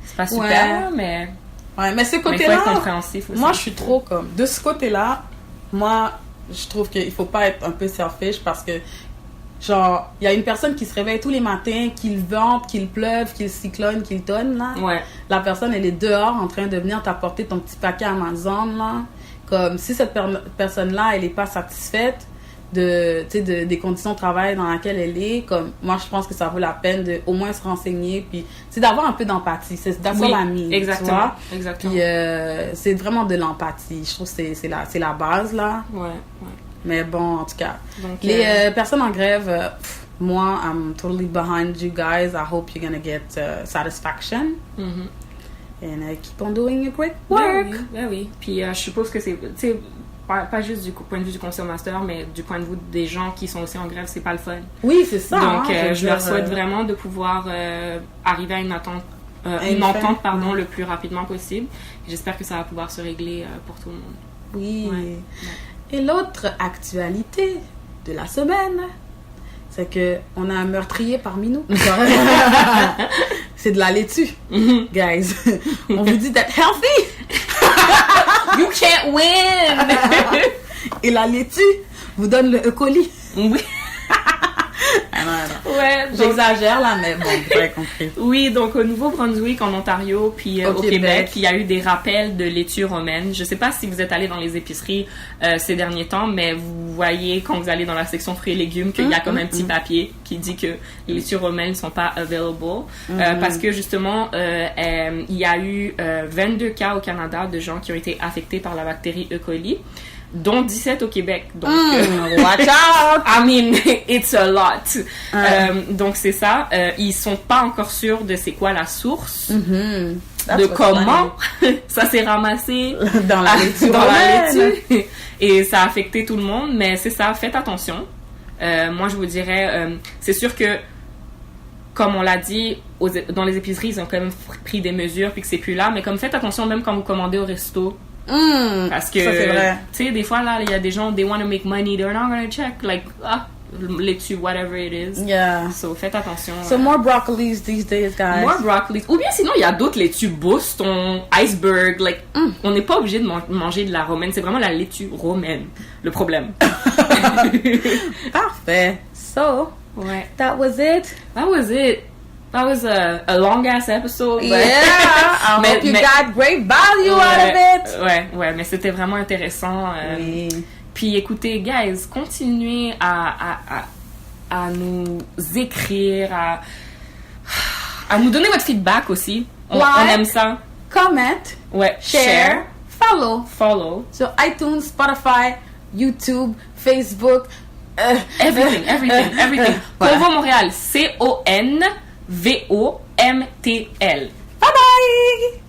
c'est pas super, mais ce côté-là, il faut être compréhensif aussi. Moi je suis trop comme de ce côté-là, moi je trouve qu'il faut pas être un peu selfish parce que, genre, il y a une personne qui se réveille tous les matins, qu'il vente, qu'il pleuve, qu'il cyclone, qu'il tonne, là. Ouais. La personne, elle est dehors en train de venir t'apporter ton petit paquet Amazon, là. Comme si cette personne-là, elle est pas satisfaite des conditions de travail dans lesquelles elle est, comme, moi, je pense que ça vaut la peine de au moins se renseigner, puis c'est d'avoir un peu d'empathie. C'est d'avoir la mine, exactement, tu vois? Exactement. Puis c'est vraiment de l'empathie. Je trouve que c'est la base, là. Ouais. Mais bon, en tout cas, donc, les personnes en grève, moi, I'm totally behind you guys. I hope you're gonna get satisfaction. And keep on doing your great work. Oui. Puis je suppose que c'est, tu sais, pas juste du point de vue du consommateur, mais du point de vue des gens qui sont aussi en grève, c'est pas le fun. Oui, c'est ça. Donc, hein, je leur souhaite vraiment de pouvoir arriver à une entente, le plus rapidement possible. J'espère que ça va pouvoir se régler pour tout le monde. Oui. Ouais. Et l'autre actualité de la semaine, c'est que on a un meurtrier parmi nous. C'est de la laitue, guys. On vous dit d'être healthy. You can't win! Et la laitue vous donne le E. coli. Oui. Ouais, donc, j'exagère là, mais bon, vous avez compris. Oui, donc au Nouveau-Brunswick, en Ontario, puis au Québec, il y a eu des rappels de laitue romaine. Je sais pas si vous êtes allé dans les épiceries ces derniers temps, mais vous voyez quand vous allez dans la section fruits et légumes qu'il y a comme un petit papier qui dit que les laitues romaines ne sont pas available. Parce que justement, il y a eu 22 cas au Canada de gens qui ont été affectés par la bactérie E. coli, dont 17 au Québec. Donc, watch out! I mean, it's a lot. Donc, c'est ça. Ils sont pas encore sûrs de c'est quoi la source, de comment ça s'est ramassé dans la laitue. dans la laitue. Et ça a affecté tout le monde, mais c'est ça, faites attention. Moi, je vous dirais, c'est sûr que, comme on l'a dit, dans les épiceries, ils ont quand même pris des mesures, puis que c'est plus là, mais comme faites attention même quand vous commandez au resto. Parce que, ça, c'est vrai. Tu sais, des fois, là, il y a des gens, they want to make money, they're not going to check, like, laitue, whatever it is. Yeah. So, faites attention. So, more broccolis these days, guys. More broccolis. Ou bien, sinon, il y a d'autres laitues, Boston, iceberg, like, on n'est pas obligé de manger de la romaine, c'est vraiment la laitue romaine, le problème. Parfait. So, Ouais. that was it. That was a long ass episode. Yeah, I hope you got great value out of it. Ouais, mais c'était vraiment intéressant. Oui. Puis écoutez, guys, continuez à nous écrire, À nous donner votre feedback aussi. On Like. aime ça. Comment, Ouais. share, follow Follow. sur iTunes, Spotify, YouTube, Facebook. Everything. Voilà. Convo Montréal. CONVOMTL. Bye bye!